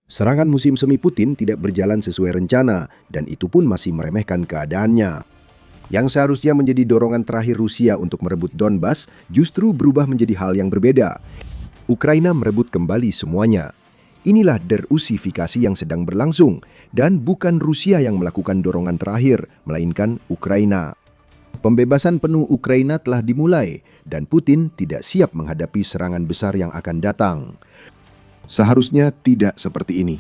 Serangan musim semi Putin tidak berjalan sesuai rencana, dan itu pun masih meremehkan keadaannya. Yang seharusnya menjadi dorongan terakhir Rusia untuk merebut Donbas justru berubah menjadi hal yang berbeda. Ukraina merebut kembali semuanya. Inilah derusifikasi yang sedang berlangsung, dan bukan Rusia yang melakukan dorongan terakhir, melainkan Ukraina. Pembebasan penuh Ukraina telah dimulai, dan Putin tidak siap menghadapi serangan besar yang akan datang. Seharusnya tidak seperti ini.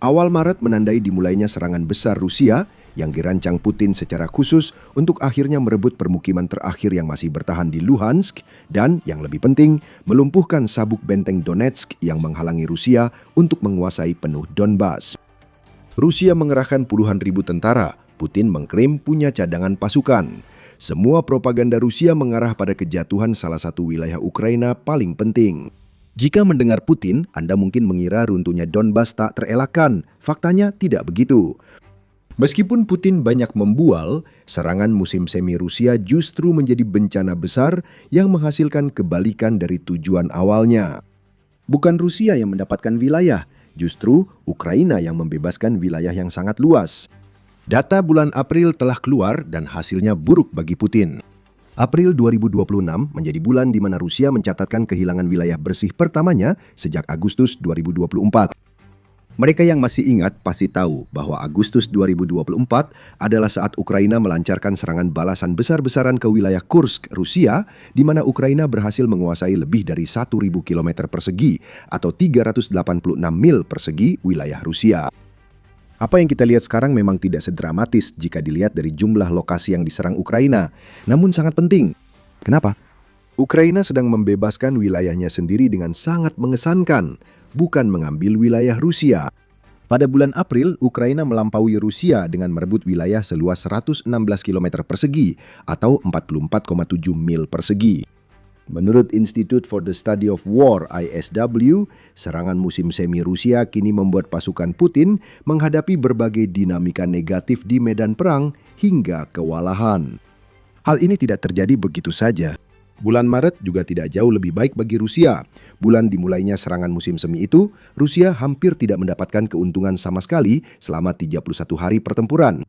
Awal Maret menandai dimulainya serangan besar Rusia yang dirancang Putin secara khusus untuk akhirnya merebut permukiman terakhir yang masih bertahan di Luhansk dan, yang lebih penting, melumpuhkan sabuk benteng Donetsk yang menghalangi Rusia untuk menguasai penuh Donbas. Rusia mengerahkan puluhan ribu tentara, Putin mengklaim punya cadangan pasukan. Semua propaganda Rusia mengarah pada kejatuhan salah satu wilayah Ukraina paling penting. Jika mendengar Putin, Anda mungkin mengira runtuhnya Donbas tak terelakkan. Faktanya tidak begitu. Meskipun Putin banyak membual, serangan musim semi Rusia justru menjadi bencana besar yang menghasilkan kebalikan dari tujuan awalnya. Bukan Rusia yang mendapatkan wilayah, justru Ukraina yang membebaskan wilayah yang sangat luas. Data bulan April telah keluar dan hasilnya buruk bagi Putin. April 2026 menjadi bulan di mana Rusia mencatatkan kehilangan wilayah bersih pertamanya sejak Agustus 2024. Mereka yang masih ingat pasti tahu bahwa Agustus 2024 adalah saat Ukraina melancarkan serangan balasan besar-besaran ke wilayah Kursk, Rusia, di mana Ukraina berhasil menguasai lebih dari 1.000 km persegi atau 386 mil persegi wilayah Rusia. Apa yang kita lihat sekarang memang tidak sedramatis jika dilihat dari jumlah lokasi yang diserang Ukraina, namun sangat penting. Kenapa? Ukraina sedang membebaskan wilayahnya sendiri dengan sangat mengesankan, bukan mengambil wilayah Rusia. Pada bulan April, Ukraina melampaui Rusia dengan merebut wilayah seluas 116 km persegi atau 44,7 mil persegi. Menurut Institute for the Study of War (ISW), serangan musim semi Rusia kini membuat pasukan Putin menghadapi berbagai dinamika negatif di medan perang hingga kewalahan. Hal ini tidak terjadi begitu saja. Bulan Maret juga tidak jauh lebih baik bagi Rusia. Bulan dimulainya serangan musim semi itu, Rusia hampir tidak mendapatkan keuntungan sama sekali selama 31 hari pertempuran.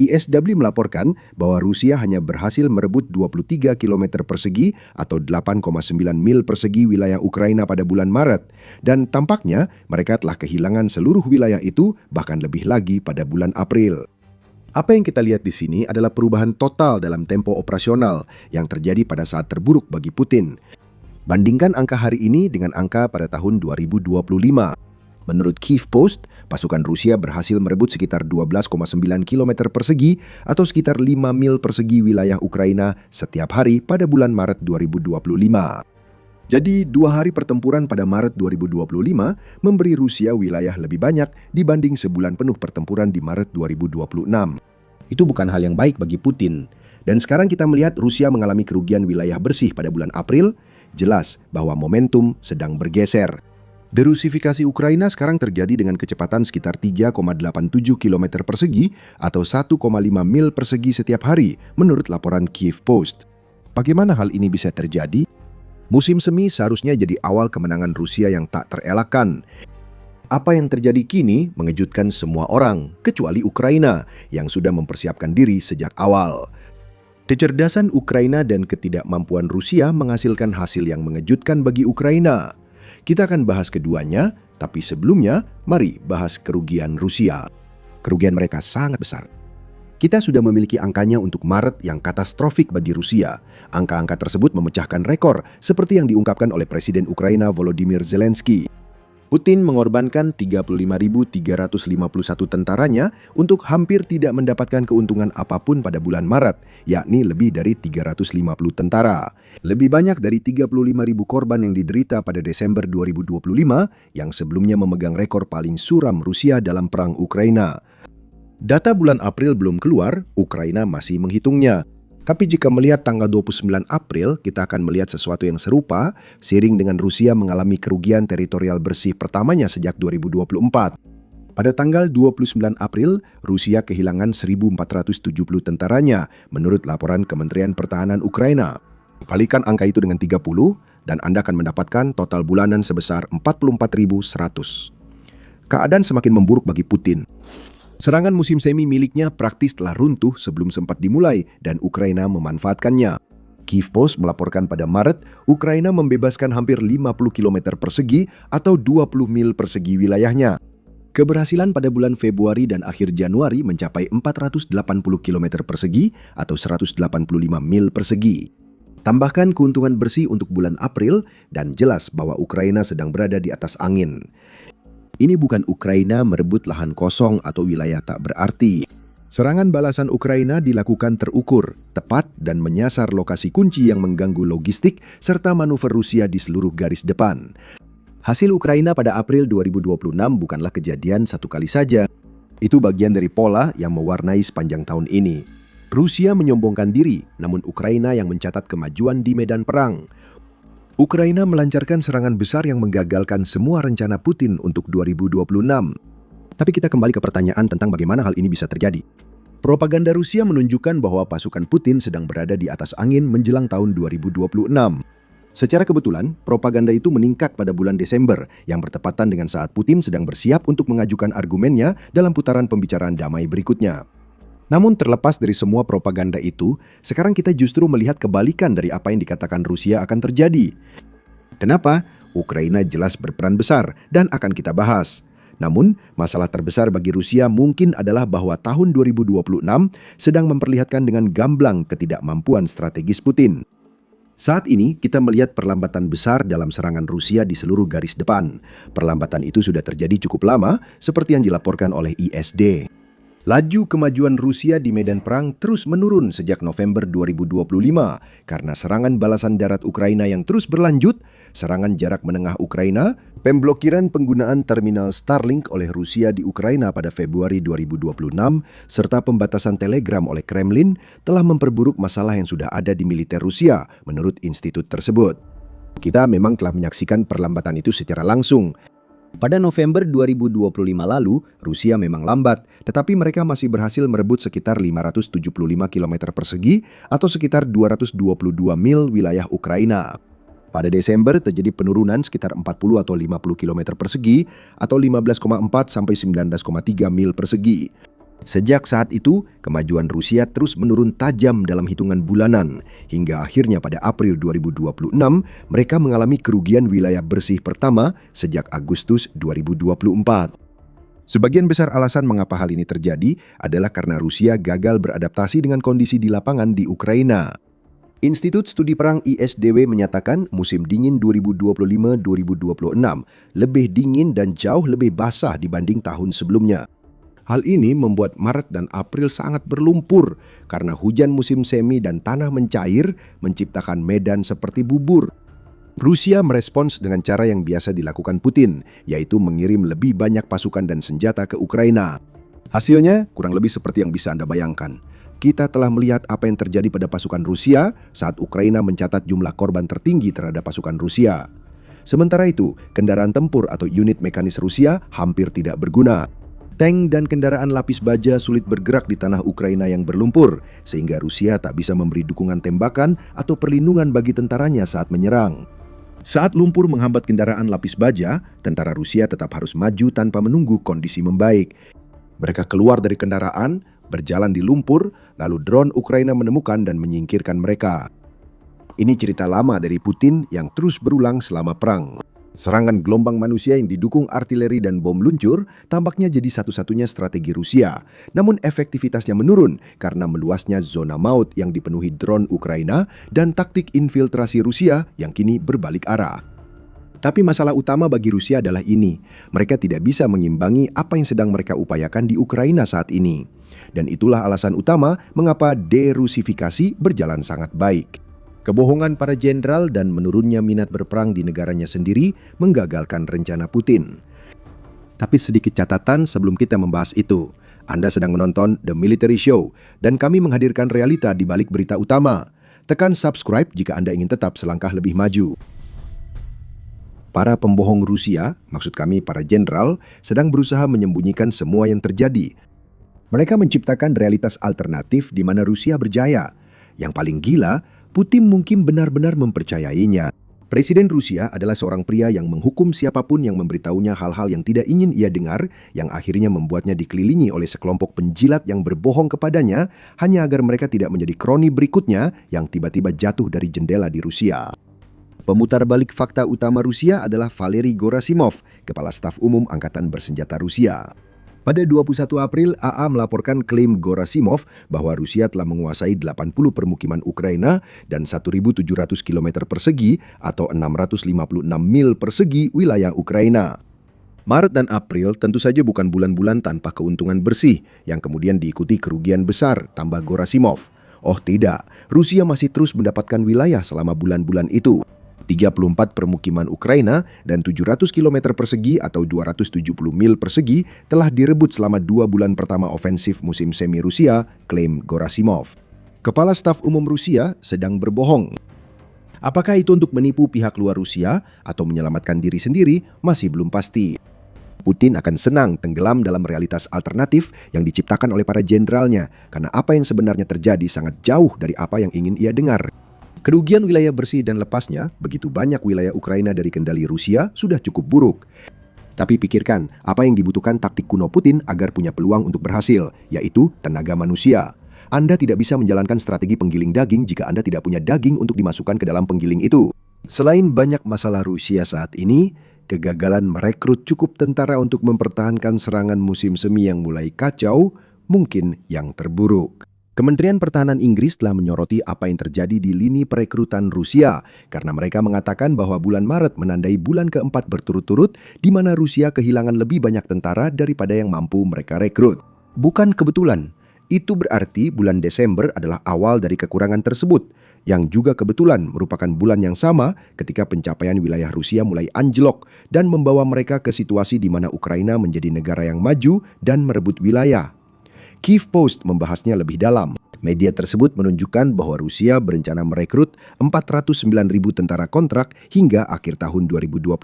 ISW melaporkan bahwa Rusia hanya berhasil merebut 23 km persegi atau 8,9 mil persegi wilayah Ukraina pada bulan Maret, dan tampaknya mereka telah kehilangan seluruh wilayah itu bahkan lebih lagi pada bulan April. Apa yang kita lihat di sini adalah perubahan total dalam tempo operasional yang terjadi pada saat terburuk bagi Putin. Bandingkan angka hari ini dengan angka pada tahun 2025. Menurut Kyiv Post, pasukan Rusia berhasil merebut sekitar 12,9 km persegi atau sekitar 5 mil persegi wilayah Ukraina setiap hari pada bulan Maret 2025. Jadi, 2 hari pertempuran pada Maret 2025 memberi Rusia wilayah lebih banyak dibanding sebulan penuh pertempuran di Maret 2026. Itu bukan hal yang baik bagi Putin. Dan sekarang kita melihat Rusia mengalami kerugian wilayah bersih pada bulan April, jelas bahwa momentum sedang bergeser. Derusifikasi Ukraina sekarang terjadi dengan kecepatan sekitar 3,87 km persegi atau 1,5 mil persegi setiap hari, menurut laporan Kyiv Post. Bagaimana hal ini bisa terjadi? Musim semi seharusnya jadi awal kemenangan Rusia yang tak terelakkan. Apa yang terjadi kini mengejutkan semua orang, kecuali Ukraina, yang sudah mempersiapkan diri sejak awal. Kecerdasan Ukraina dan ketidakmampuan Rusia menghasilkan hasil yang mengejutkan bagi Ukraina. Kita akan bahas keduanya, tapi sebelumnya, mari bahas kerugian Rusia. Kerugian mereka sangat besar. Kita sudah memiliki angkanya untuk Maret yang katastrofik bagi Rusia. Angka-angka tersebut memecahkan rekor, seperti yang diungkapkan oleh Presiden Ukraina Volodymyr Zelensky. Putin mengorbankan 35.351 tentaranya untuk hampir tidak mendapatkan keuntungan apapun pada bulan Maret, yakni lebih dari 350 tentara. Lebih banyak dari 35.000 korban yang diderita pada Desember 2025, yang sebelumnya memegang rekor paling suram Rusia dalam perang Ukraina. Data bulan April belum keluar, Ukraina masih menghitungnya. Tapi jika melihat tanggal 29 April, kita akan melihat sesuatu yang serupa, seiring dengan Rusia mengalami kerugian teritorial bersih pertamanya sejak 2024. Pada tanggal 29 April, Rusia kehilangan 1.470 tentaranya, menurut laporan Kementerian Pertahanan Ukraina. Kalikan angka itu dengan 30, dan Anda akan mendapatkan total bulanan sebesar 44.100. Keadaan semakin memburuk bagi Putin. Serangan musim semi miliknya praktis telah runtuh sebelum sempat dimulai dan Ukraina memanfaatkannya. Kyiv Post melaporkan pada Maret, Ukraina membebaskan hampir 50 km persegi atau 20 mil persegi wilayahnya. Keberhasilan pada bulan Februari dan akhir Januari mencapai 480 km persegi atau 185 mil persegi. Tambahkan keuntungan bersih untuk bulan April dan jelas bahwa Ukraina sedang berada di atas angin. Ini bukan Ukraina merebut lahan kosong atau wilayah tak berarti. Serangan balasan Ukraina dilakukan terukur, tepat, dan menyasar lokasi kunci yang mengganggu logistik serta manuver Rusia di seluruh garis depan. Hasil Ukraina pada April 2026 bukanlah kejadian satu kali saja. Itu bagian dari pola yang mewarnai sepanjang tahun ini. Rusia menyombongkan diri, namun Ukraina yang mencatat kemajuan di medan perang. Ukraina melancarkan serangan besar yang menggagalkan semua rencana Putin untuk 2026. Tapi kita kembali ke pertanyaan tentang bagaimana hal ini bisa terjadi. Propaganda Rusia menunjukkan bahwa pasukan Putin sedang berada di atas angin menjelang tahun 2026. Secara kebetulan, propaganda itu meningkat pada bulan Desember yang bertepatan dengan saat Putin sedang bersiap untuk mengajukan argumennya dalam putaran pembicaraan damai berikutnya. Namun terlepas dari semua propaganda itu, sekarang kita justru melihat kebalikan dari apa yang dikatakan Rusia akan terjadi. Kenapa? Ukraina jelas berperan besar dan akan kita bahas. Namun, masalah terbesar bagi Rusia mungkin adalah bahwa tahun 2026 sedang memperlihatkan dengan gamblang ketidakmampuan strategis Putin. Saat ini, kita melihat perlambatan besar dalam serangan Rusia di seluruh garis depan. Perlambatan itu sudah terjadi cukup lama, seperti yang dilaporkan oleh ISD. Laju kemajuan Rusia di medan perang terus menurun sejak November 2025 karena serangan balasan darat Ukraina yang terus berlanjut, serangan jarak menengah Ukraina, pemblokiran penggunaan terminal Starlink oleh Rusia di Ukraina pada Februari 2026, serta pembatasan Telegram oleh Kremlin telah memperburuk masalah yang sudah ada di militer Rusia, menurut institut tersebut. Kita memang telah menyaksikan perlambatan itu secara langsung. Pada November 2025 lalu, Rusia memang lambat, tetapi mereka masih berhasil merebut sekitar 575 km persegi atau sekitar 222 mil wilayah Ukraina. Pada Desember terjadi penurunan sekitar 40 atau 50 km persegi atau 15,4 sampai 19,3 mil persegi. Sejak saat itu, kemajuan Rusia terus menurun tajam dalam hitungan bulanan, hingga akhirnya pada April 2026 mereka mengalami kerugian wilayah bersih pertama sejak Agustus 2024. Sebagian besar alasan mengapa hal ini terjadi adalah karena Rusia gagal beradaptasi dengan kondisi di lapangan di Ukraina. Institut Studi Perang ISDW menyatakan musim dingin 2025-2026 lebih dingin dan jauh lebih basah dibanding tahun sebelumnya. Hal ini membuat Maret dan April sangat berlumpur karena hujan musim semi dan tanah mencair menciptakan medan seperti bubur. Rusia merespons dengan cara yang biasa dilakukan Putin, yaitu mengirim lebih banyak pasukan dan senjata ke Ukraina. Hasilnya kurang lebih seperti yang bisa Anda bayangkan. Kita telah melihat apa yang terjadi pada pasukan Rusia saat Ukraina mencatat jumlah korban tertinggi terhadap pasukan Rusia. Sementara itu, kendaraan tempur atau unit mekanis Rusia hampir tidak berguna. Tank dan kendaraan lapis baja sulit bergerak di tanah Ukraina yang berlumpur, sehingga Rusia tak bisa memberi dukungan tembakan atau perlindungan bagi tentaranya saat menyerang. Saat lumpur menghambat kendaraan lapis baja, tentara Rusia tetap harus maju tanpa menunggu kondisi membaik. Mereka keluar dari kendaraan, berjalan di lumpur, lalu drone Ukraina menemukan dan menyingkirkan mereka. Ini cerita lama dari Putin yang terus berulang selama perang. Serangan gelombang manusia yang didukung artileri dan bom luncur tampaknya jadi satu-satunya strategi Rusia. Namun efektivitasnya menurun karena meluasnya zona maut yang dipenuhi drone Ukraina dan taktik infiltrasi Rusia yang kini berbalik arah. Tapi masalah utama bagi Rusia adalah ini. Mereka tidak bisa mengimbangi apa yang sedang mereka upayakan di Ukraina saat ini. Dan itulah alasan utama mengapa derusifikasi berjalan sangat baik. Kebohongan para jenderal dan menurunnya minat berperang di negaranya sendiri menggagalkan rencana Putin. Tapi sedikit catatan sebelum kita membahas itu. Anda sedang menonton The Military Show dan kami menghadirkan realita di balik berita utama. Tekan subscribe jika Anda ingin tetap selangkah lebih maju. Para pembohong Rusia, maksud kami para jenderal, sedang berusaha menyembunyikan semua yang terjadi. Mereka menciptakan realitas alternatif di mana Rusia berjaya. Yang paling gila, Putin mungkin benar-benar mempercayainya. Presiden Rusia adalah seorang pria yang menghukum siapapun yang memberitahunya hal-hal yang tidak ingin ia dengar, yang akhirnya membuatnya dikelilingi oleh sekelompok penjilat yang berbohong kepadanya hanya agar mereka tidak menjadi kroni berikutnya yang tiba-tiba jatuh dari jendela di Rusia. Pemutar balik fakta utama Rusia adalah Valery Gerasimov, Kepala Staf Umum Angkatan Bersenjata Rusia. Pada 21 April, AA melaporkan klaim Gerasimov bahwa Rusia telah menguasai 80 permukiman Ukraina dan 1.700 km persegi atau 656 mil persegi wilayah Ukraina. Maret dan April tentu saja bukan bulan-bulan tanpa keuntungan bersih yang kemudian diikuti kerugian besar, tambah Gerasimov. Oh tidak, Rusia masih terus mendapatkan wilayah selama bulan-bulan itu. 34 permukiman Ukraina dan 700 km persegi atau 270 mil persegi telah direbut selama 2 bulan pertama ofensif musim semi Rusia, klaim Gerasimov. Kepala Staf Umum Rusia sedang berbohong. Apakah itu untuk menipu pihak luar Rusia atau menyelamatkan diri sendiri masih belum pasti. Putin akan senang tenggelam dalam realitas alternatif yang diciptakan oleh para jenderalnya karena apa yang sebenarnya terjadi sangat jauh dari apa yang ingin ia dengar. Kerugian wilayah bersih dan lepasnya, begitu banyak wilayah Ukraina dari kendali Rusia sudah cukup buruk. Tapi pikirkan, apa yang dibutuhkan taktik kuno Putin agar punya peluang untuk berhasil, yaitu tenaga manusia. Anda tidak bisa menjalankan strategi penggiling daging jika Anda tidak punya daging untuk dimasukkan ke dalam penggiling itu. Selain banyak masalah Rusia saat ini, kegagalan merekrut cukup tentara untuk mempertahankan serangan musim semi yang mulai kacau, mungkin yang terburuk. Kementerian Pertahanan Inggris telah menyoroti apa yang terjadi di lini perekrutan Rusia karena mereka mengatakan bahwa bulan Maret menandai bulan keempat berturut-turut di mana Rusia kehilangan lebih banyak tentara daripada yang mampu mereka rekrut. Bukan kebetulan, itu berarti bulan Desember adalah awal dari kekurangan tersebut, yang juga kebetulan merupakan bulan yang sama ketika pencapaian wilayah Rusia mulai anjlok dan membawa mereka ke situasi di mana Ukraina menjadi negara yang maju dan merebut wilayah. Kyiv Post membahasnya lebih dalam. Media tersebut menunjukkan bahwa Rusia berencana merekrut 409.000 tentara kontrak hingga akhir tahun 2026.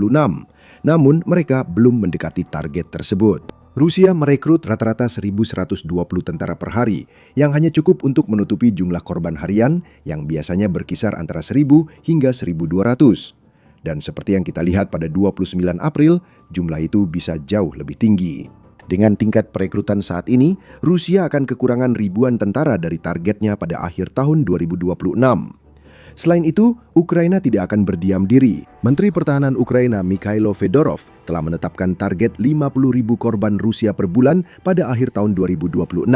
Namun, mereka belum mendekati target tersebut. Rusia merekrut rata-rata 1.120 tentara per hari, yang hanya cukup untuk menutupi jumlah korban harian yang biasanya berkisar antara 1.000 hingga 1.200. Dan seperti yang kita lihat pada 29 April, jumlah itu bisa jauh lebih tinggi. Dengan tingkat perekrutan saat ini, Rusia akan kekurangan ribuan tentara dari targetnya pada akhir tahun 2026. Selain itu, Ukraina tidak akan berdiam diri. Menteri Pertahanan Ukraina Mikhailo Fedorov telah menetapkan target 50.000 korban Rusia per bulan pada akhir tahun 2026.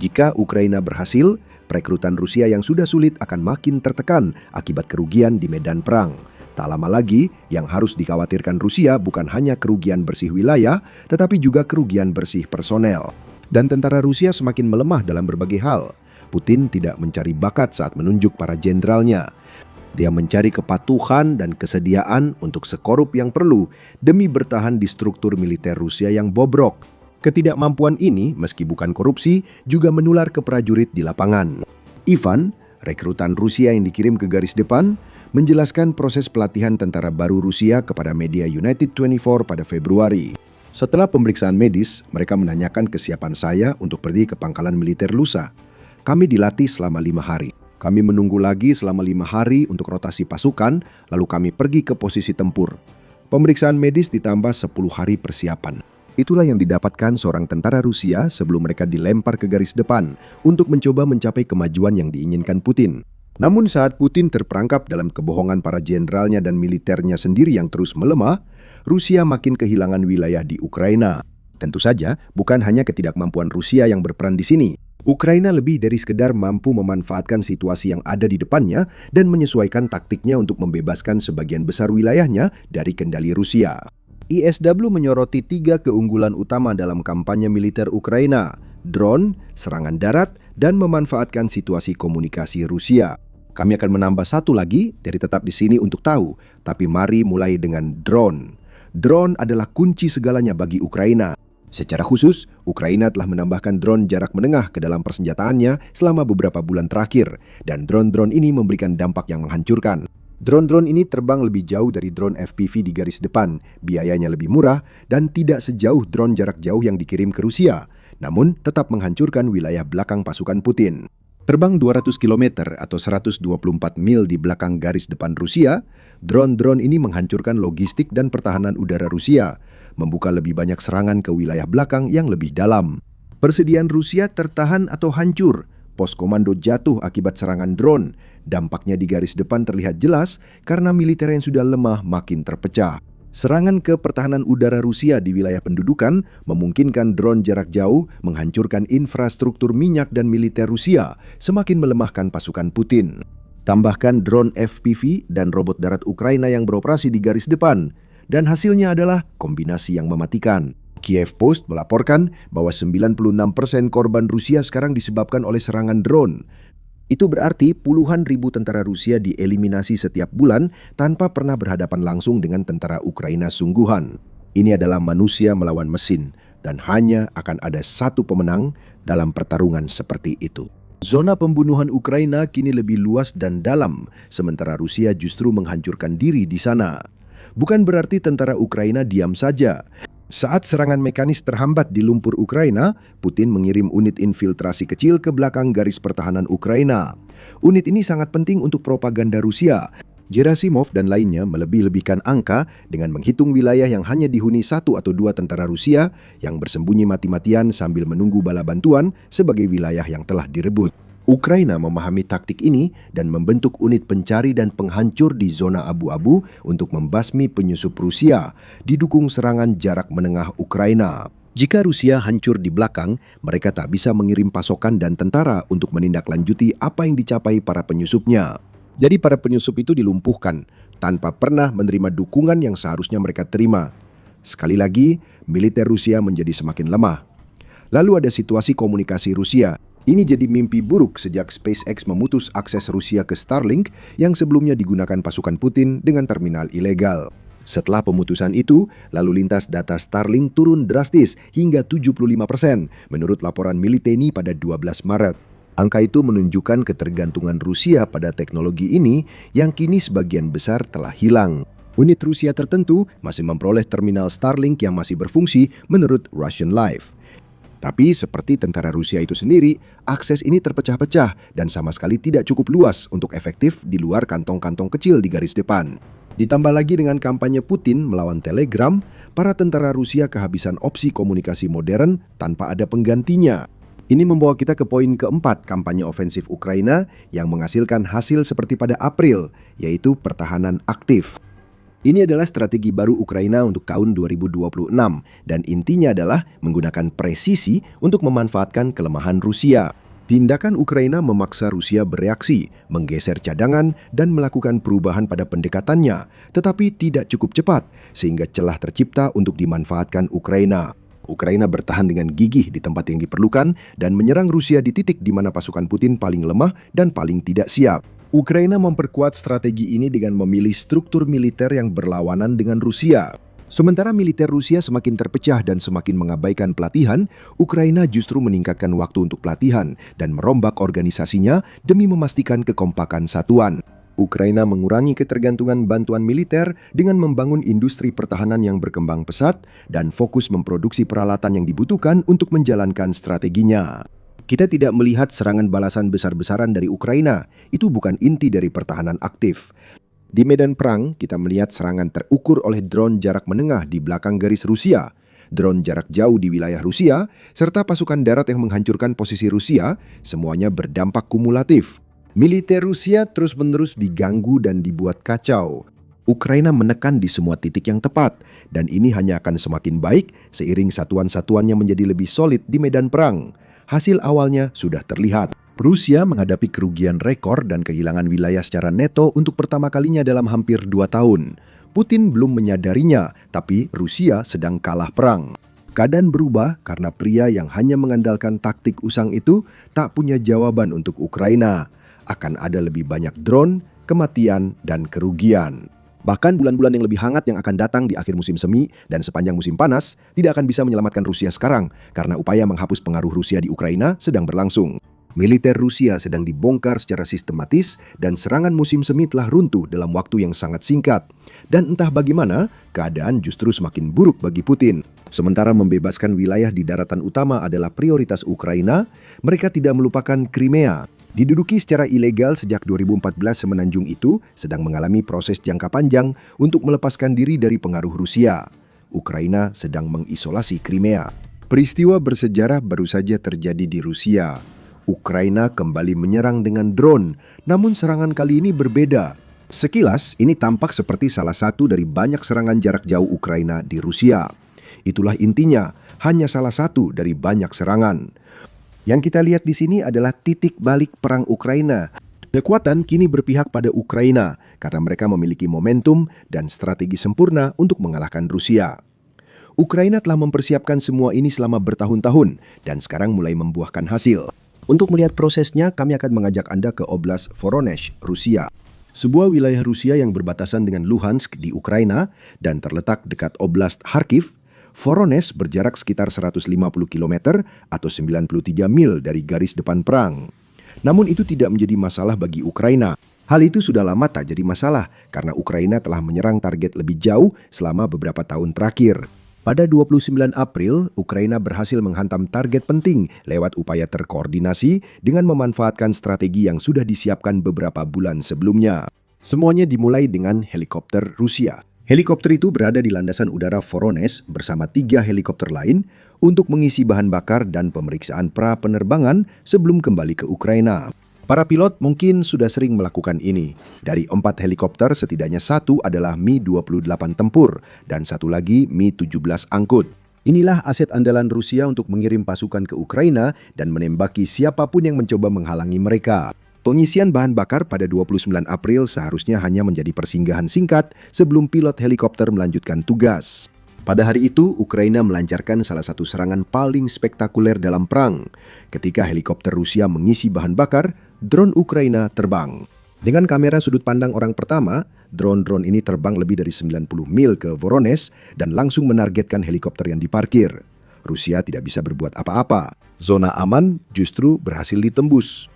Jika Ukraina berhasil, perekrutan Rusia yang sudah sulit akan makin tertekan akibat kerugian di medan perang. Tak lama lagi, yang harus dikhawatirkan Rusia bukan hanya kerugian bersih wilayah, tetapi juga kerugian bersih personel. Dan tentara Rusia semakin melemah dalam berbagai hal. Putin tidak mencari bakat saat menunjuk para jenderalnya. Dia mencari kepatuhan dan kesediaan untuk sekorup yang perlu demi bertahan di struktur militer Rusia yang bobrok. Ketidakmampuan ini, meski bukan korupsi, juga menular ke prajurit di lapangan. Ivan, rekrutan Rusia yang dikirim ke garis depan, menjelaskan proses pelatihan tentara baru Rusia kepada media United 24 pada Februari. Setelah pemeriksaan medis, mereka menanyakan kesiapan saya untuk pergi ke pangkalan militer Lusa. Kami dilatih selama 5 hari. Kami menunggu lagi selama 5 hari untuk rotasi pasukan, lalu kami pergi ke posisi tempur. Pemeriksaan medis ditambah 10 hari persiapan. Itulah yang didapatkan seorang tentara Rusia sebelum mereka dilempar ke garis depan untuk mencoba mencapai kemajuan yang diinginkan Putin. Namun saat Putin terperangkap dalam kebohongan para jenderalnya dan militernya sendiri yang terus melemah, Rusia makin kehilangan wilayah di Ukraina. Tentu saja, bukan hanya ketidakmampuan Rusia yang berperan di sini. Ukraina lebih dari sekedar mampu memanfaatkan situasi yang ada di depannya dan menyesuaikan taktiknya untuk membebaskan sebagian besar wilayahnya dari kendali Rusia. ISW menyoroti 3 keunggulan utama dalam kampanye militer Ukraina: drone, serangan darat, dan memanfaatkan situasi komunikasi Rusia. Kami akan menambah satu lagi dari tetap di sini untuk tahu, tapi mari mulai dengan drone. Drone adalah kunci segalanya bagi Ukraina. Secara khusus, Ukraina telah menambahkan drone jarak menengah ke dalam persenjataannya selama beberapa bulan terakhir, dan drone-drone ini memberikan dampak yang menghancurkan. Drone-drone ini terbang lebih jauh dari drone FPV di garis depan, biayanya lebih murah, dan tidak sejauh drone jarak jauh yang dikirim ke Rusia, namun tetap menghancurkan wilayah belakang pasukan Putin. Terbang 200 km atau 124 mil di belakang garis depan Rusia, drone-drone ini menghancurkan logistik dan pertahanan udara Rusia, membuka lebih banyak serangan ke wilayah belakang yang lebih dalam. Persediaan Rusia tertahan atau hancur, pos komando jatuh akibat serangan drone. Dampaknya di garis depan terlihat jelas karena militer yang sudah lemah makin terpecah. Serangan ke pertahanan udara Rusia di wilayah pendudukan memungkinkan drone jarak jauh menghancurkan infrastruktur minyak dan militer Rusia, semakin melemahkan pasukan Putin. Tambahkan drone FPV dan robot darat Ukraina yang beroperasi di garis depan, dan hasilnya adalah kombinasi yang mematikan. Kiev Post melaporkan bahwa 96% korban Rusia sekarang disebabkan oleh serangan drone. Itu berarti puluhan ribu tentara Rusia dieliminasi setiap bulan tanpa pernah berhadapan langsung dengan tentara Ukraina sungguhan. Ini adalah manusia melawan mesin, dan hanya akan ada satu pemenang dalam pertarungan seperti itu. Zona pembunuhan Ukraina kini lebih luas dan dalam, sementara Rusia justru menghancurkan diri di sana. Bukan berarti tentara Ukraina diam saja. Saat serangan mekanis terhambat di lumpur Ukraina, Putin mengirim unit infiltrasi kecil ke belakang garis pertahanan Ukraina. Unit ini sangat penting untuk propaganda Rusia. Gerasimov dan lainnya melebih-lebihkan angka dengan menghitung wilayah yang hanya dihuni 1 atau 2 tentara Rusia yang bersembunyi mati-matian sambil menunggu bala bantuan sebagai wilayah yang telah direbut. Ukraina memahami taktik ini dan membentuk unit pencari dan penghancur di zona abu-abu untuk membasmi penyusup Rusia, didukung serangan jarak menengah Ukraina. Jika Rusia hancur di belakang, mereka tak bisa mengirim pasokan dan tentara untuk menindaklanjuti apa yang dicapai para penyusupnya. Jadi para penyusup itu dilumpuhkan, tanpa pernah menerima dukungan yang seharusnya mereka terima. Sekali lagi, militer Rusia menjadi semakin lemah. Lalu ada situasi komunikasi Rusia. Ini jadi mimpi buruk sejak SpaceX memutus akses Rusia ke Starlink yang sebelumnya digunakan pasukan Putin dengan terminal ilegal. Setelah pemutusan itu, lalu lintas data Starlink turun drastis hingga 75% menurut laporan Militeni pada 12 Maret. Angka itu menunjukkan ketergantungan Rusia pada teknologi ini yang kini sebagian besar telah hilang. Unit Rusia tertentu masih memperoleh terminal Starlink yang masih berfungsi menurut Russian Life. Tapi seperti tentara Rusia itu sendiri, akses ini terpecah-pecah dan sama sekali tidak cukup luas untuk efektif di luar kantong-kantong kecil di garis depan. Ditambah lagi dengan kampanye Putin melawan Telegram, para tentara Rusia kehabisan opsi komunikasi modern tanpa ada penggantinya. Ini membawa kita ke poin keempat kampanye ofensif Ukraina yang menghasilkan hasil seperti pada April, yaitu pertahanan aktif. Ini adalah strategi baru Ukraina untuk tahun 2026 dan intinya adalah menggunakan presisi untuk memanfaatkan kelemahan Rusia. Tindakan Ukraina memaksa Rusia bereaksi, menggeser cadangan dan melakukan perubahan pada pendekatannya, tetapi tidak cukup cepat sehingga celah tercipta untuk dimanfaatkan Ukraina. Ukraina bertahan dengan gigih di tempat yang diperlukan dan menyerang Rusia di titik di mana pasukan Putin paling lemah dan paling tidak siap. Ukraina memperkuat strategi ini dengan memilih struktur militer yang berlawanan dengan Rusia. Sementara militer Rusia semakin terpecah dan semakin mengabaikan pelatihan, Ukraina justru meningkatkan waktu untuk pelatihan dan merombak organisasinya demi memastikan kekompakan satuan. Ukraina mengurangi ketergantungan bantuan militer dengan membangun industri pertahanan yang berkembang pesat dan fokus memproduksi peralatan yang dibutuhkan untuk menjalankan strateginya. Kita tidak melihat serangan balasan besar-besaran dari Ukraina. Itu bukan inti dari pertahanan aktif. Di medan perang, kita melihat serangan terukur oleh drone jarak menengah di belakang garis Rusia, drone jarak jauh di wilayah Rusia, serta pasukan darat yang menghancurkan posisi Rusia, semuanya berdampak kumulatif. Militer Rusia terus-menerus diganggu dan dibuat kacau. Ukraina menekan di semua titik yang tepat, dan ini hanya akan semakin baik seiring satuan-satuannya menjadi lebih solid di medan perang. Hasil awalnya sudah terlihat. Rusia menghadapi kerugian rekor dan kehilangan wilayah secara neto untuk pertama kalinya dalam hampir 2 tahun. Putin belum menyadarinya, tapi Rusia sedang kalah perang. Keadaan berubah karena pria yang hanya mengandalkan taktik usang itu tak punya jawaban untuk Ukraina. Akan ada lebih banyak drone, kematian, dan kerugian. Bahkan bulan-bulan yang lebih hangat yang akan datang di akhir musim semi dan sepanjang musim panas tidak akan bisa menyelamatkan Rusia sekarang karena upaya menghapus pengaruh Rusia di Ukraina sedang berlangsung. Militer Rusia sedang dibongkar secara sistematis dan serangan musim semi telah runtuh dalam waktu yang sangat singkat. Dan entah bagaimana, keadaan justru semakin buruk bagi Putin. Sementara membebaskan wilayah di daratan utama adalah prioritas Ukraina, mereka tidak melupakan Crimea. Diduduki secara ilegal sejak 2014, semenanjung itu sedang mengalami proses jangka panjang untuk melepaskan diri dari pengaruh Rusia. Ukraina sedang mengisolasi Crimea. Peristiwa bersejarah baru saja terjadi di Rusia. Ukraina kembali menyerang dengan drone, namun serangan kali ini berbeda. Sekilas, ini tampak seperti salah satu dari banyak serangan jarak jauh Ukraina di Rusia. Itulah intinya, hanya salah satu dari banyak serangan. Yang kita lihat di sini adalah titik balik perang Ukraina. Kekuatan kini berpihak pada Ukraina karena mereka memiliki momentum dan strategi sempurna untuk mengalahkan Rusia. Ukraina telah mempersiapkan semua ini selama bertahun-tahun dan sekarang mulai membuahkan hasil. Untuk melihat prosesnya, kami akan mengajak Anda ke Oblast Voronezh, Rusia. Sebuah wilayah Rusia yang berbatasan dengan Luhansk di Ukraina dan terletak dekat Oblast Kharkiv. Voronezh berjarak sekitar 150 km atau 93 mil dari garis depan perang. Namun itu tidak menjadi masalah bagi Ukraina. Hal itu sudah lama tak jadi masalah karena Ukraina telah menyerang target lebih jauh selama beberapa tahun terakhir. Pada 29 April, Ukraina berhasil menghantam target penting lewat upaya terkoordinasi dengan memanfaatkan strategi yang sudah disiapkan beberapa bulan sebelumnya. Semuanya dimulai dengan helikopter Rusia. Helikopter itu berada di landasan udara Voronezh bersama 3 helikopter lain untuk mengisi bahan bakar dan pemeriksaan pra-penerbangan sebelum kembali ke Ukraina. Para pilot mungkin sudah sering melakukan ini. Dari 4 helikopter, setidaknya 1 adalah Mi-28 tempur dan 1 lagi Mi-17 angkut. Inilah aset andalan Rusia untuk mengirim pasukan ke Ukraina dan menembaki siapapun yang mencoba menghalangi mereka. Pengisian bahan bakar pada 29 April seharusnya hanya menjadi persinggahan singkat sebelum pilot helikopter melanjutkan tugas. Pada hari itu, Ukraina melancarkan salah satu serangan paling spektakuler dalam perang. Ketika helikopter Rusia mengisi bahan bakar, drone Ukraina terbang. Dengan kamera sudut pandang orang pertama, drone-drone ini terbang lebih dari 90 mil ke Voronezh dan langsung menargetkan helikopter yang diparkir. Rusia tidak bisa berbuat apa-apa. Zona aman justru berhasil ditembus.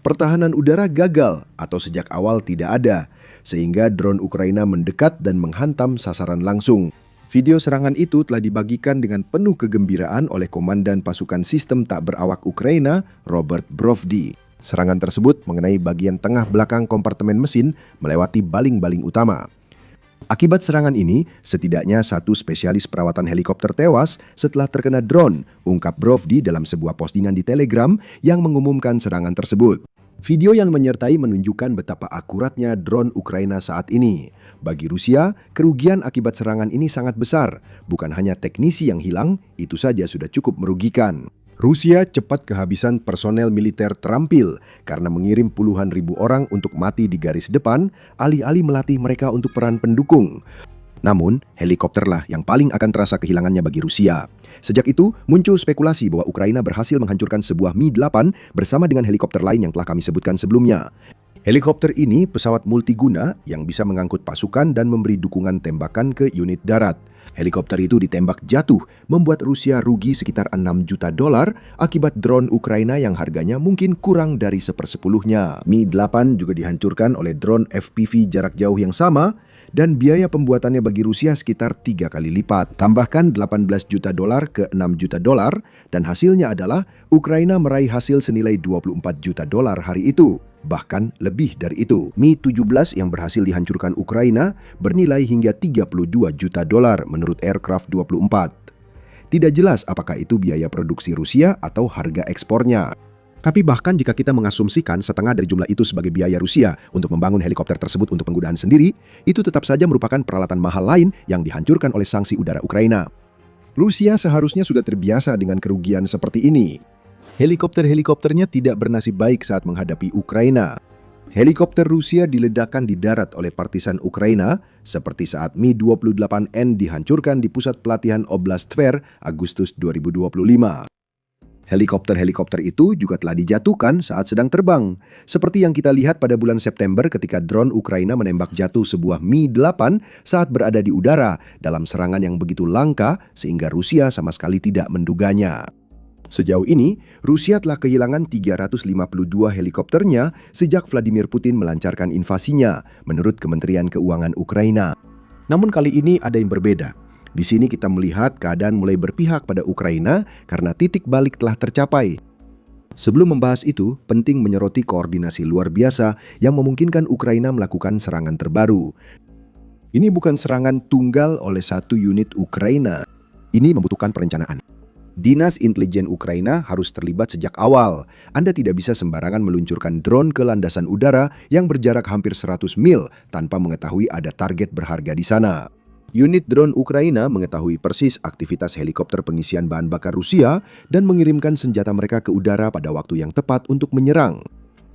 Pertahanan udara gagal atau sejak awal tidak ada, sehingga drone Ukraina mendekat dan menghantam sasaran langsung. Video serangan itu telah dibagikan dengan penuh kegembiraan oleh Komandan Pasukan Sistem Tak Berawak Ukraina, Robert Brovdi. Serangan tersebut mengenai bagian tengah belakang kompartemen mesin melewati baling-baling utama. Akibat serangan ini, setidaknya 1 spesialis perawatan helikopter tewas setelah terkena drone, ungkap Brovdi dalam sebuah postingan di Telegram yang mengumumkan serangan tersebut. Video yang menyertai menunjukkan betapa akuratnya drone Ukraina saat ini. Bagi Rusia, kerugian akibat serangan ini sangat besar. Bukan hanya teknisi yang hilang, itu saja sudah cukup merugikan. Rusia cepat kehabisan personel militer terampil karena mengirim puluhan ribu orang untuk mati di garis depan, alih-alih melatih mereka untuk peran pendukung. Namun, helikopterlah yang paling akan terasa kehilangannya bagi Rusia. Sejak itu, muncul spekulasi bahwa Ukraina berhasil menghancurkan sebuah Mi-8 bersama dengan helikopter lain yang telah kami sebutkan sebelumnya. Helikopter ini pesawat multiguna yang bisa mengangkut pasukan dan memberi dukungan tembakan ke unit darat. Helikopter itu ditembak jatuh, membuat Rusia rugi sekitar $6 juta akibat drone Ukraina yang harganya mungkin kurang dari 1/10-nya. Mi-8 juga dihancurkan oleh drone FPV jarak jauh yang sama, dan biaya pembuatannya bagi Rusia sekitar 3 kali lipat. Tambahkan $18 juta ke $6 juta, dan hasilnya adalah Ukraina meraih hasil senilai $24 juta hari itu. Bahkan lebih dari itu. Mi-17 yang berhasil dihancurkan Ukraina bernilai hingga $32 juta menurut Aircraft 24. Tidak jelas apakah itu biaya produksi Rusia atau harga ekspornya. Tapi bahkan jika kita mengasumsikan setengah dari jumlah itu sebagai biaya Rusia untuk membangun helikopter tersebut untuk penggunaan sendiri, itu tetap saja merupakan peralatan mahal lain yang dihancurkan oleh sanksi udara Ukraina. Rusia seharusnya sudah terbiasa dengan kerugian seperti ini. Helikopter-helikopternya tidak bernasib baik saat menghadapi Ukraina. Helikopter Rusia diledakkan di darat oleh partisan Ukraina, seperti saat Mi-28N dihancurkan di pusat pelatihan Oblast Tver Agustus 2025. Helikopter-helikopter itu juga telah dijatuhkan saat sedang terbang, seperti yang kita lihat pada bulan September ketika drone Ukraina menembak jatuh sebuah Mi-8 saat berada di udara dalam serangan yang begitu langka sehingga Rusia sama sekali tidak menduganya. Sejauh ini, Rusia telah kehilangan 352 helikopternya sejak Vladimir Putin melancarkan invasinya, menurut Kementerian Keuangan Ukraina. Namun kali ini ada yang berbeda. Di sini kita melihat keadaan mulai berpihak pada Ukraina karena titik balik telah tercapai. Sebelum membahas itu, penting menyoroti koordinasi luar biasa yang memungkinkan Ukraina melakukan serangan terbaru. Ini bukan serangan tunggal oleh satu unit Ukraina. Ini membutuhkan perencanaan. Dinas Intelijen Ukraina harus terlibat sejak awal. Anda tidak bisa sembarangan meluncurkan drone ke landasan udara yang berjarak hampir 100 mil tanpa mengetahui ada target berharga di sana. Unit drone Ukraina mengetahui persis aktivitas helikopter pengisian bahan bakar Rusia dan mengirimkan senjata mereka ke udara pada waktu yang tepat untuk menyerang.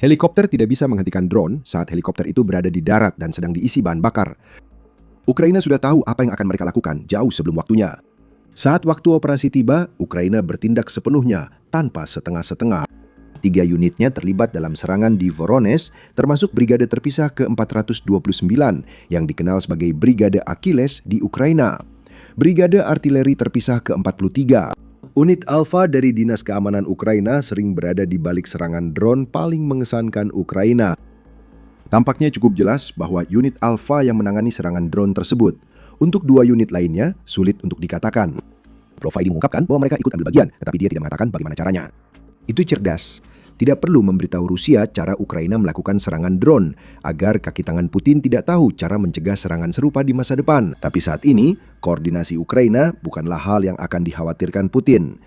Helikopter tidak bisa menghentikan drone saat helikopter itu berada di darat dan sedang diisi bahan bakar. Ukraina sudah tahu apa yang akan mereka lakukan jauh sebelum waktunya. Saat waktu operasi tiba, Ukraina bertindak sepenuhnya tanpa setengah-setengah. 3 unitnya terlibat dalam serangan di Voronezh, termasuk Brigade Terpisah ke-429 yang dikenal sebagai Brigade Achilles di Ukraina. Brigade Artileri Terpisah ke-43. Unit Alpha dari Dinas Keamanan Ukraina sering berada di balik serangan drone paling mengesankan Ukraina. Tampaknya cukup jelas bahwa unit Alpha yang menangani serangan drone tersebut. Untuk 2 unit lainnya, sulit untuk dikatakan. Profile mengungkapkan bahwa mereka ikut ambil bagian, tetapi dia tidak mengatakan bagaimana caranya. Itu cerdas. Tidak perlu memberitahu Rusia cara Ukraina melakukan serangan drone agar kaki tangan Putin tidak tahu cara mencegah serangan serupa di masa depan. Tapi saat ini, koordinasi Ukraina bukanlah hal yang akan dikhawatirkan Putin.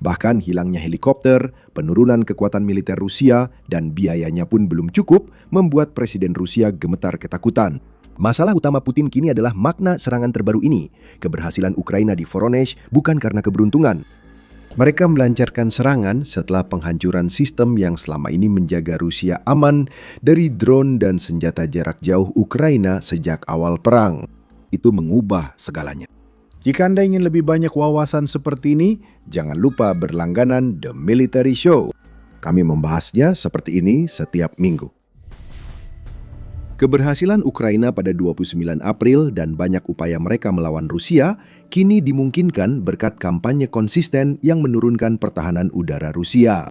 Bahkan hilangnya helikopter, penurunan kekuatan militer Rusia, dan biayanya pun belum cukup membuat Presiden Rusia gemetar ketakutan. Masalah utama Putin kini adalah makna serangan terbaru ini. Keberhasilan Ukraina di Voronezh bukan karena keberuntungan. Mereka melancarkan serangan setelah penghancuran sistem yang selama ini menjaga Rusia aman dari drone dan senjata jarak jauh Ukraina sejak awal perang. Itu mengubah segalanya. Jika Anda ingin lebih banyak wawasan seperti ini, jangan lupa berlangganan The Military Show. Kami membahasnya seperti ini setiap minggu. Keberhasilan Ukraina pada 29 April dan banyak upaya mereka melawan Rusia kini dimungkinkan berkat kampanye konsisten yang menurunkan pertahanan udara Rusia.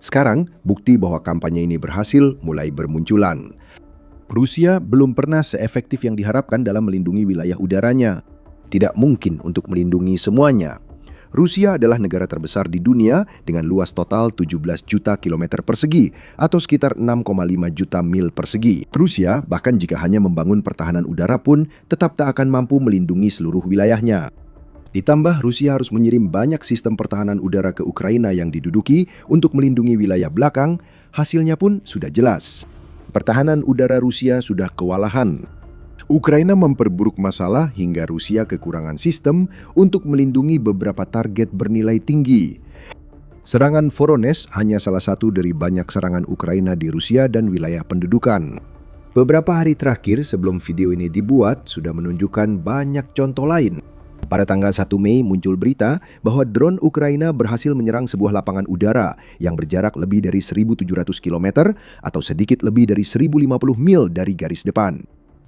Sekarang, bukti bahwa kampanye ini berhasil mulai bermunculan. Rusia belum pernah seefektif yang diharapkan dalam melindungi wilayah udaranya. Tidak mungkin untuk melindungi semuanya. Rusia adalah negara terbesar di dunia dengan luas total 17 juta kilometer persegi atau sekitar 6,5 juta mil persegi. Rusia bahkan jika hanya membangun pertahanan udara pun tetap tak akan mampu melindungi seluruh wilayahnya. Ditambah Rusia harus mengirim banyak sistem pertahanan udara ke Ukraina yang diduduki untuk melindungi wilayah belakang, hasilnya pun sudah jelas. Pertahanan udara Rusia sudah kewalahan. Ukraina memperburuk masalah hingga Rusia kekurangan sistem untuk melindungi beberapa target bernilai tinggi. Serangan Voronezh hanya salah satu dari banyak serangan Ukraina di Rusia dan wilayah pendudukan. Beberapa hari terakhir sebelum video ini dibuat sudah menunjukkan banyak contoh lain. Pada tanggal 1 Mei muncul berita bahwa drone Ukraina berhasil menyerang sebuah lapangan udara yang berjarak lebih dari 1.700 km atau sedikit lebih dari 1.050 mil dari garis depan.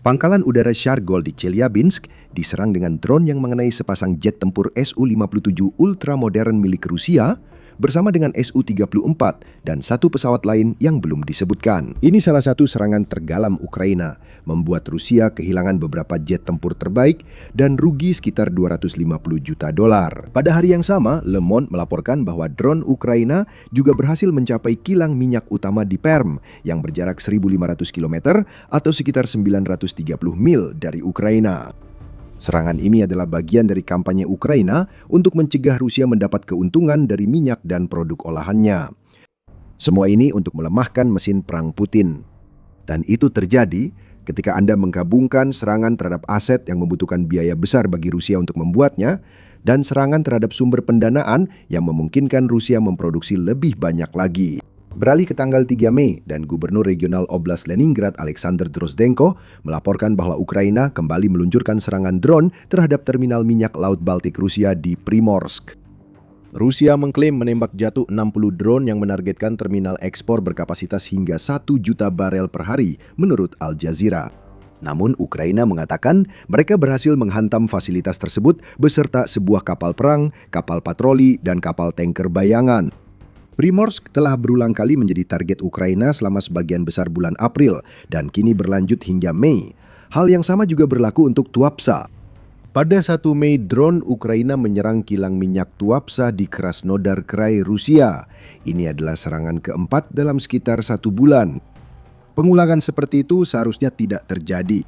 Pangkalan udara Shargol di Chelyabinsk diserang dengan drone yang mengenai sepasang jet tempur Su-57 ultramodern milik Rusia bersama dengan Su-34 dan satu pesawat lain yang belum disebutkan. Ini salah satu serangan tergalam Ukraina, membuat Rusia kehilangan beberapa jet tempur terbaik dan rugi sekitar 250 juta dolar. Pada hari yang sama, Le Monde melaporkan bahwa drone Ukraina juga berhasil mencapai kilang minyak utama di Perm yang berjarak 1.500 km atau sekitar 930 mil dari Ukraina. Serangan ini adalah bagian dari kampanye Ukraina untuk mencegah Rusia mendapat keuntungan dari minyak dan produk olahannya. Semua ini untuk melemahkan mesin perang Putin. Dan itu terjadi ketika Anda menggabungkan serangan terhadap aset yang membutuhkan biaya besar bagi Rusia untuk membuatnya, dan serangan terhadap sumber pendanaan yang memungkinkan Rusia memproduksi lebih banyak lagi. Beralih ke tanggal 3 Mei dan Gubernur Regional Oblast Leningrad Alexander Drozdenko melaporkan bahwa Ukraina kembali meluncurkan serangan drone terhadap terminal minyak Laut Baltik Rusia di Primorsk. Rusia mengklaim menembak jatuh 60 drone yang menargetkan terminal ekspor berkapasitas hingga 1 juta barel per hari menurut Al Jazeera. Namun Ukraina mengatakan mereka berhasil menghantam fasilitas tersebut beserta sebuah kapal perang, kapal patroli, dan kapal tanker bayangan. Primorsk telah berulang kali menjadi target Ukraina selama sebagian besar bulan April dan kini berlanjut hingga Mei. Hal yang sama juga berlaku untuk Tuapsa. Pada 1 Mei, drone Ukraina menyerang kilang minyak Tuapsa di Krasnodar Krai, Rusia. Ini adalah serangan keempat dalam sekitar 1 bulan. Pengulangan seperti itu seharusnya tidak terjadi.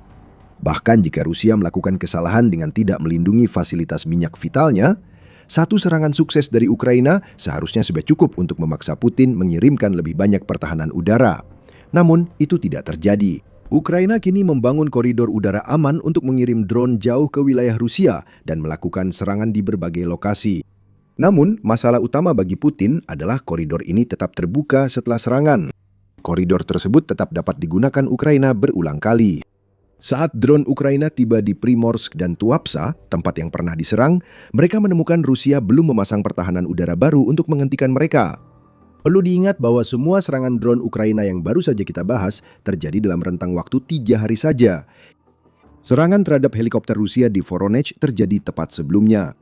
Bahkan jika Rusia melakukan kesalahan dengan tidak melindungi fasilitas minyak vitalnya, satu serangan sukses dari Ukraina seharusnya sudah cukup untuk memaksa Putin mengirimkan lebih banyak pertahanan udara. Namun, itu tidak terjadi. Ukraina kini membangun koridor udara aman untuk mengirim drone jauh ke wilayah Rusia dan melakukan serangan di berbagai lokasi. Namun, masalah utama bagi Putin adalah koridor ini tetap terbuka setelah serangan. Koridor tersebut tetap dapat digunakan Ukraina berulang kali. Saat drone Ukraina tiba di Primorsk dan Tuapsa, tempat yang pernah diserang, mereka menemukan Rusia belum memasang pertahanan udara baru untuk menghentikan mereka. Perlu diingat bahwa semua serangan drone Ukraina yang baru saja kita bahas terjadi dalam rentang waktu 3 hari saja. Serangan terhadap helikopter Rusia di Voronezh terjadi tepat sebelumnya.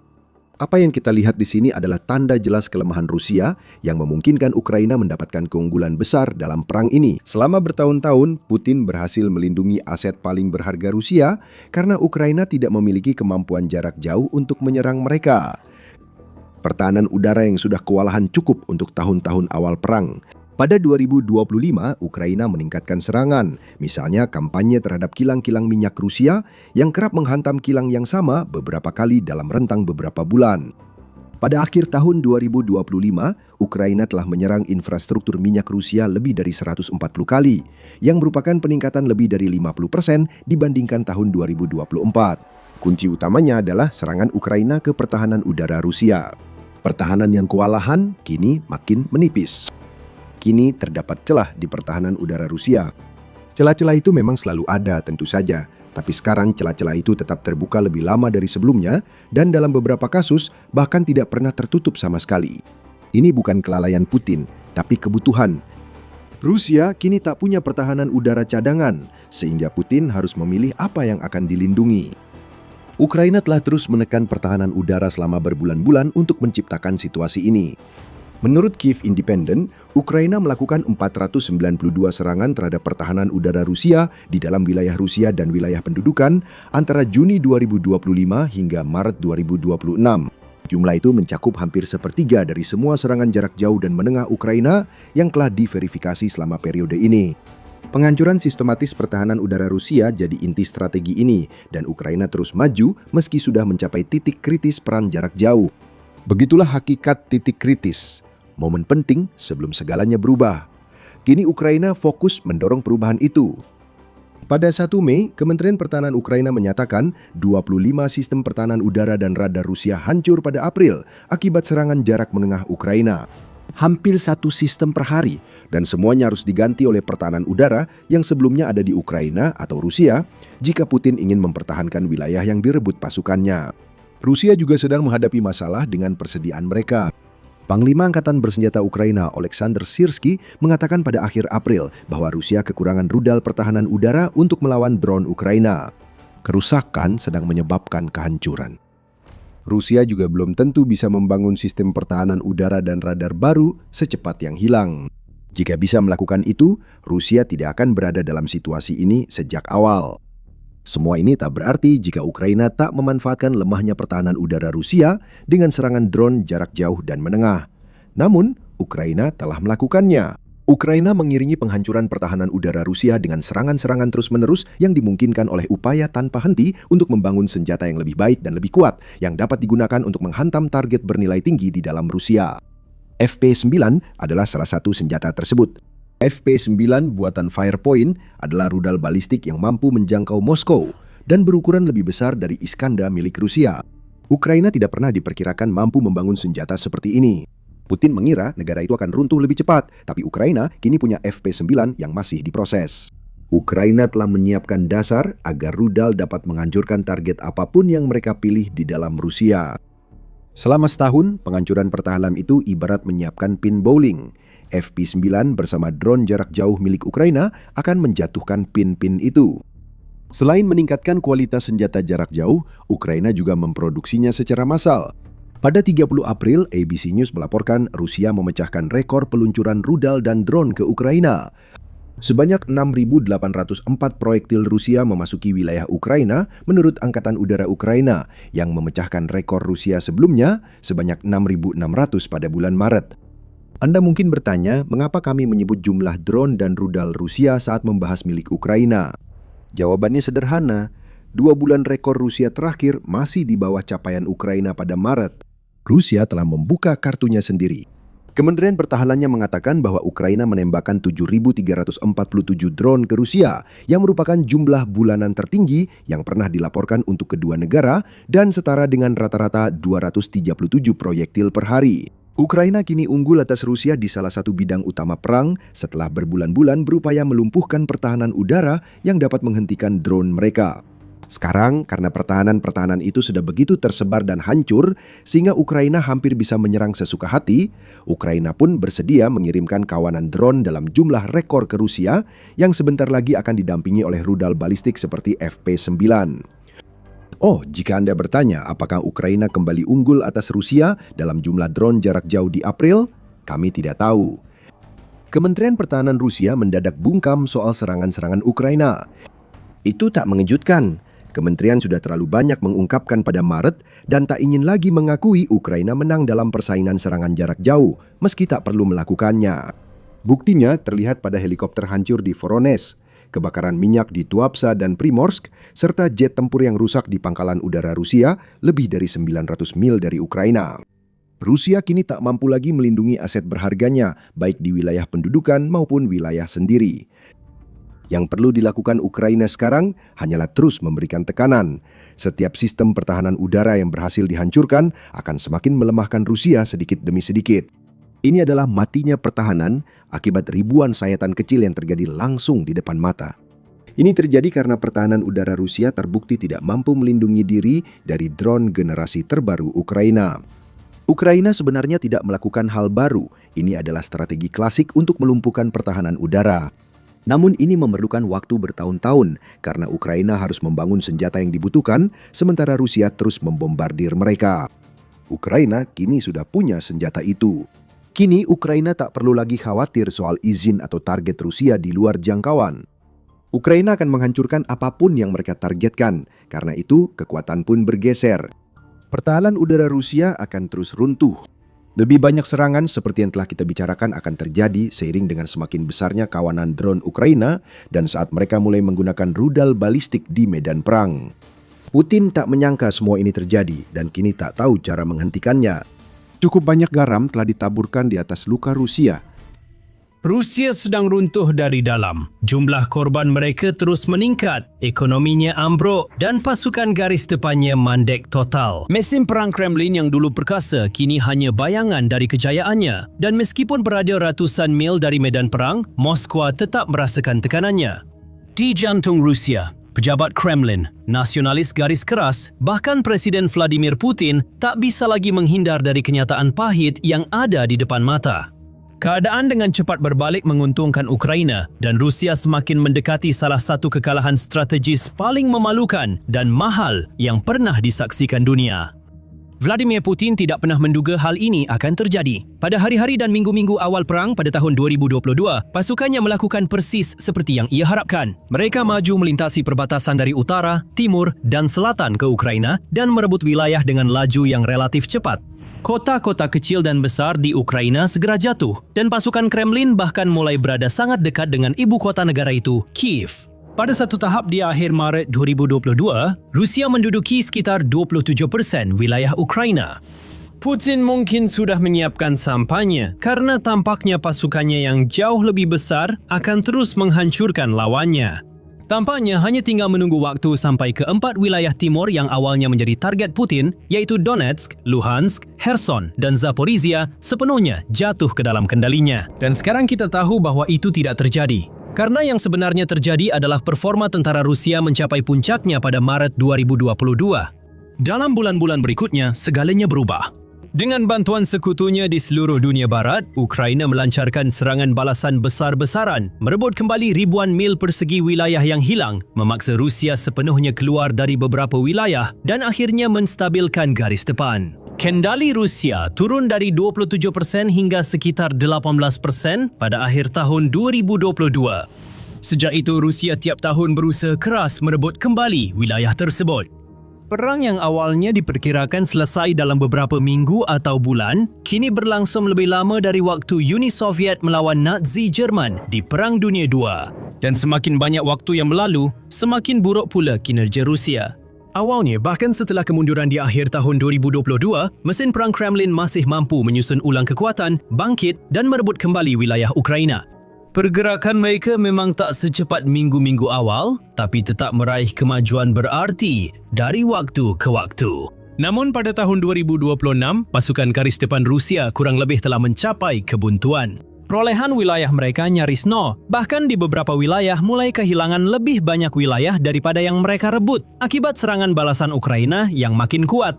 Apa yang kita lihat di sini adalah tanda jelas kelemahan Rusia yang memungkinkan Ukraina mendapatkan keunggulan besar dalam perang ini. Selama bertahun-tahun, Putin berhasil melindungi aset paling berharga Rusia karena Ukraina tidak memiliki kemampuan jarak jauh untuk menyerang mereka. Pertahanan udara yang sudah kewalahan cukup untuk tahun-tahun awal perang. Pada 2025, Ukraina meningkatkan serangan, misalnya kampanye terhadap kilang-kilang minyak Rusia yang kerap menghantam kilang yang sama beberapa kali dalam rentang beberapa bulan. Pada akhir tahun 2025, Ukraina telah menyerang infrastruktur minyak Rusia lebih dari 140 kali, yang merupakan peningkatan lebih dari 50% dibandingkan tahun 2024. Kunci utamanya adalah serangan Ukraina ke pertahanan udara Rusia. Pertahanan yang kewalahan kini makin menipis. Kini terdapat celah di pertahanan udara Rusia. Celah-celah itu memang selalu ada tentu saja, tapi sekarang celah-celah itu tetap terbuka lebih lama dari sebelumnya dan dalam beberapa kasus bahkan tidak pernah tertutup sama sekali. Ini bukan kelalaian Putin, tapi kebutuhan. Rusia kini tak punya pertahanan udara cadangan, sehingga Putin harus memilih apa yang akan dilindungi. Ukraina telah terus menekan pertahanan udara selama berbulan-bulan untuk menciptakan situasi ini. Menurut Kiev Independent, Ukraina melakukan 492 serangan terhadap pertahanan udara Rusia di dalam wilayah Rusia dan wilayah pendudukan antara Juni 2025 hingga Maret 2026. Jumlah itu mencakup hampir sepertiga dari semua serangan jarak jauh dan menengah Ukraina yang telah diverifikasi selama periode ini. Penghancuran sistematis pertahanan udara Rusia jadi inti strategi ini, dan Ukraina terus maju meski sudah mencapai titik kritis perang jarak jauh. Begitulah hakikat titik kritis. Momen penting sebelum segalanya berubah. Kini Ukraina fokus mendorong perubahan itu. Pada 1 Mei, Kementerian Pertahanan Ukraina menyatakan 25 sistem pertahanan udara dan radar Rusia hancur pada April akibat serangan jarak menengah Ukraina. Hampir 1 sistem per hari, dan semuanya harus diganti oleh pertahanan udara yang sebelumnya ada di Ukraina atau Rusia jika Putin ingin mempertahankan wilayah yang direbut pasukannya. Rusia juga sedang menghadapi masalah dengan persediaan mereka. Panglima Angkatan Bersenjata Ukraina Oleksandr Syrskyi mengatakan pada akhir April bahwa Rusia kekurangan rudal pertahanan udara untuk melawan drone Ukraina. Kerusakan sedang menyebabkan kehancuran. Rusia juga belum tentu bisa membangun sistem pertahanan udara dan radar baru secepat yang hilang. Jika bisa melakukan itu, Rusia tidak akan berada dalam situasi ini sejak awal. Semua ini tak berarti jika Ukraina tak memanfaatkan lemahnya pertahanan udara Rusia dengan serangan drone jarak jauh dan menengah. Namun, Ukraina telah melakukannya. Ukraina mengiringi penghancuran pertahanan udara Rusia dengan serangan-serangan terus-menerus yang dimungkinkan oleh upaya tanpa henti untuk membangun senjata yang lebih baik dan lebih kuat yang dapat digunakan untuk menghantam target bernilai tinggi di dalam Rusia. FP9 adalah salah satu senjata tersebut. FP9 buatan Firepoint adalah rudal balistik yang mampu menjangkau Moskow dan berukuran lebih besar dari Iskandar milik Rusia. Ukraina tidak pernah diperkirakan mampu membangun senjata seperti ini. Putin mengira negara itu akan runtuh lebih cepat, tapi Ukraina kini punya FP9 yang masih diproses. Ukraina telah menyiapkan dasar agar rudal dapat menghancurkan target apapun yang mereka pilih di dalam Rusia. Selama setahun, penghancuran pertahanan itu ibarat menyiapkan pin bowling. FP9 bersama drone jarak jauh milik Ukraina akan menjatuhkan pin-pin itu. Selain meningkatkan kualitas senjata jarak jauh, Ukraina juga memproduksinya secara massal. Pada 30 April, ABC News melaporkan Rusia memecahkan rekor peluncuran rudal dan drone ke Ukraina. Sebanyak 6.804 proyektil Rusia memasuki wilayah Ukraina menurut Angkatan Udara Ukraina yang memecahkan rekor Rusia sebelumnya sebanyak 6.600 pada bulan Maret. Anda mungkin bertanya, mengapa kami menyebut jumlah drone dan rudal Rusia saat membahas milik Ukraina? Jawabannya sederhana, 2 bulan rekor Rusia terakhir masih di bawah capaian Ukraina pada Maret. Rusia telah membuka kartunya sendiri. Kementerian Pertahanannya mengatakan bahwa Ukraina menembakkan 7.347 drone ke Rusia, yang merupakan jumlah bulanan tertinggi yang pernah dilaporkan untuk kedua negara dan setara dengan rata-rata 237 proyektil per hari. Ukraina kini unggul atas Rusia di salah satu bidang utama perang setelah berbulan-bulan berupaya melumpuhkan pertahanan udara yang dapat menghentikan drone mereka. Sekarang, karena pertahanan itu sudah begitu tersebar dan hancur, sehingga Ukraina hampir bisa menyerang sesuka hati, Ukraina pun bersedia mengirimkan kawanan drone dalam jumlah rekor ke Rusia yang sebentar lagi akan didampingi oleh rudal balistik seperti FP-9. Oh, jika Anda bertanya apakah Ukraina kembali unggul atas Rusia dalam jumlah drone jarak jauh di April, kami tidak tahu. Kementerian Pertahanan Rusia mendadak bungkam soal serangan-serangan Ukraina. Itu tak mengejutkan. Kementerian sudah terlalu banyak mengungkapkan pada Maret dan tak ingin lagi mengakui Ukraina menang dalam persaingan serangan jarak jauh, meski tak perlu melakukannya. Buktinya terlihat pada helikopter hancur di Voronezh, kebakaran minyak di Tuapsa dan Primorsk, serta jet tempur yang rusak di pangkalan udara Rusia lebih dari 900 mil dari Ukraina. Rusia kini tak mampu lagi melindungi aset berharganya, baik di wilayah pendudukan maupun wilayah sendiri. Yang perlu dilakukan Ukraina sekarang hanyalah terus memberikan tekanan. Setiap sistem pertahanan udara yang berhasil dihancurkan akan semakin melemahkan Rusia sedikit demi sedikit. Ini adalah matinya pertahanan akibat ribuan sayatan kecil yang terjadi langsung di depan mata. Ini terjadi karena pertahanan udara Rusia terbukti tidak mampu melindungi diri dari drone generasi terbaru Ukraina. Ukraina sebenarnya tidak melakukan hal baru. Ini adalah strategi klasik untuk melumpuhkan pertahanan udara. Namun ini memerlukan waktu bertahun-tahun karena Ukraina harus membangun senjata yang dibutuhkan sementara Rusia terus membombardir mereka. Ukraina kini sudah punya senjata itu. Kini Ukraina tak perlu lagi khawatir soal izin atau target Rusia di luar jangkauan. Ukraina akan menghancurkan apapun yang mereka targetkan, karena itu kekuatan pun bergeser. Pertahanan udara Rusia akan terus runtuh. Lebih banyak serangan seperti yang telah kita bicarakan akan terjadi seiring dengan semakin besarnya kawanan drone Ukraina dan saat mereka mulai menggunakan rudal balistik di medan perang. Putin tak menyangka semua ini terjadi dan kini tak tahu cara menghentikannya. Cukup banyak garam telah ditaburkan di atas luka Rusia. Rusia sedang runtuh dari dalam. Jumlah korban mereka terus meningkat, ekonominya ambruk dan pasukan garis depannya mandek total. Mesin perang Kremlin yang dulu perkasa kini hanya bayangan dari kejayaannya. Dan meskipun berada ratusan mil dari medan perang, Moskwa tetap merasakan tekanannya. Di jantung Rusia, pejabat Kremlin, nasionalis garis keras, bahkan Presiden Vladimir Putin tak bisa lagi menghindar dari kenyataan pahit yang ada di depan mata. Keadaan dengan cepat berbalik menguntungkan Ukraina dan Rusia semakin mendekati salah satu kekalahan strategis paling memalukan dan mahal yang pernah disaksikan dunia. Vladimir Putin tidak pernah menduga hal ini akan terjadi. Pada hari-hari dan minggu-minggu awal perang pada tahun 2022, pasukannya melakukan persis seperti yang ia harapkan. Mereka maju melintasi perbatasan dari utara, timur dan selatan ke Ukraina dan merebut wilayah dengan laju yang relatif cepat. Kota-kota kecil dan besar di Ukraina segera jatuh dan pasukan Kremlin bahkan mulai berada sangat dekat dengan ibu kota negara itu, Kiev. Pada satu tahap di akhir Maret 2022, Rusia menduduki sekitar 27% wilayah Ukraina. Putin mungkin sudah menyiapkan sampahnya karena tampaknya pasukannya yang jauh lebih besar akan terus menghancurkan lawannya. Tampaknya hanya tinggal menunggu waktu sampai ke 4 wilayah timur yang awalnya menjadi target Putin, yaitu Donetsk, Luhansk, Kherson, dan Zaporizhia sepenuhnya jatuh ke dalam kendalinya. Dan sekarang kita tahu bahwa itu tidak terjadi. Karena yang sebenarnya terjadi adalah performa tentara Rusia mencapai puncaknya pada Maret 2022. Dalam bulan-bulan berikutnya, segalanya berubah. Dengan bantuan sekutunya di seluruh dunia barat, Ukraina melancarkan serangan balasan besar-besaran, merebut kembali ribuan mil persegi wilayah yang hilang, memaksa Rusia sepenuhnya keluar dari beberapa wilayah dan akhirnya menstabilkan garis depan. Kendali Rusia turun dari 27% hingga sekitar 18% pada akhir tahun 2022. Sejak itu, Rusia tiap tahun berusaha keras merebut kembali wilayah tersebut. Perang yang awalnya diperkirakan selesai dalam beberapa minggu atau bulan, kini berlangsung lebih lama dari waktu Uni Soviet melawan Nazi Jerman di Perang Dunia II. Dan semakin banyak waktu yang berlalu, semakin buruk pula kinerja Rusia. Awalnya, bahkan setelah kemunduran di akhir tahun 2022, mesin perang Kremlin masih mampu menyusun ulang kekuatan, bangkit dan merebut kembali wilayah Ukraina. Pergerakan mereka memang tak secepat minggu-minggu awal, tapi tetap meraih kemajuan berarti dari waktu ke waktu. Namun pada tahun 2026, pasukan garis depan Rusia kurang lebih telah mencapai kebuntuan. Perolehan wilayah mereka nyaris nol, bahkan di beberapa wilayah mulai kehilangan lebih banyak wilayah daripada yang mereka rebut akibat serangan balasan Ukraina yang makin kuat.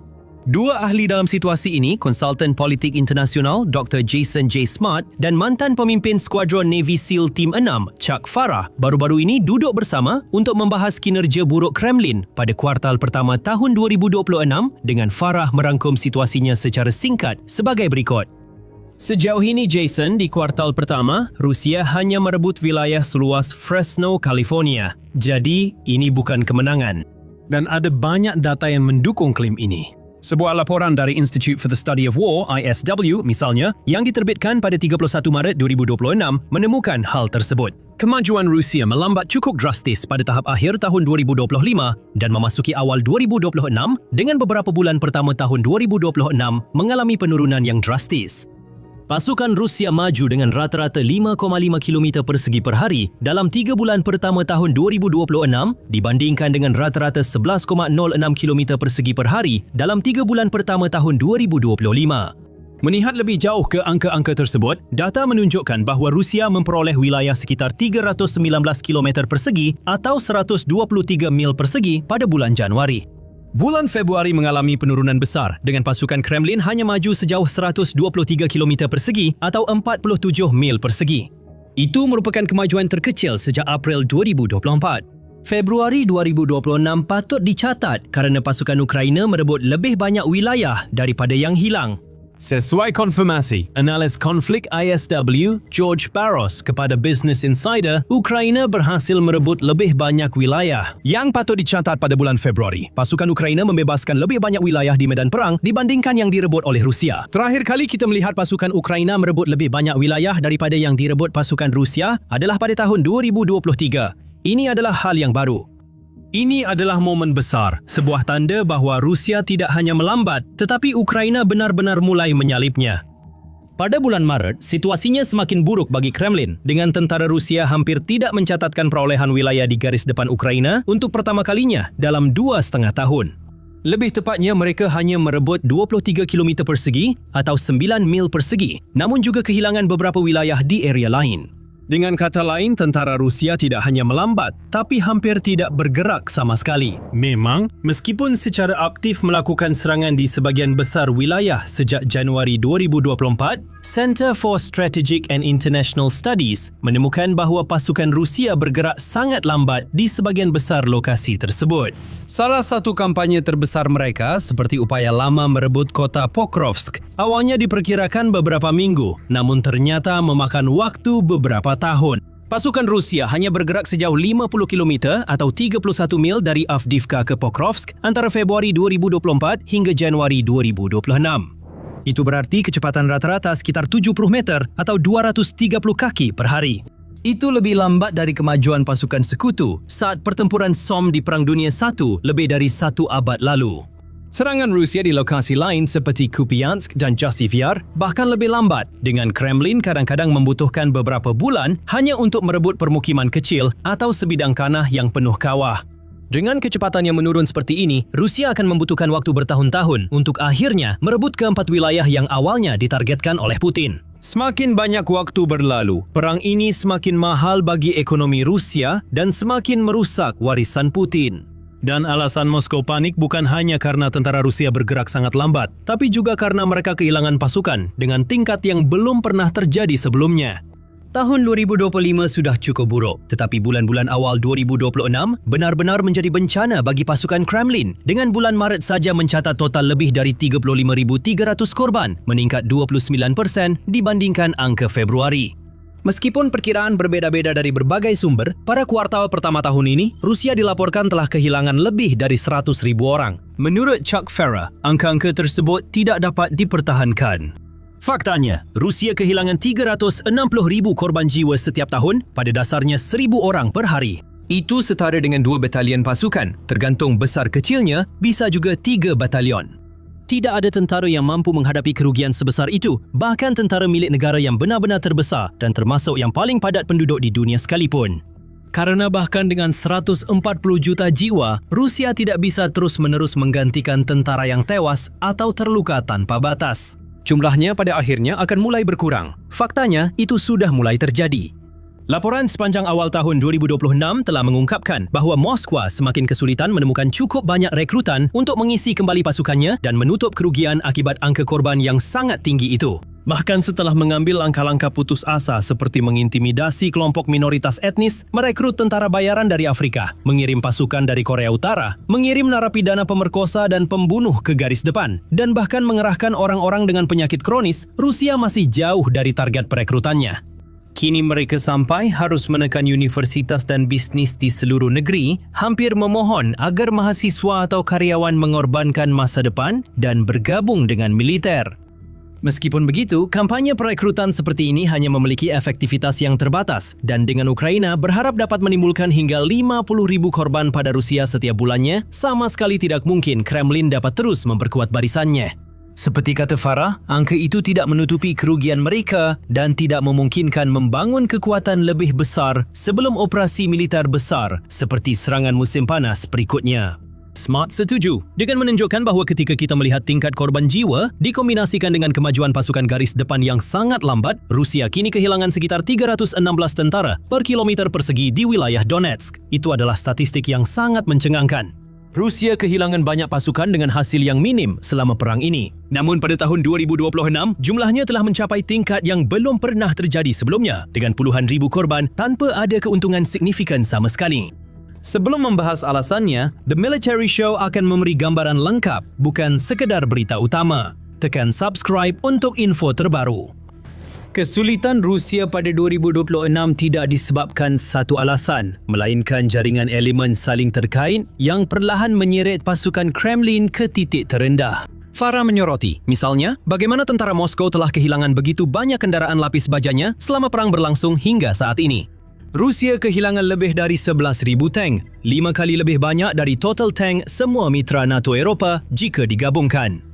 Dua ahli dalam situasi ini, konsultan politik internasional Dr. Jason J. Smart dan mantan pemimpin skuadron Navy SEAL Tim 6, Chuck Farah, baru-baru ini duduk bersama untuk membahas kinerja buruk Kremlin pada kuartal pertama tahun 2026 dengan Farah merangkum situasinya secara singkat sebagai berikut. Sejauh ini, Jason, di kuartal pertama, Rusia hanya merebut wilayah seluas Fresno, California. Jadi, ini bukan kemenangan. Dan ada banyak data yang mendukung klaim ini. Sebuah laporan dari Institute for the Study of War, ISW, misalnya, yang diterbitkan pada 31 Maret 2026 menemukan hal tersebut. Kemajuan Rusia melambat cukup drastis pada tahap akhir tahun 2025 dan memasuki awal 2026 dengan beberapa bulan pertama tahun 2026 mengalami penurunan yang drastis. Pasukan Rusia maju dengan rata-rata 5,5 km persegi per hari dalam 3 bulan pertama tahun 2026 dibandingkan dengan rata-rata 11,06 km persegi per hari dalam 3 bulan pertama tahun 2025. Melihat lebih jauh ke angka-angka tersebut, data menunjukkan bahawa Rusia memperoleh wilayah sekitar 319 km persegi atau 123 mil persegi pada bulan Januari. Bulan Februari mengalami penurunan besar dengan pasukan Kremlin hanya maju sejauh 123 km persegi atau 47 mil persegi. Itu merupakan kemajuan terkecil sejak April 2024. Februari 2026 patut dicatat kerana pasukan Ukraina merebut lebih banyak wilayah daripada yang hilang. Sesuai konfirmasi, analis konflik ISW George Barros kepada Business Insider, Ukraina berhasil merebut lebih banyak wilayah. Yang patut dicatat pada bulan Februari, pasukan Ukraina membebaskan lebih banyak wilayah di medan perang dibandingkan yang direbut oleh Rusia. Terakhir kali kita melihat pasukan Ukraina merebut lebih banyak wilayah daripada yang direbut pasukan Rusia adalah pada tahun 2023. Ini adalah hal yang baru. Ini adalah momen besar, sebuah tanda bahawa Rusia tidak hanya melambat, tetapi Ukraina benar-benar mulai menyalipnya. Pada bulan Maret, situasinya semakin buruk bagi Kremlin, dengan tentara Rusia hampir tidak mencatatkan perolehan wilayah di garis depan Ukraina untuk pertama kalinya dalam 2,5 tahun. Lebih tepatnya, mereka hanya merebut 23 km persegi atau 9 mil persegi, namun juga kehilangan beberapa wilayah di area lain. Dengan kata lain, tentara Rusia tidak hanya melambat, tapi hampir tidak bergerak sama sekali. Memang, meskipun secara aktif melakukan serangan di sebahagian besar wilayah sejak Januari 2024, Center for Strategic and International Studies menemukan bahawa pasukan Rusia bergerak sangat lambat di sebahagian besar lokasi tersebut. Salah satu kampanye terbesar mereka, seperti upaya lama merebut kota Pokrovsk, awalnya diperkirakan beberapa minggu, namun ternyata memakan waktu beberapa tahun. Pasukan Rusia hanya bergerak sejauh 50 km atau 31 mil dari Avdiivka ke Pokrovsk antara Februari 2024 hingga Januari 2026. Itu berarti kecepatan rata-rata sekitar 70 meter atau 230 kaki per hari. Itu lebih lambat dari kemajuan pasukan sekutu saat pertempuran Somme di Perang Dunia I lebih dari 1 abad lalu. Serangan Rusia di lokasi lain seperti Kupiansk dan Jasivyar bahkan lebih lambat, dengan Kremlin kadang-kadang membutuhkan beberapa bulan hanya untuk merebut permukiman kecil atau sebidang tanah yang penuh kawah. Dengan kecepatan yang menurun seperti ini, Rusia akan membutuhkan waktu bertahun-tahun untuk akhirnya merebut keempat wilayah yang awalnya ditargetkan oleh Putin. Semakin banyak waktu berlalu, perang ini semakin mahal bagi ekonomi Rusia dan semakin merusak warisan Putin. Dan alasan Moskow panik bukan hanya karena tentara Rusia bergerak sangat lambat, tapi juga karena mereka kehilangan pasukan dengan tingkat yang belum pernah terjadi sebelumnya. Tahun 2025 sudah cukup buruk, tetapi bulan-bulan awal 2026 benar-benar menjadi bencana bagi pasukan Kremlin, dengan bulan Maret saja mencatat total lebih dari 35,300 korban, meningkat 29% dibandingkan angka Februari. Meskipun perkiraan berbeda-beda dari berbagai sumber, pada kuartal pertama tahun ini, Rusia dilaporkan telah kehilangan lebih dari 100,000 orang. Menurut Chuck Farah, angka-angka tersebut tidak dapat dipertahankan. Faktanya, Rusia kehilangan 360,000 korban jiwa setiap tahun, pada dasarnya 1,000 orang per hari. Itu setara dengan 2 batalion pasukan, tergantung besar kecilnya, bisa juga 3 batalion. Tidak ada tentara yang mampu menghadapi kerugian sebesar itu, bahkan tentara milik negara yang benar-benar terbesar dan termasuk yang paling padat penduduk di dunia sekalipun. Karena bahkan dengan 140 juta jiwa, Rusia tidak bisa terus-menerus menggantikan tentara yang tewas atau terluka tanpa batas. Jumlahnya pada akhirnya akan mulai berkurang. Faktanya, itu sudah mulai terjadi. Laporan sepanjang awal tahun 2026 telah mengungkapkan bahawa Moskwa semakin kesulitan menemukan cukup banyak rekrutan untuk mengisi kembali pasukannya dan menutup kerugian akibat angka korban yang sangat tinggi itu. Bahkan setelah mengambil langkah-langkah putus asa seperti mengintimidasi kelompok minoritas etnis, merekrut tentara bayaran dari Afrika, mengirim pasukan dari Korea Utara, mengirim narapidana pemerkosa dan pembunuh ke garis depan, dan bahkan mengerahkan orang-orang dengan penyakit kronis, Rusia masih jauh dari target perekrutannya. Kini mereka sampai harus menekan universitas dan bisnis di seluruh negeri, hampir memohon agar mahasiswa atau karyawan mengorbankan masa depan dan bergabung dengan militer. Meskipun begitu, kampanye perekrutan seperti ini hanya memiliki efektivitas yang terbatas dan dengan Ukraina berharap dapat menimbulkan hingga 50,000 korban pada Rusia setiap bulannya, sama sekali tidak mungkin Kremlin dapat terus memperkuat barisannya. Seperti kata Farah, angka itu tidak menutupi kerugian mereka dan tidak memungkinkan membangun kekuatan lebih besar sebelum operasi militer besar seperti serangan musim panas berikutnya. Smart setuju dengan menunjukkan bahawa ketika kita melihat tingkat korban jiwa dikombinasikan dengan kemajuan pasukan garis depan yang sangat lambat, Rusia kini kehilangan sekitar 316 tentara per kilometer persegi di wilayah Donetsk. Itu adalah statistik yang sangat mencengangkan. Rusia kehilangan banyak pasukan dengan hasil yang minim selama perang ini. Namun pada tahun 2026, jumlahnya telah mencapai tingkat yang belum pernah terjadi sebelumnya dengan puluhan ribu korban tanpa ada keuntungan signifikan sama sekali. Sebelum membahas alasannya, The Military Show akan memberi gambaran lengkap, bukan sekedar berita utama. Tekan subscribe untuk info terbaru. Kesulitan Rusia pada 2026 tidak disebabkan satu alasan, melainkan jaringan elemen saling terkait yang perlahan menyeret pasukan Kremlin ke titik terendah. Farah menyoroti, misalnya, bagaimana tentara Moskow telah kehilangan begitu banyak kendaraan lapis bajanya selama perang berlangsung hingga saat ini. Rusia kehilangan lebih dari 11,000 tank, 5 kali lebih banyak dari total tank semua mitra NATO Eropah jika digabungkan.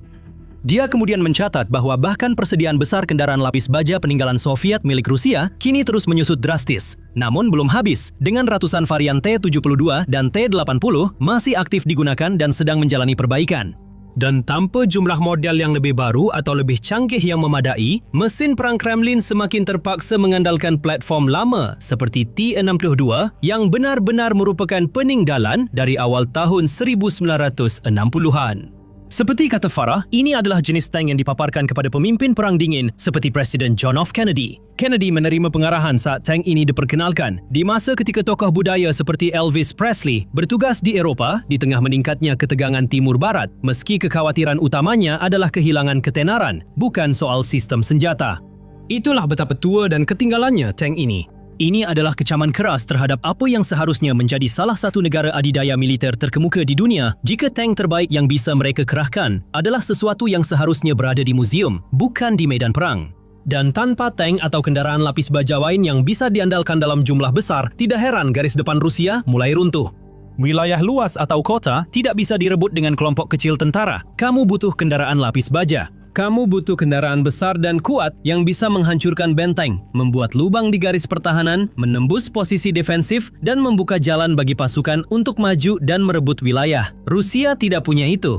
Dia kemudian mencatat bahawa bahkan persediaan besar kendaraan lapis baja peninggalan Soviet milik Rusia kini terus menyusut drastis. Namun belum habis, dengan ratusan varian T-72 dan T-80 masih aktif digunakan dan sedang menjalani perbaikan. Dan tanpa jumlah model yang lebih baru atau lebih canggih yang memadai, mesin perang Kremlin semakin terpaksa mengandalkan platform lama seperti T-62 yang benar-benar merupakan peninggalan dari awal tahun 1960-an. Seperti kata Farah, ini adalah jenis tank yang dipaparkan kepada pemimpin Perang Dingin seperti Presiden John F. Kennedy. Kennedy menerima pengarahan saat tank ini diperkenalkan di masa ketika tokoh budaya seperti Elvis Presley bertugas di Eropah di tengah meningkatnya ketegangan Timur Barat, meski kekhawatiran utamanya adalah kehilangan ketenaran, bukan soal sistem senjata. Itulah betapa tua dan ketinggalannya tank ini. Ini adalah kecaman keras terhadap apa yang seharusnya menjadi salah satu negara adidaya militer terkemuka di dunia jika tank terbaik yang bisa mereka kerahkan adalah sesuatu yang seharusnya berada di muzium, bukan di medan perang. Dan tanpa tank atau kendaraan lapis baja lain yang bisa diandalkan dalam jumlah besar, tidak heran garis depan Rusia mulai runtuh. Wilayah luas atau kota tidak bisa direbut dengan kelompok kecil tentara. Kamu butuh kendaraan lapis baja. Kamu butuh kendaraan besar dan kuat yang bisa menghancurkan benteng, membuat lubang di garis pertahanan, menembus posisi defensif, dan membuka jalan bagi pasukan untuk maju dan merebut wilayah. Rusia tidak punya itu.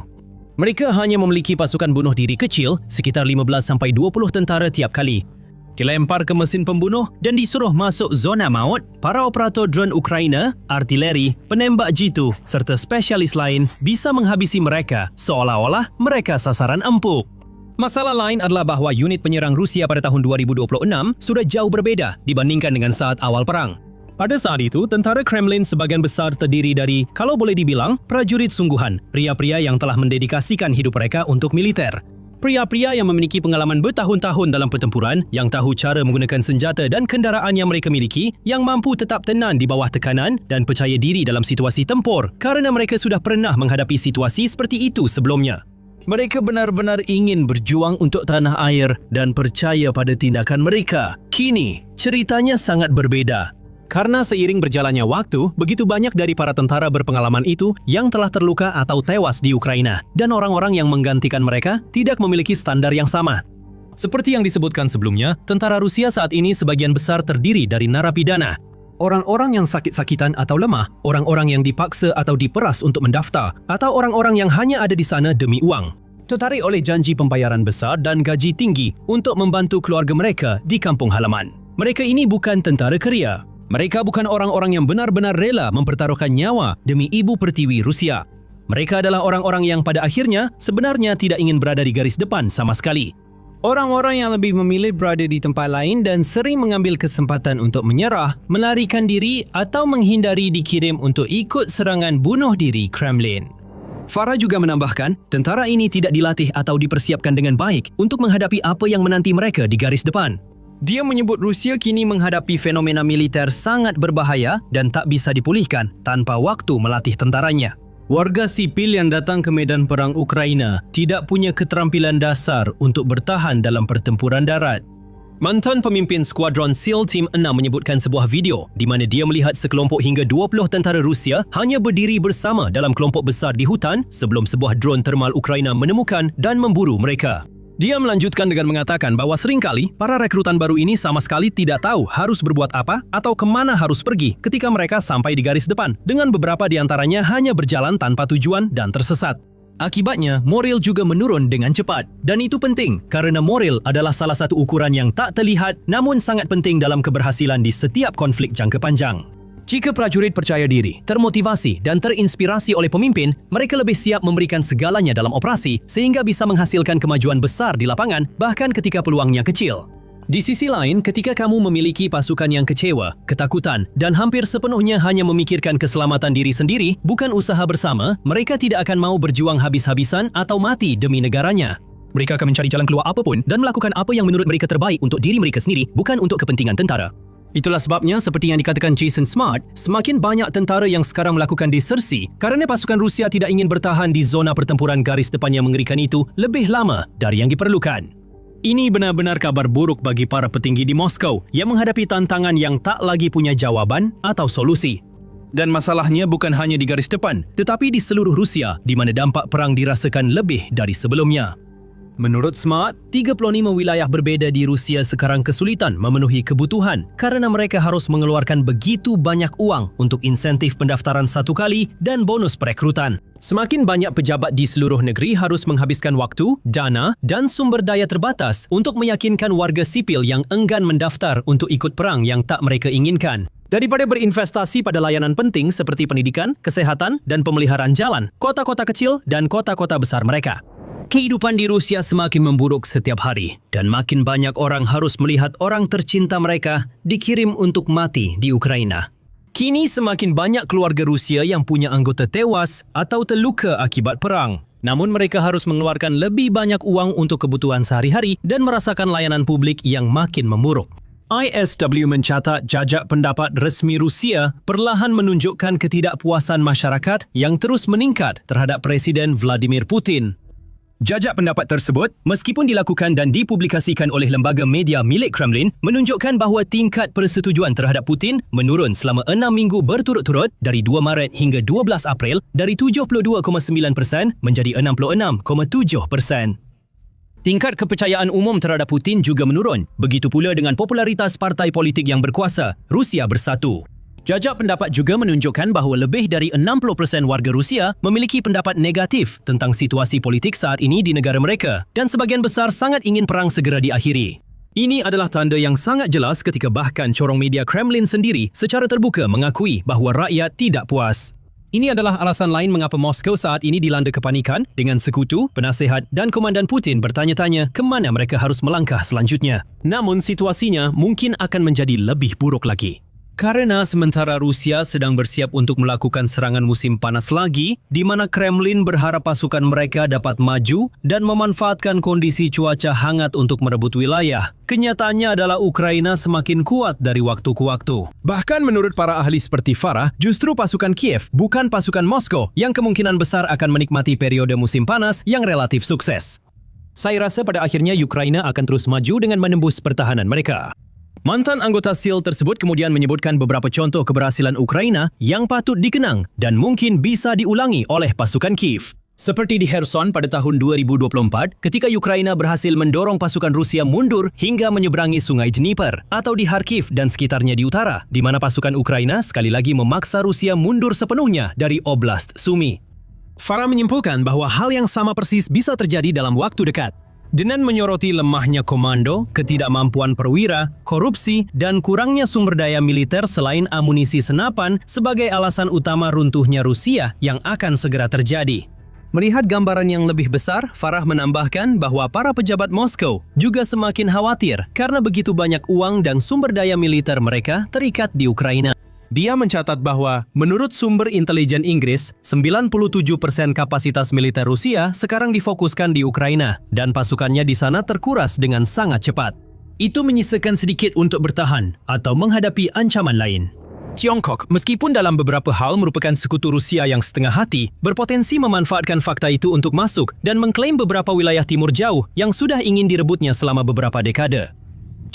Mereka hanya memiliki pasukan bunuh diri kecil, sekitar 15-20 tentara tiap kali. Dilempar ke mesin pembunuh dan disuruh masuk zona maut, para operator drone Ukraina, artileri, penembak jitu, serta spesialis lain bisa menghabisi mereka seolah-olah mereka sasaran empuk. Masalah lain adalah bahawa unit penyerang Rusia pada tahun 2026 sudah jauh berbeda dibandingkan dengan saat awal perang. Pada saat itu, tentara Kremlin sebagian besar terdiri dari, kalau boleh dibilang, prajurit sungguhan, pria-pria yang telah mendedikasikan hidup mereka untuk militer. pria-pria yang memiliki pengalaman bertahun-tahun dalam pertempuran, yang tahu cara menggunakan senjata dan kenderaan yang mereka miliki, yang mampu tetap tenang di bawah tekanan dan percaya diri dalam situasi tempur kerana mereka sudah pernah menghadapi situasi seperti itu sebelumnya. Mereka benar-benar ingin berjuang untuk tanah air dan percaya pada tindakan mereka. Kini, ceritanya sangat berbeza. Karena seiring berjalannya waktu, begitu banyak dari para tentara berpengalaman itu yang telah terluka atau tewas di Ukraina, dan orang-orang yang menggantikan mereka tidak memiliki standar yang sama. Seperti yang disebutkan sebelumnya, tentara Rusia saat ini sebagian besar terdiri dari narapidana. Orang-orang yang sakit-sakitan atau lemah, orang-orang yang dipaksa atau diperas untuk mendaftar, atau orang-orang yang hanya ada di sana demi uang. Tertarik oleh janji pembayaran besar dan gaji tinggi untuk membantu keluarga mereka di kampung halaman. Mereka ini bukan tentara keria. Mereka bukan orang-orang yang benar-benar rela mempertaruhkan nyawa demi ibu pertiwi Rusia. Mereka adalah orang-orang yang pada akhirnya sebenarnya tidak ingin berada di garis depan sama sekali. Orang-orang yang lebih memilih berada di tempat lain dan sering mengambil kesempatan untuk menyerah, melarikan diri atau menghindari dikirim untuk ikut serangan bunuh diri Kremlin. Farah juga menambahkan, tentara ini tidak dilatih atau dipersiapkan dengan baik untuk menghadapi apa yang menanti mereka di garis depan. Dia menyebut Rusia kini menghadapi fenomena militer sangat berbahaya dan tak bisa dipulihkan tanpa waktu melatih tentaranya. Warga sipil yang datang ke medan perang Ukraina tidak punya keterampilan dasar untuk bertahan dalam pertempuran darat. Mantan pemimpin skuadron SEAL Team 6 menyebutkan sebuah video di mana dia melihat sekelompok hingga 20 tentara Rusia hanya berdiri bersama dalam kelompok besar di hutan sebelum sebuah drone termal Ukraina menemukan dan memburu mereka. Dia melanjutkan dengan mengatakan bahawa seringkali para rekrutan baru ini sama sekali tidak tahu harus berbuat apa atau kemana harus pergi ketika mereka sampai di garis depan, dengan beberapa di antaranya hanya berjalan tanpa tujuan dan tersesat. Akibatnya, moral juga menurun dengan cepat. Dan itu penting kerana moral adalah salah satu ukuran yang tak terlihat namun sangat penting dalam keberhasilan di setiap konflik jangka panjang. Jika prajurit percaya diri, termotivasi dan terinspirasi oleh pemimpin, mereka lebih siap memberikan segalanya dalam operasi sehingga bisa menghasilkan kemajuan besar di lapangan bahkan ketika peluangnya kecil. Di sisi lain, ketika kamu memiliki pasukan yang kecewa, ketakutan dan hampir sepenuhnya hanya memikirkan keselamatan diri sendiri, bukan usaha bersama, mereka tidak akan mau berjuang habis-habisan atau mati demi negaranya. Mereka akan mencari jalan keluar apapun dan melakukan apa yang menurut mereka terbaik untuk diri mereka sendiri, bukan untuk kepentingan tentara. Itulah sebabnya, seperti yang dikatakan Jason Smart, semakin banyak tentara yang sekarang melakukan desersi kerana pasukan Rusia tidak ingin bertahan di zona pertempuran garis depan yang mengerikan itu lebih lama dari yang diperlukan. Ini benar-benar kabar buruk bagi para petinggi di Moskow yang menghadapi tantangan yang tak lagi punya jawaban atau solusi. Dan masalahnya bukan hanya di garis depan, tetapi di seluruh Rusia di mana dampak perang dirasakan lebih dari sebelumnya. Menurut Smart, 35 wilayah berbeza di Rusia sekarang kesulitan memenuhi kebutuhan kerana mereka harus mengeluarkan begitu banyak uang untuk insentif pendaftaran satu kali dan bonus perekrutan. Semakin banyak pejabat di seluruh negeri harus menghabiskan waktu, dana dan sumber daya terbatas untuk meyakinkan warga sipil yang enggan mendaftar untuk ikut perang yang tak mereka inginkan. Daripada berinvestasi pada layanan penting seperti pendidikan, kesehatan dan pemeliharaan jalan, kota-kota kecil dan kota-kota besar mereka. Kehidupan di Rusia semakin memburuk setiap hari dan makin banyak orang harus melihat orang tercinta mereka dikirim untuk mati di Ukraina. Kini semakin banyak keluarga Rusia yang punya anggota tewas atau terluka akibat perang. Namun mereka harus mengeluarkan lebih banyak uang untuk kebutuhan sehari-hari dan merasakan layanan publik yang makin memburuk. ISW mencatat jajak pendapat resmi Rusia perlahan menunjukkan ketidakpuasan masyarakat yang terus meningkat terhadap Presiden Vladimir Putin. Jajak pendapat tersebut, meskipun dilakukan dan dipublikasikan oleh lembaga media milik Kremlin, menunjukkan bahawa tingkat persetujuan terhadap Putin menurun selama 6 minggu berturut-turut dari 2 Maret hingga 12 April dari 72.9% menjadi 66.7%. Tingkat kepercayaan umum terhadap Putin juga menurun, begitu pula dengan popularitas partai politik yang berkuasa, Rusia Bersatu. Jajak pendapat juga menunjukkan bahawa lebih dari 60% warga Rusia memiliki pendapat negatif tentang situasi politik saat ini di negara mereka dan sebagian besar sangat ingin perang segera diakhiri. Ini adalah tanda yang sangat jelas ketika bahkan corong media Kremlin sendiri secara terbuka mengakui bahawa rakyat tidak puas. Ini adalah alasan lain mengapa Moskow saat ini dilanda kepanikan dengan sekutu, penasihat dan komandan Putin bertanya-tanya ke mana mereka harus melangkah selanjutnya. Namun situasinya mungkin akan menjadi lebih buruk lagi. Karena sementara Rusia sedang bersiap untuk melakukan serangan musim panas lagi, di mana Kremlin berharap pasukan mereka dapat maju dan memanfaatkan kondisi cuaca hangat untuk merebut wilayah. Kenyataannya adalah Ukraina semakin kuat dari waktu ke waktu. Bahkan menurut para ahli seperti Farah, justru pasukan Kiev, bukan pasukan Moskow, yang kemungkinan besar akan menikmati periode musim panas yang relatif sukses. Saya rasa pada akhirnya Ukraina akan terus maju dengan menembus pertahanan mereka. Mantan anggota SEAL tersebut kemudian menyebutkan beberapa contoh keberhasilan Ukraina yang patut dikenang dan mungkin bisa diulangi oleh pasukan Kiev. Seperti di Kherson pada tahun 2024 ketika Ukraina berhasil mendorong pasukan Rusia mundur hingga menyeberangi sungai Dnieper, atau di Kharkiv dan sekitarnya di utara, di mana pasukan Ukraina sekali lagi memaksa Rusia mundur sepenuhnya dari Oblast Sumy. Farah menyimpulkan bahwa hal yang sama persis bisa terjadi dalam waktu dekat. Dengan menyoroti lemahnya komando, ketidakmampuan perwira, korupsi, dan kurangnya sumber daya militer selain amunisi senapan sebagai alasan utama runtuhnya Rusia yang akan segera terjadi. Melihat gambaran yang lebih besar, Farah menambahkan bahwa para pejabat Moskow juga semakin khawatir karena begitu banyak uang dan sumber daya militer mereka terikat di Ukraina. Dia mencatat bahwa, menurut sumber intelijen Inggris, 97% kapasitas militer Rusia sekarang difokuskan di Ukraina dan pasukannya di sana terkuras dengan sangat cepat. Itu menyisakan sedikit untuk bertahan atau menghadapi ancaman lain. Tiongkok, meskipun dalam beberapa hal merupakan sekutu Rusia yang setengah hati, berpotensi memanfaatkan fakta itu untuk masuk dan mengklaim beberapa wilayah timur jauh yang sudah ingin direbutnya selama beberapa dekade.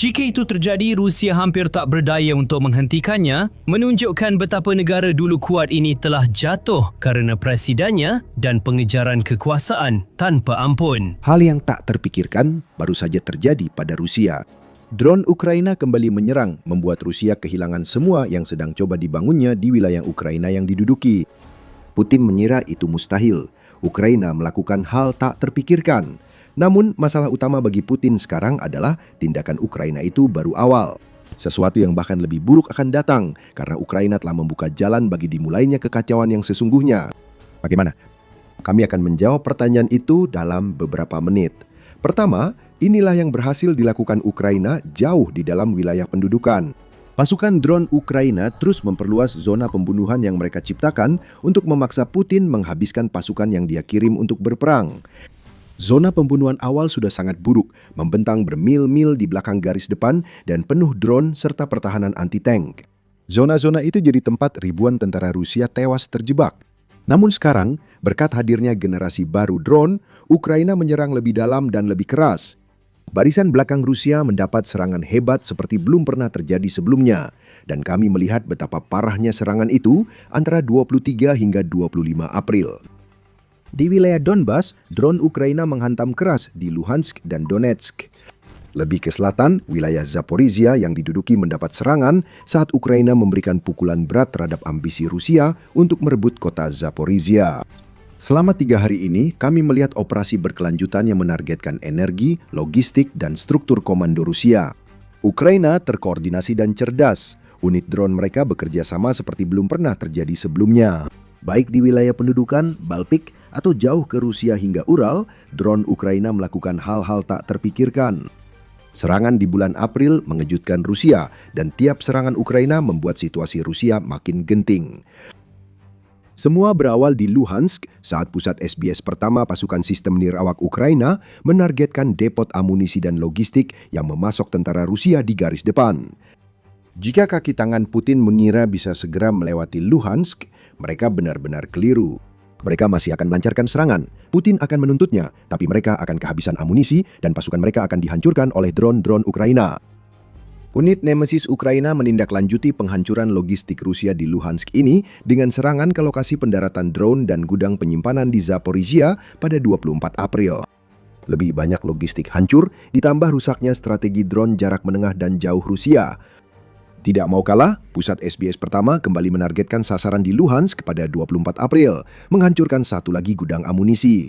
Jika itu terjadi, Rusia hampir tak berdaya untuk menghentikannya, menunjukkan betapa negara dulu kuat ini telah jatuh kerana presidennya dan pengejaran kekuasaan tanpa ampun. Hal yang tak terpikirkan baru saja terjadi pada Rusia. Drone Ukraina kembali menyerang, membuat Rusia kehilangan semua yang sedang coba dibangunnya di wilayah Ukraina yang diduduki. Putin mengira itu mustahil. Ukraina melakukan hal tak terpikirkan. Namun, masalah utama bagi Putin sekarang adalah tindakan Ukraina itu baru awal. Sesuatu yang bahkan lebih buruk akan datang karena Ukraina telah membuka jalan bagi dimulainya kekacauan yang sesungguhnya. Bagaimana? Kami akan menjawab pertanyaan itu dalam beberapa menit. Pertama, inilah yang berhasil dilakukan Ukraina jauh di dalam wilayah pendudukan. Pasukan drone Ukraina terus memperluas zona pembunuhan yang mereka ciptakan untuk memaksa Putin menghabiskan pasukan yang dia kirim untuk berperang. Zona pembunuhan awal sudah sangat buruk, membentang bermil-mil di belakang garis depan dan penuh drone serta pertahanan anti-tank. Zona-zona itu jadi tempat ribuan tentara Rusia tewas terjebak. Namun sekarang, berkat hadirnya generasi baru drone, Ukraina menyerang lebih dalam dan lebih keras. Barisan belakang Rusia mendapat serangan hebat seperti belum pernah terjadi sebelumnya, dan kami melihat betapa parahnya serangan itu antara 23 hingga 25 April. Di wilayah Donbas, drone Ukraina menghantam keras di Luhansk dan Donetsk. Lebih ke selatan, wilayah Zaporizhia yang diduduki mendapat serangan saat Ukraina memberikan pukulan berat terhadap ambisi Rusia untuk merebut kota Zaporizhia. Selama 3 hari ini, kami melihat operasi berkelanjutan yang menargetkan energi, logistik, dan struktur komando Rusia. Ukraina terkoordinasi dan cerdas. Unit drone mereka bekerja sama seperti belum pernah terjadi sebelumnya. Baik di wilayah pendudukan, Baltik, atau jauh ke Rusia hingga Ural, drone Ukraina melakukan hal-hal tak terpikirkan. Serangan di bulan April mengejutkan Rusia, dan tiap serangan Ukraina membuat situasi Rusia makin genting. Semua berawal di Luhansk saat pusat SBS pertama pasukan sistem nirawak Ukraina menargetkan depot amunisi dan logistik yang memasok tentara Rusia di garis depan. Jika kaki tangan Putin mengira bisa segera melewati Luhansk, mereka benar-benar keliru. Mereka masih akan melancarkan serangan. Putin akan menuntutnya, tapi mereka akan kehabisan amunisi dan pasukan mereka akan dihancurkan oleh drone-drone Ukraina. Unit Nemesis Ukraina menindaklanjuti penghancuran logistik Rusia di Luhansk ini dengan serangan ke lokasi pendaratan drone dan gudang penyimpanan di Zaporizhia pada 24 April. Lebih banyak logistik hancur, ditambah rusaknya strategi drone jarak menengah dan jauh Rusia. Tidak mau kalah, pusat SBS pertama kembali menargetkan sasaran di Luhansk pada 24 April, menghancurkan satu lagi gudang amunisi.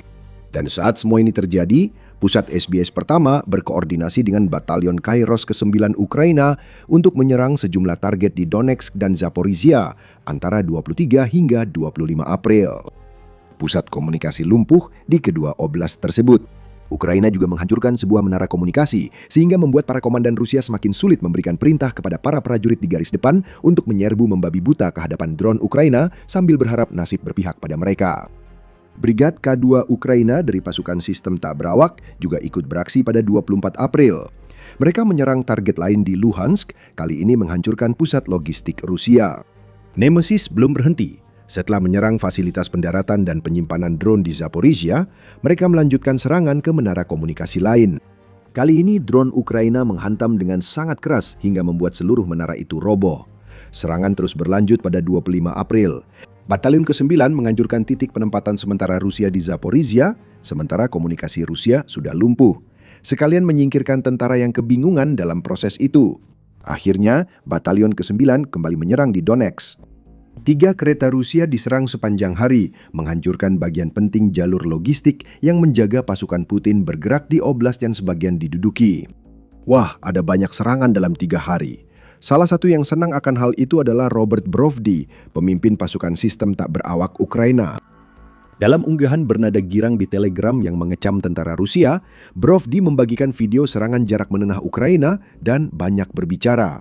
Dan saat semua ini terjadi, pusat SBS pertama berkoordinasi dengan Batalion Kairos ke-9 Ukraina untuk menyerang sejumlah target di Donetsk dan Zaporizhia antara 23 hingga 25 April. Pusat komunikasi lumpuh di kedua oblast tersebut. Ukraina juga menghancurkan sebuah menara komunikasi, sehingga membuat para komandan Rusia semakin sulit memberikan perintah kepada para prajurit di garis depan untuk menyerbu membabi buta ke hadapan drone Ukraina sambil berharap nasib berpihak pada mereka. Brigad K2 Ukraina dari pasukan sistem tak berawak juga ikut beraksi pada 24 April. Mereka menyerang target lain di Luhansk, kali ini menghancurkan pusat logistik Rusia. Nemesis belum berhenti. Setelah menyerang fasilitas pendaratan dan penyimpanan drone di Zaporizhia, mereka melanjutkan serangan ke menara komunikasi lain. Kali ini drone Ukraina menghantam dengan sangat keras hingga membuat seluruh menara itu roboh. Serangan terus berlanjut pada 25 April. Batalion ke-9 menghancurkan titik penempatan sementara Rusia di Zaporizhia, sementara komunikasi Rusia sudah lumpuh. Sekalian menyingkirkan tentara yang kebingungan dalam proses itu. Akhirnya, Batalion ke-9 kembali menyerang di Donetsk. 3 kereta Rusia diserang sepanjang hari, menghancurkan bagian penting jalur logistik yang menjaga pasukan Putin bergerak di oblast yang sebagian diduduki. Wah, ada banyak serangan dalam 3 hari. Salah satu yang senang akan hal itu adalah Robert Brovdi, pemimpin pasukan sistem tak berawak Ukraina. Dalam unggahan bernada girang di Telegram yang mengecam tentara Rusia, Brovdi membagikan video serangan jarak menengah Ukraina dan banyak berbicara.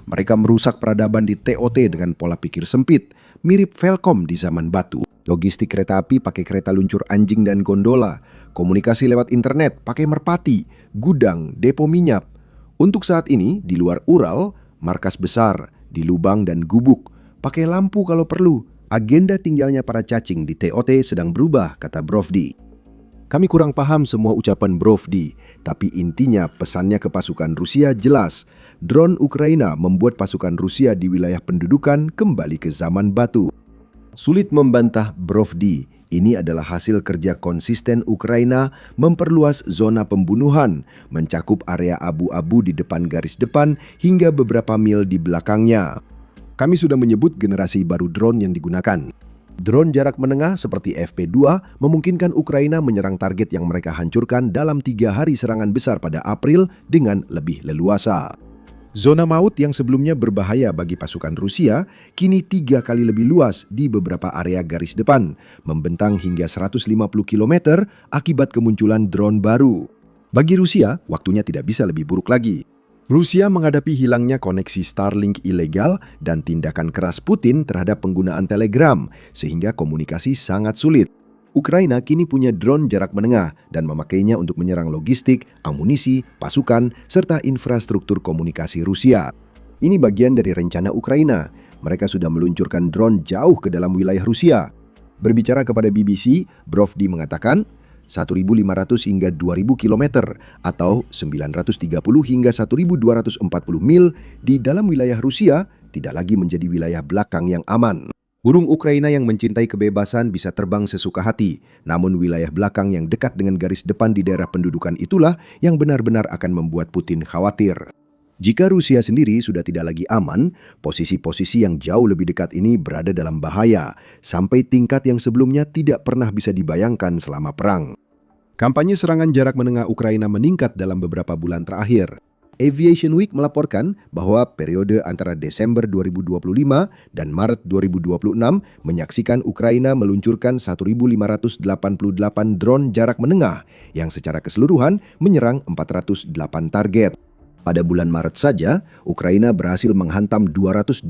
Mereka merusak peradaban di TOT dengan pola pikir sempit, mirip Velcom di zaman batu. Logistik kereta api pakai kereta luncur anjing dan gondola, komunikasi lewat internet pakai merpati, gudang, depo minyak. Untuk saat ini, di luar Ural, markas besar, di lubang dan gubuk, pakai lampu kalau perlu. Agenda tinggalnya para cacing di TOT sedang berubah, kata Brovdi. Kami kurang paham semua ucapan Brovdi, tapi intinya pesannya ke pasukan Rusia jelas. Drone Ukraina membuat pasukan Rusia di wilayah pendudukan kembali ke zaman batu. Sulit membantah Brovdi, ini adalah hasil kerja konsisten Ukraina memperluas zona pembunuhan, mencakup area abu-abu di depan garis depan hingga beberapa mil di belakangnya. Kami sudah menyebut generasi baru drone yang digunakan. Drone jarak menengah seperti FP2 memungkinkan Ukraina menyerang target yang mereka hancurkan dalam 3 hari serangan besar pada April dengan lebih leluasa. Zona maut yang sebelumnya berbahaya bagi pasukan Rusia, kini 3 kali lebih luas di beberapa area garis depan, membentang hingga 150 km akibat kemunculan drone baru. Bagi Rusia, waktunya tidak bisa lebih buruk lagi. Rusia menghadapi hilangnya koneksi Starlink ilegal dan tindakan keras Putin terhadap penggunaan Telegram, sehingga komunikasi sangat sulit. Ukraina kini punya drone jarak menengah dan memakainya untuk menyerang logistik, amunisi, pasukan, serta infrastruktur komunikasi Rusia. Ini bagian dari rencana Ukraina. Mereka sudah meluncurkan drone jauh ke dalam wilayah Rusia. Berbicara kepada BBC, Brovdi mengatakan, 1.500 hingga 2.000 km atau 930 hingga 1.240 mil di dalam wilayah Rusia tidak lagi menjadi wilayah belakang yang aman. Burung Ukraina yang mencintai kebebasan bisa terbang sesuka hati, namun wilayah belakang yang dekat dengan garis depan di daerah pendudukan itulah yang benar-benar akan membuat Putin khawatir. Jika Rusia sendiri sudah tidak lagi aman, posisi-posisi yang jauh lebih dekat ini berada dalam bahaya, sampai tingkat yang sebelumnya tidak pernah bisa dibayangkan selama perang. Kampanye serangan jarak menengah Ukraina meningkat dalam beberapa bulan terakhir. Aviation Week melaporkan bahwa periode antara Desember 2025 dan Maret 2026 menyaksikan Ukraina meluncurkan 1.588 drone jarak menengah yang secara keseluruhan menyerang 408 target. Pada bulan Maret saja, Ukraina berhasil menghantam 222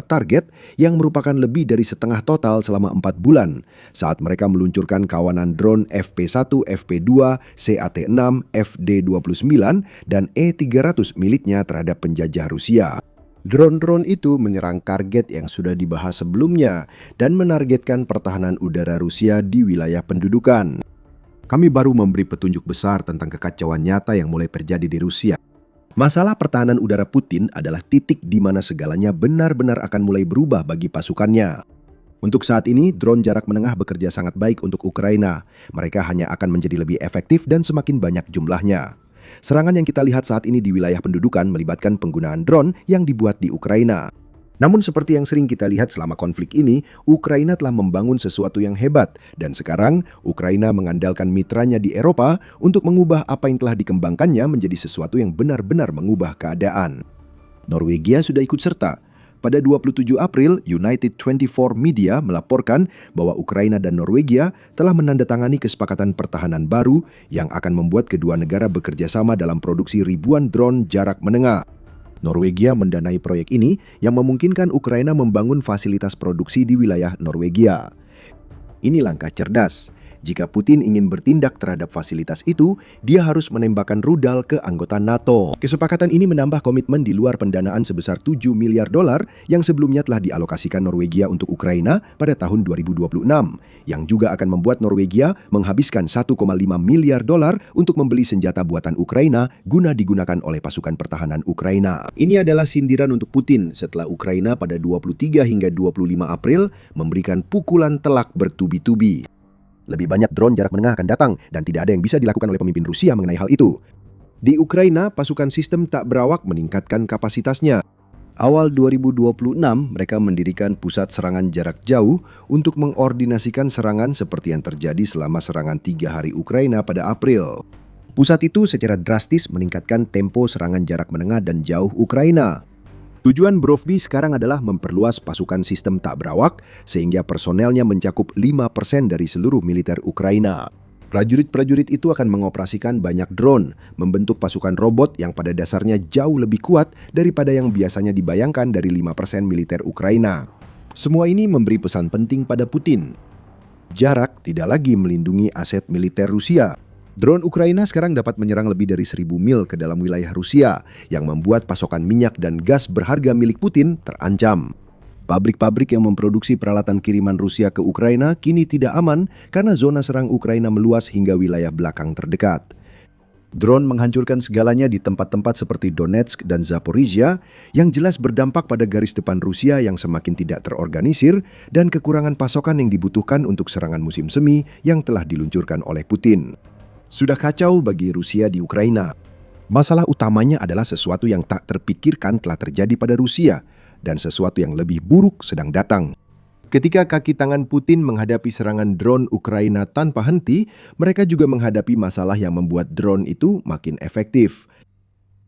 target yang merupakan lebih dari setengah total selama 4 bulan saat mereka meluncurkan kawanan drone FP1, FP2, CAT-6, FD-29, dan E-300 miliknya terhadap penjajah Rusia. Drone-drone itu menyerang target yang sudah dibahas sebelumnya dan menargetkan pertahanan udara Rusia di wilayah pendudukan. Kami baru memberi petunjuk besar tentang kekacauan nyata yang mulai terjadi di Rusia. Masalah pertahanan udara Putin adalah titik di mana segalanya benar-benar akan mulai berubah bagi pasukannya. Untuk saat ini, drone jarak menengah bekerja sangat baik untuk Ukraina. Mereka hanya akan menjadi lebih efektif dan semakin banyak jumlahnya. Serangan yang kita lihat saat ini di wilayah pendudukan melibatkan penggunaan drone yang dibuat di Ukraina. Namun seperti yang sering kita lihat selama konflik ini, Ukraina telah membangun sesuatu yang hebat dan sekarang Ukraina mengandalkan mitranya di Eropa untuk mengubah apa yang telah dikembangkannya menjadi sesuatu yang benar-benar mengubah keadaan. Norwegia sudah ikut serta. Pada 27 April, United 24 Media melaporkan bahwa Ukraina dan Norwegia telah menandatangani kesepakatan pertahanan baru yang akan membuat kedua negara bekerja sama dalam produksi ribuan drone jarak menengah. Norwegia mendanai proyek ini yang memungkinkan Ukraina membangun fasilitas produksi di wilayah Norwegia. Ini langkah cerdas. Jika Putin ingin bertindak terhadap fasilitas itu, dia harus menembakkan rudal ke anggota NATO. Kesepakatan ini menambah komitmen di luar pendanaan sebesar 7 miliar dolar yang sebelumnya telah dialokasikan Norwegia untuk Ukraina pada tahun 2026, yang juga akan membuat Norwegia menghabiskan 1,5 miliar dolar untuk membeli senjata buatan Ukraina guna digunakan oleh pasukan pertahanan Ukraina. Ini adalah sindiran untuk Putin setelah Ukraina pada 23 hingga 25 April memberikan pukulan telak bertubi-tubi. Lebih banyak drone jarak menengah akan datang dan tidak ada yang bisa dilakukan oleh pemimpin Rusia mengenai hal itu. Di Ukraina, pasukan sistem tak berawak meningkatkan kapasitasnya. Awal 2026, mereka mendirikan pusat serangan jarak jauh untuk mengordinasikan serangan seperti yang terjadi selama serangan 3 hari Ukraina pada April. Pusat itu secara drastis meningkatkan tempo serangan jarak menengah dan jauh Ukraina. Tujuan Brovby sekarang adalah memperluas pasukan sistem tak berawak sehingga personelnya mencakup 5% dari seluruh militer Ukraina. Prajurit-prajurit itu akan mengoperasikan banyak drone, membentuk pasukan robot yang pada dasarnya jauh lebih kuat daripada yang biasanya dibayangkan dari 5% militer Ukraina. Semua ini memberi pesan penting pada Putin. Jarak tidak lagi melindungi aset militer Rusia. Drone Ukraina sekarang dapat menyerang lebih dari 1.000 mil ke dalam wilayah Rusia, yang membuat pasokan minyak dan gas berharga milik Putin terancam. Pabrik-pabrik yang memproduksi peralatan kiriman Rusia ke Ukraina kini tidak aman karena zona serang Ukraina meluas hingga wilayah belakang terdekat. Drone menghancurkan segalanya di tempat-tempat seperti Donetsk dan Zaporizhia, yang jelas berdampak pada garis depan Rusia yang semakin tidak terorganisir dan kekurangan pasokan yang dibutuhkan untuk serangan musim semi yang telah diluncurkan oleh Putin. Sudah kacau bagi Rusia di Ukraina. Masalah utamanya adalah sesuatu yang tak terpikirkan telah terjadi pada Rusia dan sesuatu yang lebih buruk sedang datang. Ketika kaki tangan Putin menghadapi serangan drone Ukraina tanpa henti, mereka juga menghadapi masalah yang membuat drone itu makin efektif.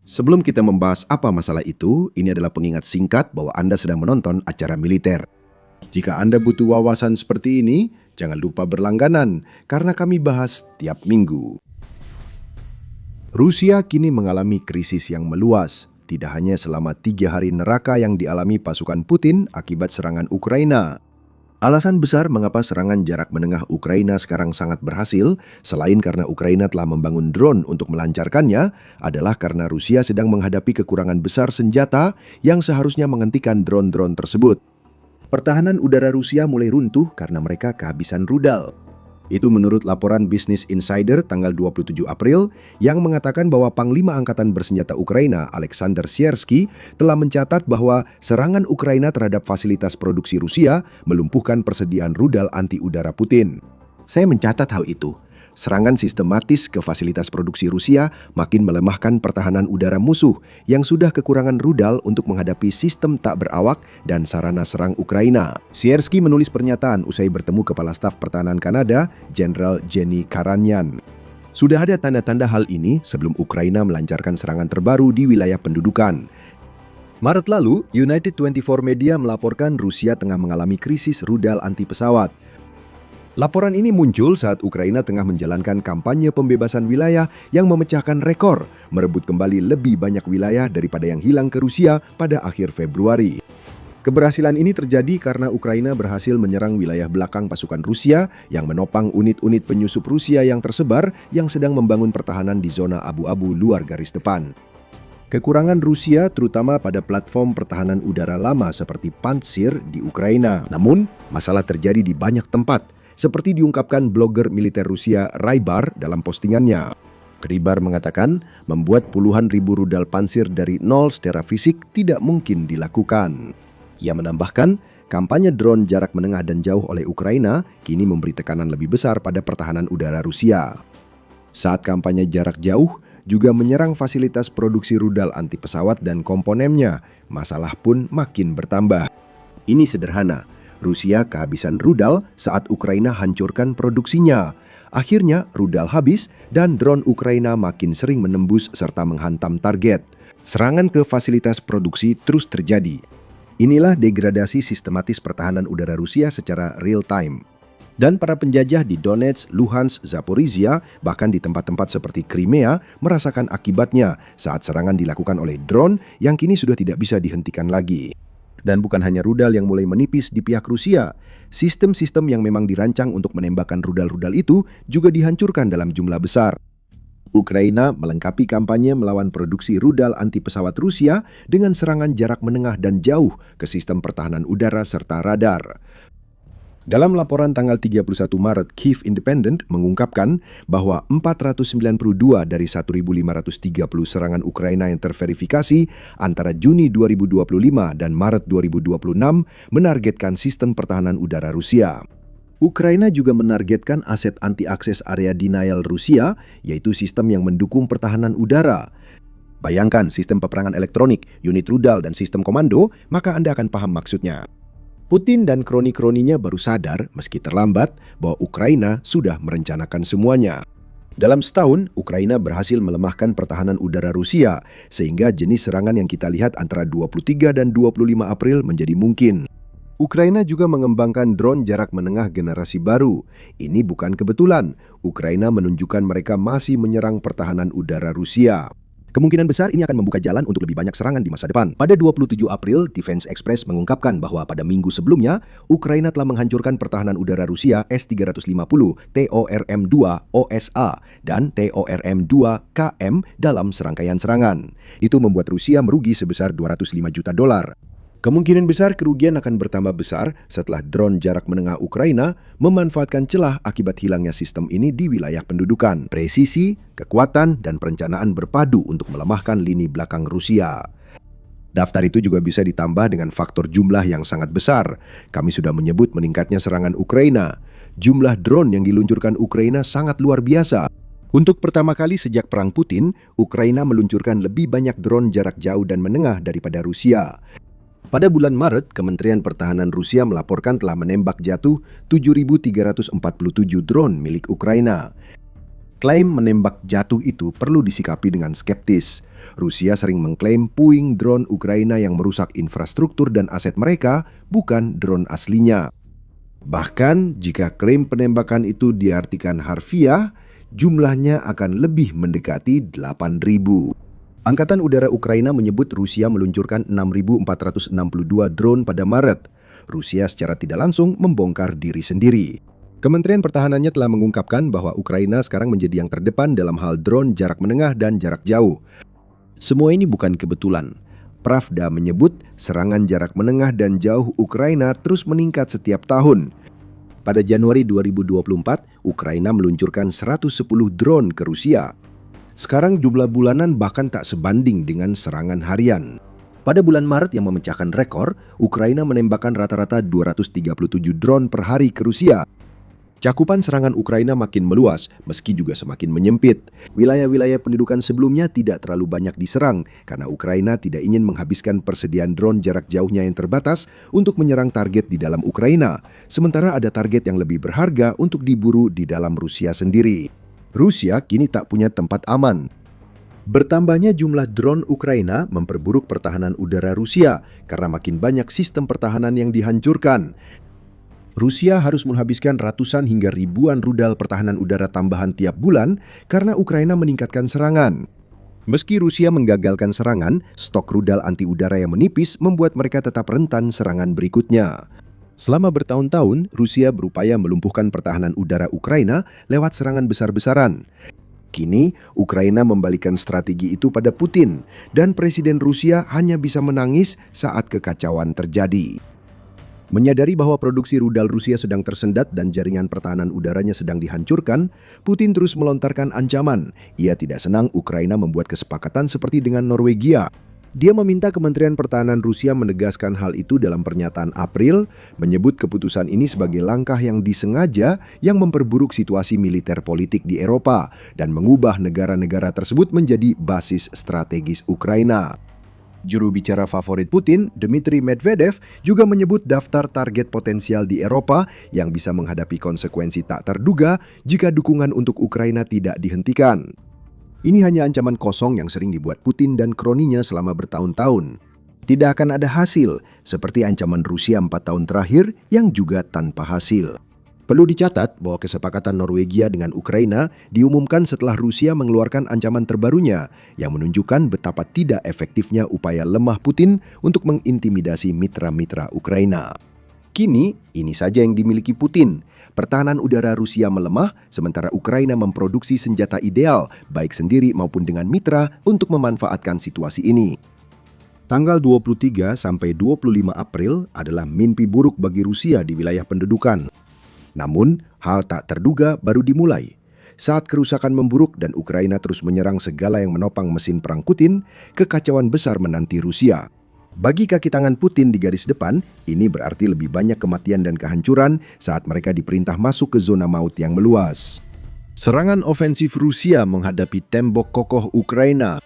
Sebelum kita membahas apa masalah itu, ini adalah pengingat singkat bahwa Anda sedang menonton acara militer. Jika Anda butuh wawasan seperti ini, jangan lupa berlangganan, karena kami bahas tiap minggu. Rusia kini mengalami krisis yang meluas, tidak hanya selama 3 hari neraka yang dialami pasukan Putin akibat serangan Ukraina. Alasan besar mengapa serangan jarak menengah Ukraina sekarang sangat berhasil, selain karena Ukraina telah membangun drone untuk melancarkannya, adalah karena Rusia sedang menghadapi kekurangan besar senjata yang seharusnya menghentikan drone-drone tersebut. Pertahanan udara Rusia mulai runtuh karena mereka kehabisan rudal. Itu menurut laporan Business Insider tanggal 27 April yang mengatakan bahwa Panglima Angkatan Bersenjata Ukraina Alexander Siersky telah mencatat bahwa serangan Ukraina terhadap fasilitas produksi Rusia melumpuhkan persediaan rudal anti-udara Putin. Saya mencatat hal itu. Serangan sistematis ke fasilitas produksi Rusia makin melemahkan pertahanan udara musuh yang sudah kekurangan rudal untuk menghadapi sistem tak berawak dan sarana serang Ukraina. Siersky menulis pernyataan usai bertemu Kepala Staf Pertahanan Kanada, Jenderal Jenny Karanyan. Sudah ada tanda-tanda hal ini sebelum Ukraina melancarkan serangan terbaru di wilayah pendudukan. Maret lalu, United 24 Media melaporkan Rusia tengah mengalami krisis rudal anti pesawat. Laporan ini muncul saat Ukraina tengah menjalankan kampanye pembebasan wilayah yang memecahkan rekor, merebut kembali lebih banyak wilayah daripada yang hilang ke Rusia pada akhir Februari. Keberhasilan ini terjadi karena Ukraina berhasil menyerang wilayah belakang pasukan Rusia yang menopang unit-unit penyusup Rusia yang tersebar yang sedang membangun pertahanan di zona abu-abu luar garis depan. Kekurangan Rusia terutama pada platform pertahanan udara lama seperti Pantsir di Ukraina. Namun, masalah terjadi di banyak tempat, seperti diungkapkan blogger militer Rusia Rybar dalam postingannya. Rybar mengatakan membuat puluhan ribu rudal Pantsir dari nol secara fisik tidak mungkin dilakukan. Ia menambahkan, kampanye drone jarak menengah dan jauh oleh Ukraina kini memberi tekanan lebih besar pada pertahanan udara Rusia. Saat kampanye jarak jauh juga menyerang fasilitas produksi rudal anti pesawat dan komponennya, masalah pun makin bertambah. Ini sederhana. Rusia kehabisan rudal saat Ukraina hancurkan produksinya. Akhirnya rudal habis dan drone Ukraina makin sering menembus serta menghantam target. Serangan ke fasilitas produksi terus terjadi. Inilah degradasi sistematis pertahanan udara Rusia secara real time. Dan para penjajah di Donetsk, Luhansk, Zaporizhia, bahkan di tempat-tempat seperti Crimea merasakan akibatnya saat serangan dilakukan oleh drone yang kini sudah tidak bisa dihentikan lagi. Dan bukan hanya rudal yang mulai menipis di pihak Rusia, sistem-sistem yang memang dirancang untuk menembakkan rudal-rudal itu juga dihancurkan dalam jumlah besar. Ukraina melengkapi kampanye melawan produksi rudal anti pesawat Rusia dengan serangan jarak menengah dan jauh ke sistem pertahanan udara serta radar. Dalam laporan tanggal 31 Maret, Kyiv Independent mengungkapkan bahwa 492 dari 1.530 serangan Ukraina yang terverifikasi antara Juni 2025 dan Maret 2026 menargetkan sistem pertahanan udara Rusia. Ukraina juga menargetkan aset anti-akses area denial Rusia, yaitu sistem yang mendukung pertahanan udara. Bayangkan sistem peperangan elektronik, unit rudal, dan sistem komando, maka Anda akan paham maksudnya. Putin dan kroni-kroninya baru sadar, meski terlambat, bahwa Ukraina sudah merencanakan semuanya. Dalam setahun, Ukraina berhasil melemahkan pertahanan udara Rusia, sehingga jenis serangan yang kita lihat antara 23 dan 25 April menjadi mungkin. Ukraina juga mengembangkan drone jarak menengah generasi baru. Ini bukan kebetulan. Ukraina menunjukkan mereka masih menyerang pertahanan udara Rusia. Kemungkinan besar ini akan membuka jalan untuk lebih banyak serangan di masa depan. Pada 27 April, Defense Express mengungkapkan bahwa pada minggu sebelumnya, Ukraina telah menghancurkan pertahanan udara Rusia S-350, TORM-2 OSA, dan TORM-2 KM dalam serangkaian serangan. Itu membuat Rusia merugi sebesar $205 juta. Kemungkinan besar kerugian akan bertambah besar setelah drone jarak menengah Ukraina memanfaatkan celah akibat hilangnya sistem ini di wilayah pendudukan. Presisi, kekuatan, dan perencanaan berpadu untuk melemahkan lini belakang Rusia. Daftar itu juga bisa ditambah dengan faktor jumlah yang sangat besar. Kami sudah menyebut meningkatnya serangan Ukraina. Jumlah drone yang diluncurkan Ukraina sangat luar biasa. Untuk pertama kali sejak Perang Putin, Ukraina meluncurkan lebih banyak drone jarak jauh dan menengah daripada Rusia. Pada bulan Maret, Kementerian Pertahanan Rusia melaporkan telah menembak jatuh 7.347 drone milik Ukraina. Klaim menembak jatuh itu perlu disikapi dengan skeptis. Rusia sering mengklaim puing drone Ukraina yang merusak infrastruktur dan aset mereka, bukan drone aslinya. Bahkan, jika klaim penembakan itu diartikan harfiah, jumlahnya akan lebih mendekati 8.000. Angkatan Udara Ukraina menyebut Rusia meluncurkan 6.462 drone pada Maret. Rusia secara tidak langsung membongkar diri sendiri. Kementerian Pertahanannya telah mengungkapkan bahwa Ukraina sekarang menjadi yang terdepan dalam hal drone jarak menengah dan jarak jauh. Semua ini bukan kebetulan. Pravda menyebut serangan jarak menengah dan jauh Ukraina terus meningkat setiap tahun. Pada Januari 2024, Ukraina meluncurkan 110 drone ke Rusia. Sekarang jumlah bulanan bahkan tak sebanding dengan serangan harian. Pada bulan Maret yang memecahkan rekor, Ukraina menembakkan rata-rata 237 drone per hari ke Rusia. Cakupan serangan Ukraina makin meluas, meski juga semakin menyempit. Wilayah-wilayah pendudukan sebelumnya tidak terlalu banyak diserang, karena Ukraina tidak ingin menghabiskan persediaan drone jarak jauhnya yang terbatas untuk menyerang target di dalam Ukraina, sementara ada target yang lebih berharga untuk diburu di dalam Rusia sendiri. Rusia kini tak punya tempat aman. Bertambahnya jumlah drone Ukraina memperburuk pertahanan udara Rusia karena makin banyak sistem pertahanan yang dihancurkan. Rusia harus menghabiskan ratusan hingga ribuan rudal pertahanan udara tambahan tiap bulan karena Ukraina meningkatkan serangan. Meski Rusia menggagalkan serangan, stok rudal anti udara yang menipis membuat mereka tetap rentan serangan berikutnya. Selama bertahun-tahun, Rusia berupaya melumpuhkan pertahanan udara Ukraina lewat serangan besar-besaran. Kini, Ukraina membalikan strategi itu pada Putin, dan Presiden Rusia hanya bisa menangis saat kekacauan terjadi. Menyadari bahwa produksi rudal Rusia sedang tersendat dan jaringan pertahanan udaranya sedang dihancurkan, Putin terus melontarkan ancaman. Ia tidak senang Ukraina membuat kesepakatan seperti dengan Norwegia. Dia meminta Kementerian Pertahanan Rusia menegaskan hal itu dalam pernyataan April, menyebut keputusan ini sebagai langkah yang disengaja yang memperburuk situasi militer politik di Eropa dan mengubah negara-negara tersebut menjadi basis strategis Ukraina. Juru bicara favorit Putin, Dmitry Medvedev, juga menyebut daftar target potensial di Eropa yang bisa menghadapi konsekuensi tak terduga jika dukungan untuk Ukraina tidak dihentikan. Ini hanya ancaman kosong yang sering dibuat Putin dan kroninya selama bertahun-tahun. Tidak akan ada hasil, seperti ancaman Rusia 4 tahun terakhir yang juga tanpa hasil. Perlu dicatat bahwa kesepakatan Norwegia dengan Ukraina diumumkan setelah Rusia mengeluarkan ancaman terbarunya yang menunjukkan betapa tidak efektifnya upaya lemah Putin untuk mengintimidasi mitra-mitra Ukraina. Kini, ini saja yang dimiliki Putin. Pertahanan udara Rusia melemah, sementara Ukraina memproduksi senjata ideal, baik sendiri maupun dengan mitra, untuk memanfaatkan situasi ini. Tanggal 23 sampai 25 April adalah mimpi buruk bagi Rusia di wilayah pendudukan. Namun, hal tak terduga baru dimulai. Saat kerusakan memburuk dan Ukraina terus menyerang segala yang menopang mesin perang Putin, kekacauan besar menanti Rusia. Bagi kaki tangan Putin di garis depan, ini berarti lebih banyak kematian dan kehancuran saat mereka diperintah masuk ke zona maut yang meluas. Serangan ofensif Rusia menghadapi tembok kokoh Ukraina.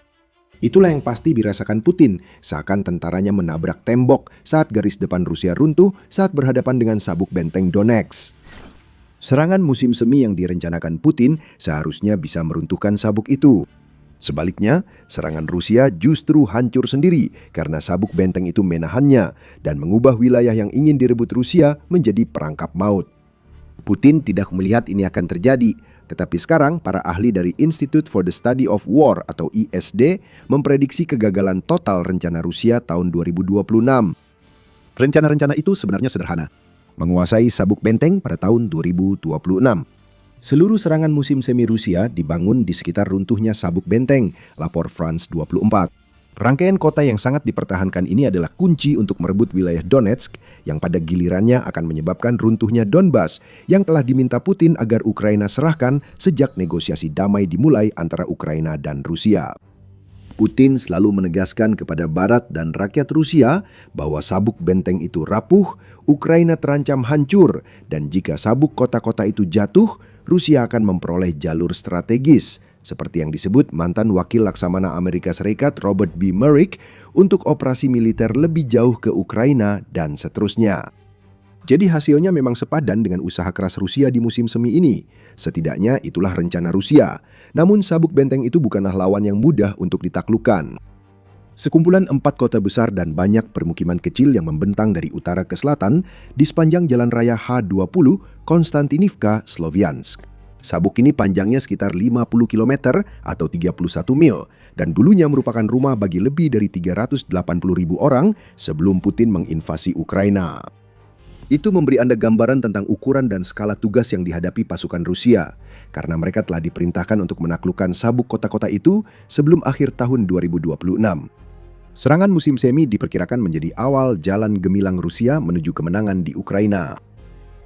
Itulah yang pasti dirasakan Putin, seakan tentaranya menabrak tembok saat garis depan Rusia runtuh saat berhadapan dengan sabuk benteng Donetsk. Serangan musim semi yang direncanakan Putin seharusnya bisa meruntuhkan sabuk itu. Sebaliknya, serangan Rusia justru hancur sendiri karena sabuk benteng itu menahannya dan mengubah wilayah yang ingin direbut Rusia menjadi perangkap maut. Putin tidak melihat ini akan terjadi, tetapi sekarang para ahli dari Institute for the Study of War atau ISD memprediksi kegagalan total rencana Rusia tahun 2026. Rencana-rencana itu sebenarnya sederhana. Menguasai sabuk benteng pada tahun 2026. Seluruh serangan musim semi Rusia dibangun di sekitar runtuhnya sabuk benteng, lapor France 24. Rangkaian kota yang sangat dipertahankan ini adalah kunci untuk merebut wilayah Donetsk yang pada gilirannya akan menyebabkan runtuhnya Donbas yang telah diminta Putin agar Ukraina serahkan sejak negosiasi damai dimulai antara Ukraina dan Rusia. Putin selalu menegaskan kepada Barat dan rakyat Rusia bahwa sabuk benteng itu rapuh, Ukraina terancam hancur, dan jika sabuk kota-kota itu jatuh, Rusia akan memperoleh jalur strategis, seperti yang disebut mantan wakil Laksamana Amerika Serikat Robert B. Merrick untuk operasi militer lebih jauh ke Ukraina dan seterusnya. Jadi hasilnya memang sepadan dengan usaha keras Rusia di musim semi ini. Setidaknya itulah rencana Rusia. Namun sabuk benteng itu bukanlah lawan yang mudah untuk ditaklukkan. Sekumpulan 4 kota besar dan banyak permukiman kecil yang membentang dari utara ke selatan di sepanjang jalan raya H20 Konstantinivka, Sloviansk. Sabuk ini panjangnya sekitar 50 km atau 31 mil dan dulunya merupakan rumah bagi lebih dari 380.000 orang sebelum Putin menginvasi Ukraina. Itu memberi Anda gambaran tentang ukuran dan skala tugas yang dihadapi pasukan Rusia, karena mereka telah diperintahkan untuk menaklukkan sabuk kota-kota itu sebelum akhir tahun 2026. Serangan musim semi diperkirakan menjadi awal jalan gemilang Rusia menuju kemenangan di Ukraina.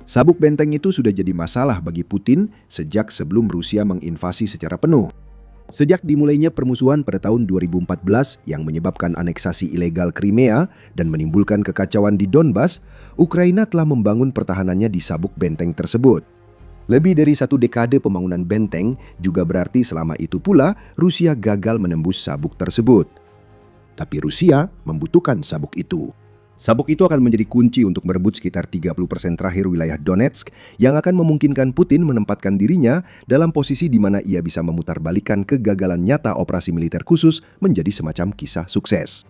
Sabuk benteng itu sudah jadi masalah bagi Putin sejak sebelum Rusia menginvasi secara penuh. Sejak dimulainya permusuhan pada tahun 2014 yang menyebabkan aneksasi ilegal Crimea dan menimbulkan kekacauan di Donbas, Ukraina telah membangun pertahanannya di sabuk benteng tersebut. Lebih dari 1 dekade pembangunan benteng juga berarti selama itu pula Rusia gagal menembus sabuk tersebut. Tapi Rusia membutuhkan sabuk itu. Sabuk itu akan menjadi kunci untuk merebut sekitar 30% terakhir wilayah Donetsk yang akan memungkinkan Putin menempatkan dirinya dalam posisi di mana ia bisa memutarbalikkan kegagalan nyata operasi militer khusus menjadi semacam kisah sukses.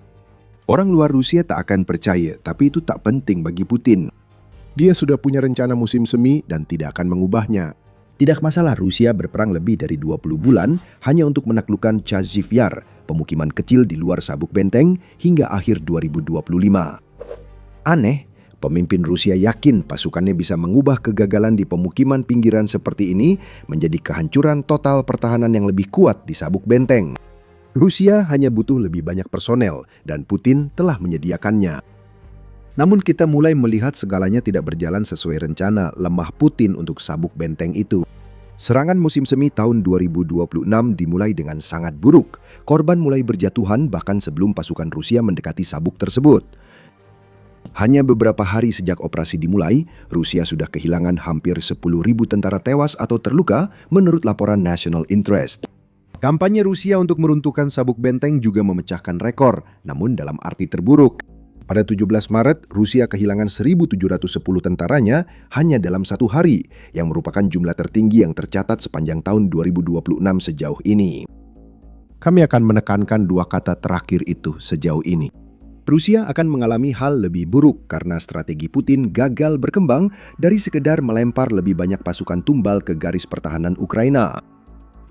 Orang luar Rusia tak akan percaya, tapi itu tak penting bagi Putin. Dia sudah punya rencana musim semi dan tidak akan mengubahnya. Tidak masalah Rusia berperang lebih dari 20 bulan hanya untuk menaklukkan Chasiv Yar, pemukiman kecil di luar sabuk benteng, hingga akhir 2025. Aneh, pemimpin Rusia yakin pasukannya bisa mengubah kegagalan di pemukiman pinggiran seperti ini menjadi kehancuran total pertahanan yang lebih kuat di sabuk benteng. Rusia hanya butuh lebih banyak personel dan Putin telah menyediakannya. Namun kita mulai melihat segalanya tidak berjalan sesuai rencana lemah Putin untuk sabuk benteng itu. Serangan musim semi tahun 2026 dimulai dengan sangat buruk. Korban mulai berjatuhan bahkan sebelum pasukan Rusia mendekati sabuk tersebut. Hanya beberapa hari sejak operasi dimulai, Rusia sudah kehilangan hampir 10.000 tentara tewas atau terluka menurut laporan National Interest. Kampanye Rusia untuk meruntuhkan sabuk benteng juga memecahkan rekor, namun dalam arti terburuk. Pada 17 Maret, Rusia kehilangan 1.710 tentaranya hanya dalam 1 hari, yang merupakan jumlah tertinggi yang tercatat sepanjang tahun 2026 sejauh ini. Kami akan menekankan 2 kata terakhir itu sejauh ini. Rusia akan mengalami hal lebih buruk karena strategi Putin gagal berkembang dari sekedar melempar lebih banyak pasukan tumbal ke garis pertahanan Ukraina.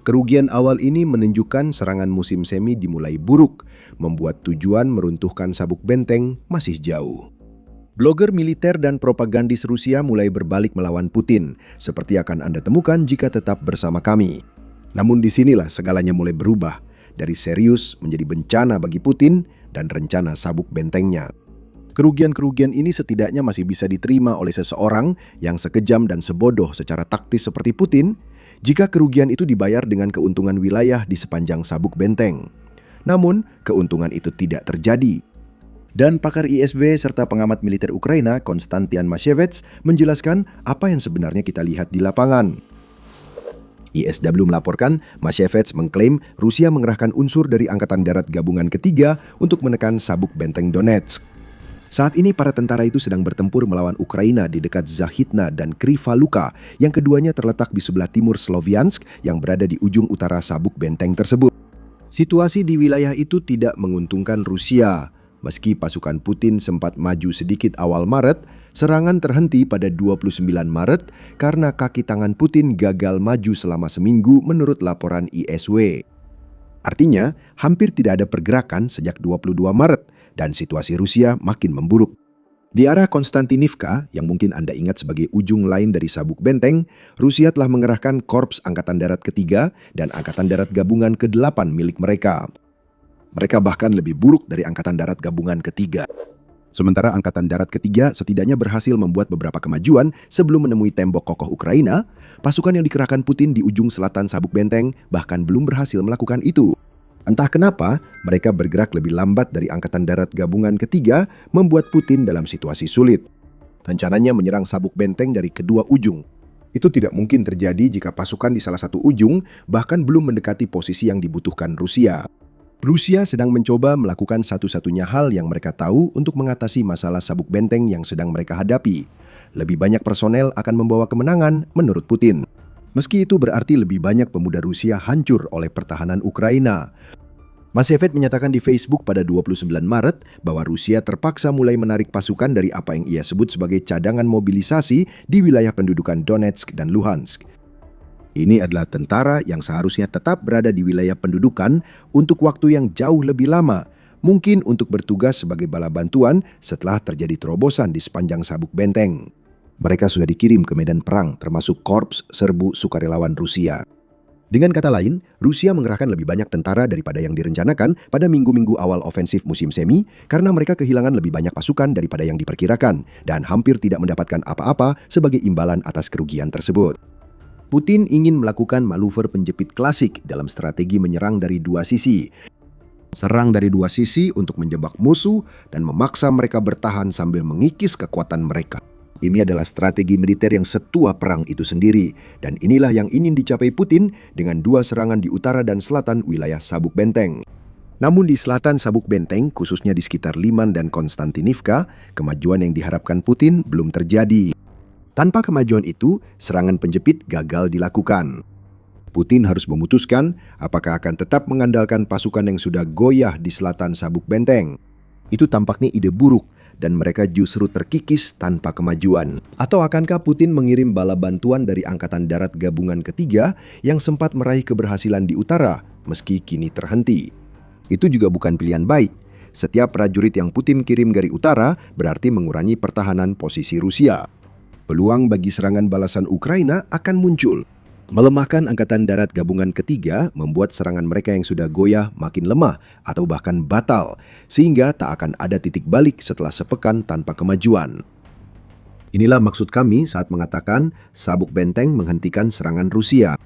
Kerugian awal ini menunjukkan serangan musim semi dimulai buruk, membuat tujuan meruntuhkan sabuk benteng masih jauh. Blogger militer dan propagandis Rusia mulai berbalik melawan Putin, seperti akan Anda temukan jika tetap bersama kami. Namun disinilah segalanya mulai berubah, dari serius menjadi bencana bagi Putin dan rencana sabuk bentengnya. Kerugian-kerugian ini setidaknya masih bisa diterima oleh seseorang yang sekejam dan sebodoh secara taktis seperti Putin, jika kerugian itu dibayar dengan keuntungan wilayah di sepanjang sabuk benteng. Namun, keuntungan itu tidak terjadi. Dan pakar ISW serta pengamat militer Ukraina, Konstantin Mashevets, menjelaskan apa yang sebenarnya kita lihat di lapangan. ISW melaporkan, Mashevets mengklaim Rusia mengerahkan unsur dari Angkatan Darat Gabungan Ketiga untuk menekan sabuk benteng Donetsk. Saat ini para tentara itu sedang bertempur melawan Ukraina di dekat Zahitna dan Kryvyi Luka, yang keduanya terletak di sebelah timur Sloviansk yang berada di ujung utara sabuk benteng tersebut. Situasi di wilayah itu tidak menguntungkan Rusia. Meski pasukan Putin sempat maju sedikit awal Maret, serangan terhenti pada 29 Maret karena kaki tangan Putin gagal maju selama seminggu menurut laporan ISW. Artinya, hampir tidak ada pergerakan sejak 22 Maret dan situasi Rusia makin memburuk. Di arah Konstantinivka, yang mungkin Anda ingat sebagai ujung lain dari sabuk benteng, Rusia telah mengerahkan Korps Angkatan Darat Ketiga dan Angkatan Darat Gabungan ke-8 milik mereka. Mereka bahkan lebih buruk dari Angkatan Darat Gabungan Ketiga. Sementara Angkatan Darat Ketiga setidaknya berhasil membuat beberapa kemajuan sebelum menemui tembok kokoh Ukraina, pasukan yang dikerahkan Putin di ujung selatan sabuk benteng bahkan belum berhasil melakukan itu. Entah kenapa, mereka bergerak lebih lambat dari Angkatan Darat Gabungan Ketiga, membuat Putin dalam situasi sulit. Rencananya menyerang sabuk benteng dari kedua ujung. Itu tidak mungkin terjadi jika pasukan di salah satu ujung bahkan belum mendekati posisi yang dibutuhkan Rusia. Rusia sedang mencoba melakukan satu-satunya hal yang mereka tahu untuk mengatasi masalah sabuk benteng yang sedang mereka hadapi. Lebih banyak personel akan membawa kemenangan, menurut Putin. Meski itu berarti lebih banyak pemuda Rusia hancur oleh pertahanan Ukraina. Mashevets menyatakan di Facebook pada 29 Maret bahwa Rusia terpaksa mulai menarik pasukan dari apa yang ia sebut sebagai cadangan mobilisasi di wilayah pendudukan Donetsk dan Luhansk. Ini adalah tentara yang seharusnya tetap berada di wilayah pendudukan untuk waktu yang jauh lebih lama, mungkin untuk bertugas sebagai bala bantuan setelah terjadi terobosan di sepanjang sabuk benteng. Mereka sudah dikirim ke medan perang, termasuk Korps Serbu Sukarelawan Rusia. Dengan kata lain, Rusia mengerahkan lebih banyak tentara daripada yang direncanakan pada minggu-minggu awal ofensif musim semi karena mereka kehilangan lebih banyak pasukan daripada yang diperkirakan dan hampir tidak mendapatkan apa-apa sebagai imbalan atas kerugian tersebut. Putin ingin melakukan manuver penjepit klasik dalam strategi menyerang dari dua sisi. Serang dari dua sisi untuk menjebak musuh dan memaksa mereka bertahan sambil mengikis kekuatan mereka. Ini adalah strategi militer yang setua perang itu sendiri, dan inilah yang ingin dicapai Putin dengan dua serangan di utara dan selatan wilayah sabuk benteng. Namun di selatan sabuk benteng, khususnya di sekitar Liman dan Konstantinivka, kemajuan yang diharapkan Putin belum terjadi. Tanpa kemajuan itu, serangan penjepit gagal dilakukan. Putin harus memutuskan apakah akan tetap mengandalkan pasukan yang sudah goyah di selatan sabuk benteng. Itu tampaknya ide buruk dan mereka justru terkikis tanpa kemajuan. Atau akankah Putin mengirim bala bantuan dari Angkatan Darat Gabungan Ketiga yang sempat meraih keberhasilan di utara meski kini terhenti? Itu juga bukan pilihan baik. Setiap prajurit yang Putin kirim dari utara berarti mengurangi pertahanan posisi Rusia. Peluang bagi serangan balasan Ukraina akan muncul. Melemahkan Angkatan Darat Gabungan Ketiga membuat serangan mereka yang sudah goyah makin lemah atau bahkan batal, sehingga tak akan ada titik balik setelah sepekan tanpa kemajuan. Inilah maksud kami saat mengatakan sabuk benteng menghentikan serangan Rusia.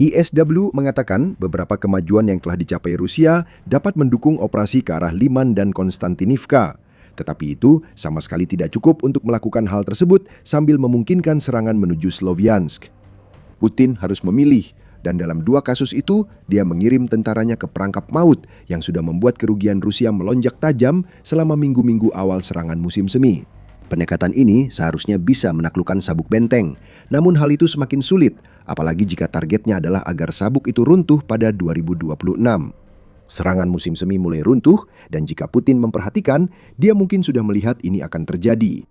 ISW mengatakan beberapa kemajuan yang telah dicapai Rusia dapat mendukung operasi ke arah Liman dan Konstantinivka. Tetapi itu sama sekali tidak cukup untuk melakukan hal tersebut sambil memungkinkan serangan menuju Sloviansk. Putin harus memilih, dan dalam dua kasus itu, dia mengirim tentaranya ke perangkap maut yang sudah membuat kerugian Rusia melonjak tajam selama minggu-minggu awal serangan musim semi. Pendekatan ini seharusnya bisa menaklukkan sabuk benteng, namun hal itu semakin sulit, apalagi jika targetnya adalah agar sabuk itu runtuh pada 2026. Serangan musim semi mulai runtuh, dan jika Putin memperhatikan, dia mungkin sudah melihat ini akan terjadi.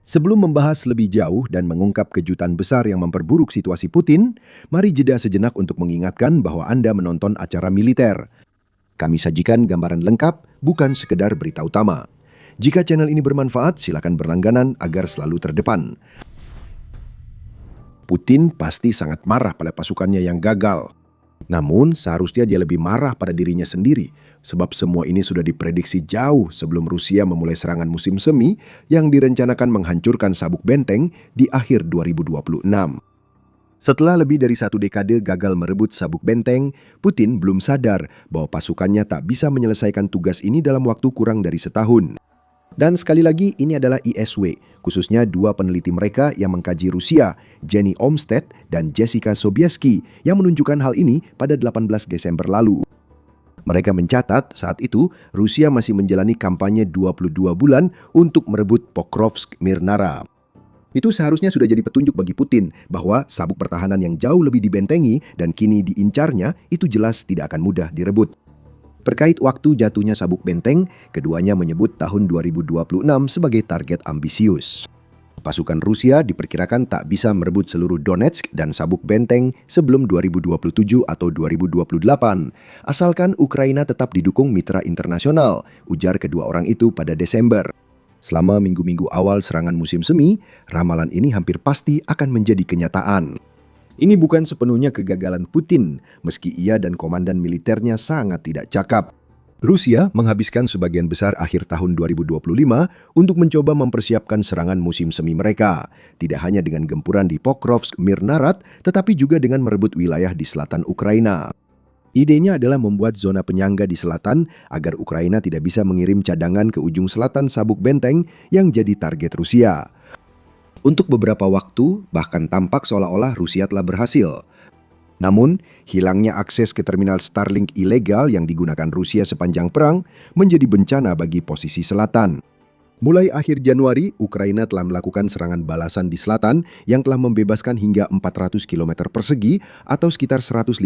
Sebelum membahas lebih jauh dan mengungkap kejutan besar yang memperburuk situasi Putin, mari jeda sejenak untuk mengingatkan bahwa Anda menonton acara militer. Kami sajikan gambaran lengkap, bukan sekedar berita utama. Jika channel ini bermanfaat, silakan berlangganan agar selalu terdepan. Putin pasti sangat marah pada pasukannya yang gagal. Namun, seharusnya dia lebih marah pada dirinya sendiri, sebab semua ini sudah diprediksi jauh sebelum Rusia memulai serangan musim semi yang direncanakan menghancurkan sabuk benteng di akhir 2026. Setelah lebih dari 1 dekade gagal merebut sabuk benteng, Putin belum sadar bahwa pasukannya tak bisa menyelesaikan tugas ini dalam waktu kurang dari setahun. Dan sekali lagi, ini adalah ISW, khususnya 2 peneliti mereka yang mengkaji Rusia, Jenny Olmsted dan Jessica Sobieski, yang menunjukkan hal ini pada 18 Desember lalu. Mereka mencatat saat itu Rusia masih menjalani kampanye 22 bulan untuk merebut Pokrovsk-Mirnara. Itu seharusnya sudah jadi petunjuk bagi Putin bahwa sabuk pertahanan yang jauh lebih dibentengi dan kini diincarnya itu jelas tidak akan mudah direbut. Terkait waktu jatuhnya sabuk benteng, keduanya menyebut tahun 2026 sebagai target ambisius. Pasukan Rusia diperkirakan tak bisa merebut seluruh Donetsk dan sabuk benteng sebelum 2027 atau 2028, asalkan Ukraina tetap didukung mitra internasional, ujar kedua orang itu pada Desember. Selama minggu-minggu awal serangan musim semi, ramalan ini hampir pasti akan menjadi kenyataan. Ini bukan sepenuhnya kegagalan Putin, meski ia dan komandan militernya sangat tidak cakap. Rusia menghabiskan sebagian besar akhir tahun 2025 untuk mencoba mempersiapkan serangan musim semi mereka, tidak hanya dengan gempuran di Pokrovsk-Mirnarat, tetapi juga dengan merebut wilayah di selatan Ukraina. Idenya adalah membuat zona penyangga di selatan agar Ukraina tidak bisa mengirim cadangan ke ujung selatan sabuk benteng yang jadi target Rusia. Untuk beberapa waktu, bahkan tampak seolah-olah Rusia telah berhasil. Namun, hilangnya akses ke terminal Starlink ilegal yang digunakan Rusia sepanjang perang menjadi bencana bagi posisi selatan. Mulai akhir Januari, Ukraina telah melakukan serangan balasan di selatan yang telah membebaskan hingga 400 km persegi atau sekitar 154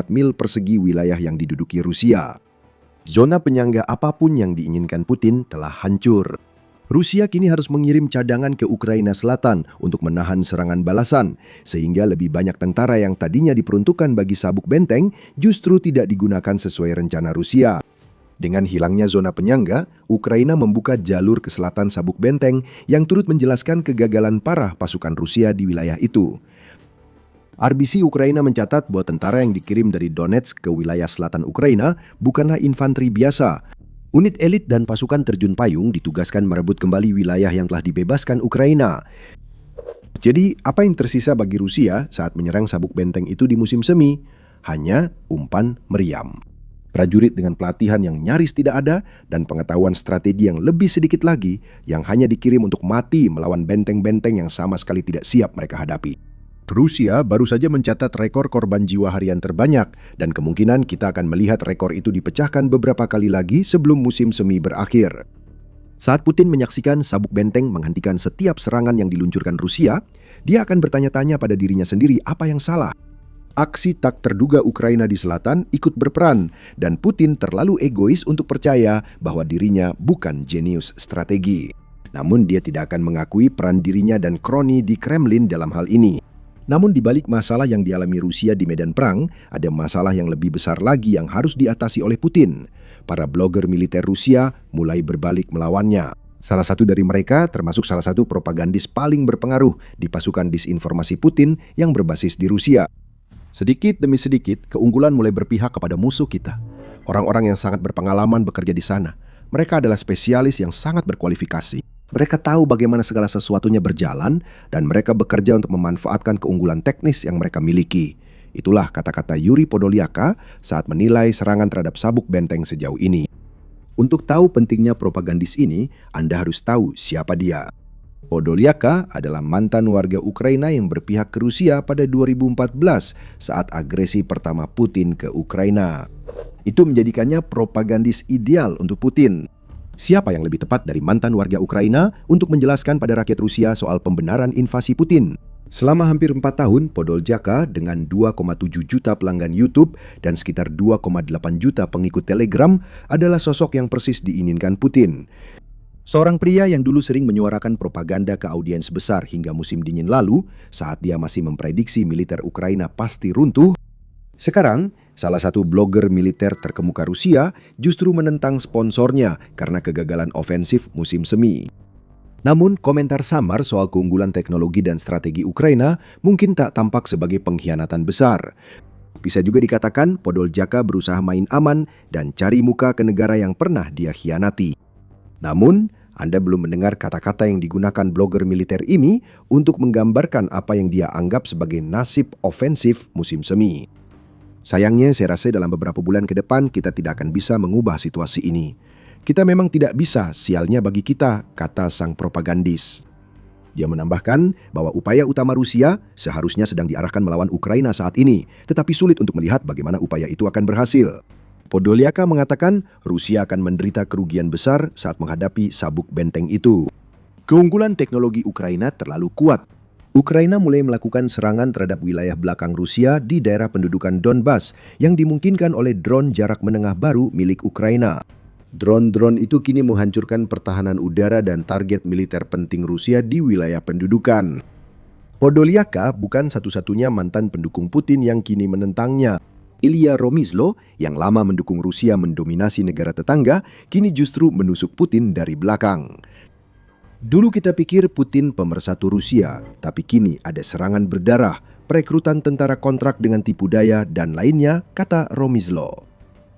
mil persegi wilayah yang diduduki Rusia. Zona penyangga apapun yang diinginkan Putin telah hancur. Rusia kini harus mengirim cadangan ke Ukraina Selatan untuk menahan serangan balasan, sehingga lebih banyak tentara yang tadinya diperuntukkan bagi sabuk benteng justru tidak digunakan sesuai rencana Rusia. Dengan hilangnya zona penyangga, Ukraina membuka jalur ke selatan sabuk benteng yang turut menjelaskan kegagalan parah pasukan Rusia di wilayah itu. RBC Ukraina mencatat bahwa tentara yang dikirim dari Donetsk ke wilayah selatan Ukraina bukanlah infanteri biasa. Unit elit dan pasukan terjun payung ditugaskan merebut kembali wilayah yang telah dibebaskan Ukraina. Jadi, apa yang tersisa bagi Rusia saat menyerang sabuk benteng itu di musim semi? Hanya umpan meriam. Prajurit dengan pelatihan yang nyaris tidak ada dan pengetahuan strategi yang lebih sedikit lagi yang hanya dikirim untuk mati melawan benteng-benteng yang sama sekali tidak siap mereka hadapi. Rusia baru saja mencatat rekor korban jiwa harian terbanyak dan kemungkinan kita akan melihat rekor itu dipecahkan beberapa kali lagi sebelum musim semi berakhir. Saat Putin menyaksikan sabuk benteng menghentikan setiap serangan yang diluncurkan Rusia, dia akan bertanya-tanya pada dirinya sendiri apa yang salah. Aksi tak terduga Ukraina di selatan ikut berperan dan Putin terlalu egois untuk percaya bahwa dirinya bukan jenius strategi. Namun dia tidak akan mengakui peran dirinya dan kroni di Kremlin dalam hal ini. Namun di balik masalah yang dialami Rusia di medan perang, ada masalah yang lebih besar lagi yang harus diatasi oleh Putin. Para blogger militer Rusia mulai berbalik melawannya. Salah satu dari mereka termasuk salah satu propagandis paling berpengaruh di pasukan disinformasi Putin yang berbasis di Rusia. Sedikit demi sedikit, keunggulan mulai berpihak kepada musuh kita. Orang-orang yang sangat berpengalaman bekerja di sana. Mereka adalah spesialis yang sangat berkualifikasi. Mereka tahu bagaimana segala sesuatunya berjalan dan mereka bekerja untuk memanfaatkan keunggulan teknis yang mereka miliki. Itulah kata-kata Yuri Podolyaka saat menilai serangan terhadap sabuk benteng sejauh ini. Untuk tahu pentingnya propagandis ini, Anda harus tahu siapa dia. Podolyaka adalah mantan warga Ukraina yang berpihak ke Rusia pada 2014 saat agresi pertama Putin ke Ukraina. Itu menjadikannya propagandis ideal untuk Putin. Siapa yang lebih tepat dari mantan warga Ukraina untuk menjelaskan pada rakyat Rusia soal pembenaran invasi Putin? Selama hampir 4 tahun, Podoljaka dengan 2,7 juta pelanggan YouTube dan sekitar 2,8 juta pengikut Telegram adalah sosok yang persis diinginkan Putin. Seorang pria yang dulu sering menyuarakan propaganda ke audiens besar hingga musim dingin lalu, saat dia masih memprediksi militer Ukraina pasti runtuh, sekarang salah satu blogger militer terkemuka Rusia justru menentang sponsornya karena kegagalan ofensif musim semi. Namun, komentar samar soal keunggulan teknologi dan strategi Ukraina mungkin tak tampak sebagai pengkhianatan besar. Bisa juga dikatakan Podoljaka berusaha main aman dan cari muka ke negara yang pernah dia khianati. Namun, Anda belum mendengar kata-kata yang digunakan blogger militer ini untuk menggambarkan apa yang dia anggap sebagai nasib ofensif musim semi. Sayangnya, saya rasa dalam beberapa bulan ke depan kita tidak akan bisa mengubah situasi ini. Kita memang tidak bisa, sialnya bagi kita, kata sang propagandis. Dia menambahkan bahwa upaya utama Rusia seharusnya sedang diarahkan melawan Ukraina saat ini, tetapi sulit untuk melihat bagaimana upaya itu akan berhasil. Podoljaka mengatakan Rusia akan menderita kerugian besar saat menghadapi sabuk benteng itu. Keunggulan teknologi Ukraina terlalu kuat. Ukraina mulai melakukan serangan terhadap wilayah belakang Rusia di daerah pendudukan Donbas yang dimungkinkan oleh drone jarak menengah baru milik Ukraina. Drone-drone itu kini menghancurkan pertahanan udara dan target militer penting Rusia di wilayah pendudukan. Podoljaka bukan satu-satunya mantan pendukung Putin yang kini menentangnya. Ilya Romizlo, yang lama mendukung Rusia mendominasi negara tetangga, kini justru menusuk Putin dari belakang. Dulu kita pikir Putin pemersatu Rusia, tapi kini ada serangan berdarah, perekrutan tentara kontrak dengan tipu daya, dan lainnya, kata Romizlo.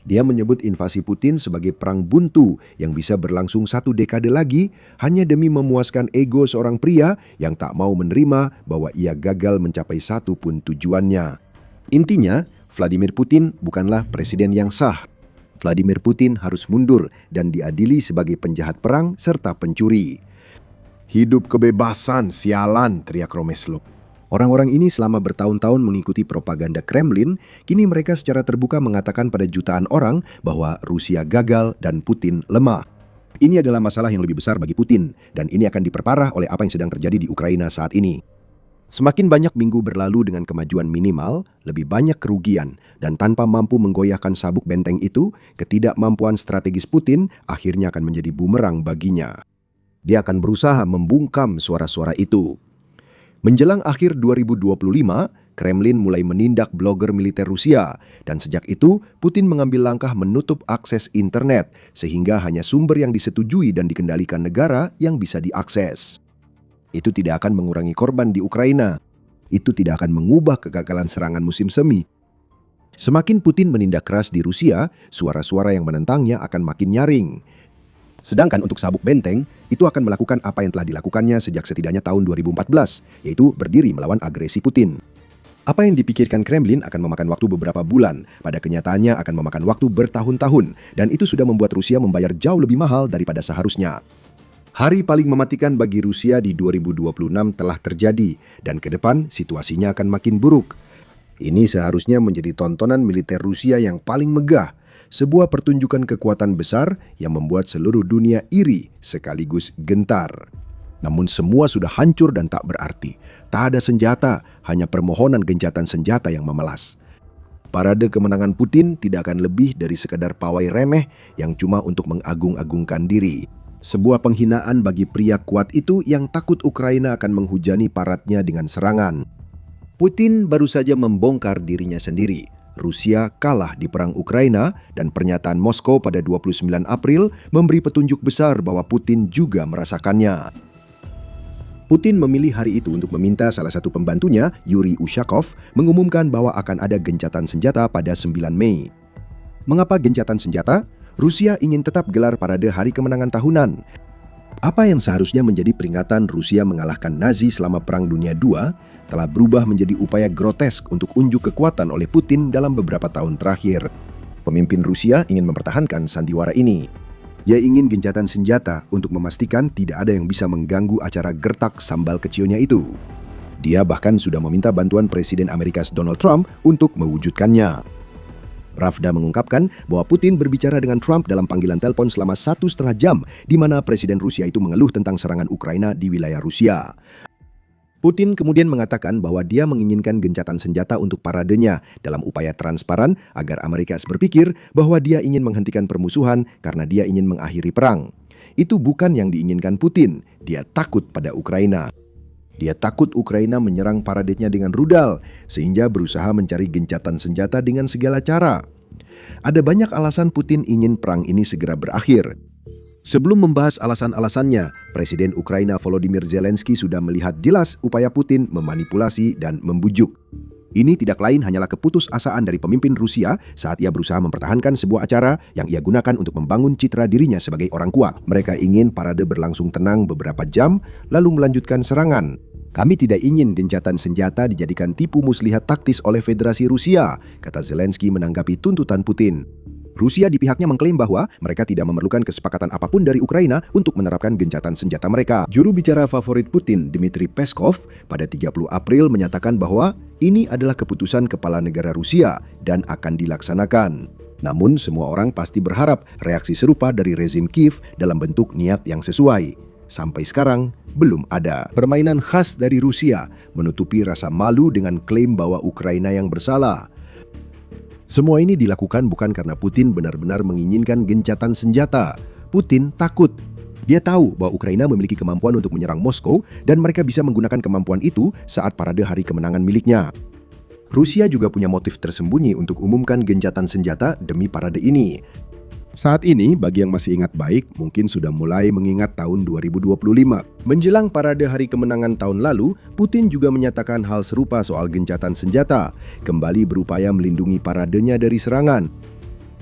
Dia menyebut invasi Putin sebagai perang buntu yang bisa berlangsung 1 dekade lagi hanya demi memuaskan ego seorang pria yang tak mau menerima bahwa ia gagal mencapai satu pun tujuannya. Intinya, Vladimir Putin bukanlah presiden yang sah. Vladimir Putin harus mundur dan diadili sebagai penjahat perang serta pencuri. Hidup kebebasan, sialan, teriak Romizlo. Orang-orang ini selama bertahun-tahun mengikuti propaganda Kremlin, kini mereka secara terbuka mengatakan pada jutaan orang bahwa Rusia gagal dan Putin lemah. Ini adalah masalah yang lebih besar bagi Putin, dan ini akan diperparah oleh apa yang sedang terjadi di Ukraina saat ini. Semakin banyak minggu berlalu dengan kemajuan minimal, lebih banyak kerugian, dan tanpa mampu menggoyahkan sabuk benteng itu, ketidakmampuan strategis Putin akhirnya akan menjadi bumerang baginya. Dia akan berusaha membungkam suara-suara itu. Menjelang akhir 2025, Kremlin mulai menindak blogger militer Rusia, dan sejak itu Putin mengambil langkah menutup akses internet sehingga hanya sumber yang disetujui dan dikendalikan negara yang bisa diakses. Itu tidak akan mengurangi korban di Ukraina. Itu tidak akan mengubah kegagalan serangan musim semi. Semakin Putin menindak keras di Rusia, suara-suara yang menentangnya akan makin nyaring. Sedangkan untuk sabuk benteng, itu akan melakukan apa yang telah dilakukannya sejak setidaknya tahun 2014, yaitu berdiri melawan agresi Putin. Apa yang dipikirkan Kremlin akan memakan waktu beberapa bulan, pada kenyataannya akan memakan waktu bertahun-tahun, dan itu sudah membuat Rusia membayar jauh lebih mahal daripada seharusnya. Hari paling mematikan bagi Rusia di 2026 telah terjadi, dan ke depan situasinya akan makin buruk. Ini seharusnya menjadi tontonan militer Rusia yang paling megah, sebuah pertunjukan kekuatan besar yang membuat seluruh dunia iri sekaligus gentar. Namun semua sudah hancur dan tak berarti. Tak ada senjata, hanya permohonan gencatan senjata yang memelas. Parade kemenangan Putin tidak akan lebih dari sekadar pawai remeh yang cuma untuk mengagung-agungkan diri. Sebuah penghinaan bagi pria kuat itu yang takut Ukraina akan menghujani paradnya dengan serangan. Putin baru saja membongkar dirinya sendiri. Rusia kalah di perang Ukraina dan pernyataan Moskow pada 29 April memberi petunjuk besar bahwa Putin juga merasakannya. Putin memilih hari itu untuk meminta salah satu pembantunya, Yuri Ushakov, mengumumkan bahwa akan ada gencatan senjata pada 9 Mei. Mengapa gencatan senjata? Rusia ingin tetap gelar parade hari kemenangan tahunan. Apa yang seharusnya menjadi peringatan Rusia mengalahkan Nazi selama Perang Dunia II telah berubah menjadi upaya grotesk untuk unjuk kekuatan oleh Putin dalam beberapa tahun terakhir. Pemimpin Rusia ingin mempertahankan sandiwara ini. Dia ingin gencatan senjata untuk memastikan tidak ada yang bisa mengganggu acara gertak sambal kecilnya itu. Dia bahkan sudah meminta bantuan Presiden Amerika Donald Trump untuk mewujudkannya. Pravda mengungkapkan bahwa Putin berbicara dengan Trump dalam panggilan telepon selama 1,5 jam, di mana Presiden Rusia itu mengeluh tentang serangan Ukraina di wilayah Rusia. Putin kemudian mengatakan bahwa dia menginginkan gencatan senjata untuk paradenya dalam upaya transparan agar Amerika berpikir bahwa dia ingin menghentikan permusuhan karena dia ingin mengakhiri perang. Itu bukan yang diinginkan Putin, dia takut pada Ukraina. Dia takut Ukraina menyerang paradenya dengan rudal, sehingga berusaha mencari gencatan senjata dengan segala cara. Ada banyak alasan Putin ingin perang ini segera berakhir. Sebelum membahas alasan-alasannya, Presiden Ukraina Volodymyr Zelensky sudah melihat jelas upaya Putin memanipulasi dan membujuk. Ini tidak lain hanyalah keputusasaan dari pemimpin Rusia saat ia berusaha mempertahankan sebuah acara yang ia gunakan untuk membangun citra dirinya sebagai orang kuat. Mereka ingin parade berlangsung tenang beberapa jam, lalu melanjutkan serangan. Kami tidak ingin gencatan senjata dijadikan tipu muslihat taktis oleh Federasi Rusia, kata Zelensky menanggapi tuntutan Putin. Rusia di pihaknya mengklaim bahwa mereka tidak memerlukan kesepakatan apapun dari Ukraina untuk menerapkan gencatan senjata mereka. Juru bicara favorit Putin, Dmitry Peskov, pada 30 April menyatakan bahwa ini adalah keputusan kepala negara Rusia dan akan dilaksanakan. Namun semua orang pasti berharap reaksi serupa dari rezim Kiev dalam bentuk niat yang sesuai. Sampai sekarang belum ada. Permainan khas dari Rusia menutupi rasa malu dengan klaim bahwa Ukraina yang bersalah. Semua ini dilakukan bukan karena Putin benar-benar menginginkan gencatan senjata. Putin takut. Dia tahu bahwa Ukraina memiliki kemampuan untuk menyerang Moskow dan mereka bisa menggunakan kemampuan itu saat parade hari kemenangan miliknya. Rusia juga punya motif tersembunyi untuk umumkan gencatan senjata demi parade ini. Saat ini, bagi yang masih ingat baik, mungkin sudah mulai mengingat tahun 2025. Menjelang parade hari kemenangan tahun lalu, Putin juga menyatakan hal serupa soal gencatan senjata, kembali berupaya melindungi paradenya dari serangan.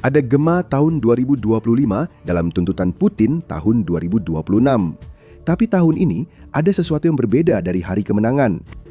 Ada gema tahun 2025 dalam tuntutan Putin tahun 2026. Tapi tahun ini, ada sesuatu yang berbeda dari hari kemenangan.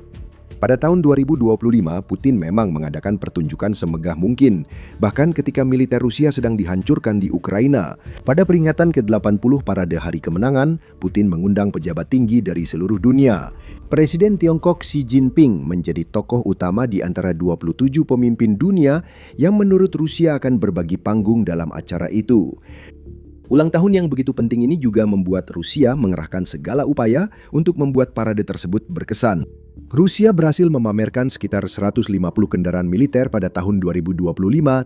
Pada tahun 2025, Putin memang mengadakan pertunjukan semegah mungkin, bahkan ketika militer Rusia sedang dihancurkan di Ukraina. Pada peringatan ke-80 parade hari kemenangan, Putin mengundang pejabat tinggi dari seluruh dunia. Presiden Tiongkok Xi Jinping menjadi tokoh utama di antara 27 pemimpin dunia yang menurut Rusia akan berbagi panggung dalam acara itu. Ulang tahun yang begitu penting ini juga membuat Rusia mengerahkan segala upaya untuk membuat parade tersebut berkesan. Rusia berhasil memamerkan sekitar 150 kendaraan militer pada tahun 2025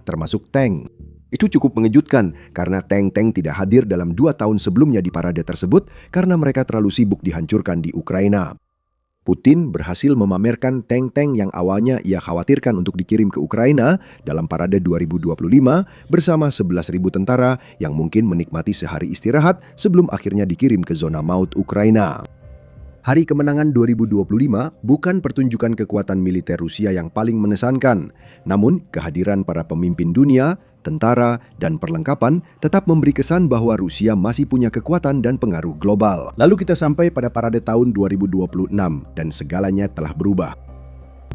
termasuk tank. Itu cukup mengejutkan karena tank-tank tidak hadir dalam 2 tahun sebelumnya di parade tersebut karena mereka terlalu sibuk dihancurkan di Ukraina. Putin berhasil memamerkan tank-tank yang awalnya ia khawatirkan untuk dikirim ke Ukraina dalam parade 2025 bersama 11.000 tentara yang mungkin menikmati sehari istirahat sebelum akhirnya dikirim ke zona maut Ukraina. Hari kemenangan 2025 bukan pertunjukan kekuatan militer Rusia yang paling mengesankan, namun kehadiran para pemimpin dunia, tentara, dan perlengkapan tetap memberi kesan bahwa Rusia masih punya kekuatan dan pengaruh global. Lalu kita sampai pada parade tahun 2026 dan segalanya telah berubah.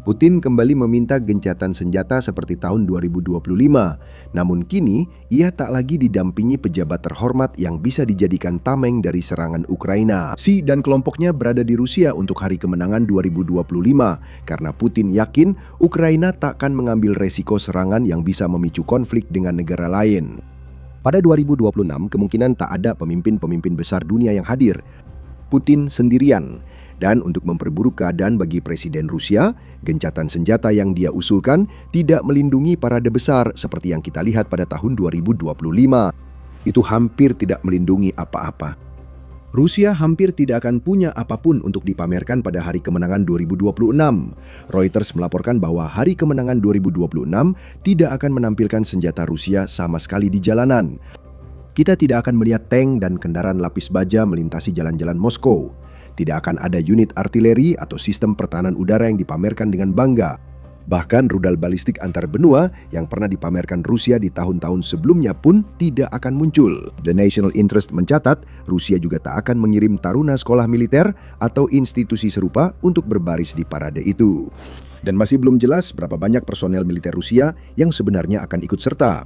Putin kembali meminta gencatan senjata seperti tahun 2025. Namun kini, ia tak lagi didampingi pejabat terhormat yang bisa dijadikan tameng dari serangan Ukraina. Xi dan kelompoknya berada di Rusia untuk hari kemenangan 2025 karena Putin yakin Ukraina takkan mengambil resiko serangan yang bisa memicu konflik dengan negara lain. Pada 2026, kemungkinan tak ada pemimpin-pemimpin besar dunia yang hadir. Putin sendirian. Dan untuk memperburuk keadaan bagi Presiden Rusia, gencatan senjata yang dia usulkan tidak melindungi parade besar seperti yang kita lihat pada tahun 2025. Itu hampir tidak melindungi apa-apa. Rusia hampir tidak akan punya apapun untuk dipamerkan pada hari kemenangan 2026. Reuters melaporkan bahwa hari kemenangan 2026 tidak akan menampilkan senjata Rusia sama sekali di jalanan. Kita tidak akan melihat tank dan kendaraan lapis baja melintasi jalan-jalan Moskow. Tidak akan ada unit artileri atau sistem pertahanan udara yang dipamerkan dengan bangga. Bahkan rudal balistik antar benua yang pernah dipamerkan Rusia di tahun-tahun sebelumnya pun tidak akan muncul. The National Interest mencatat, Rusia juga tak akan mengirim taruna sekolah militer atau institusi serupa untuk berbaris di parade itu. Dan masih belum jelas berapa banyak personel militer Rusia yang sebenarnya akan ikut serta.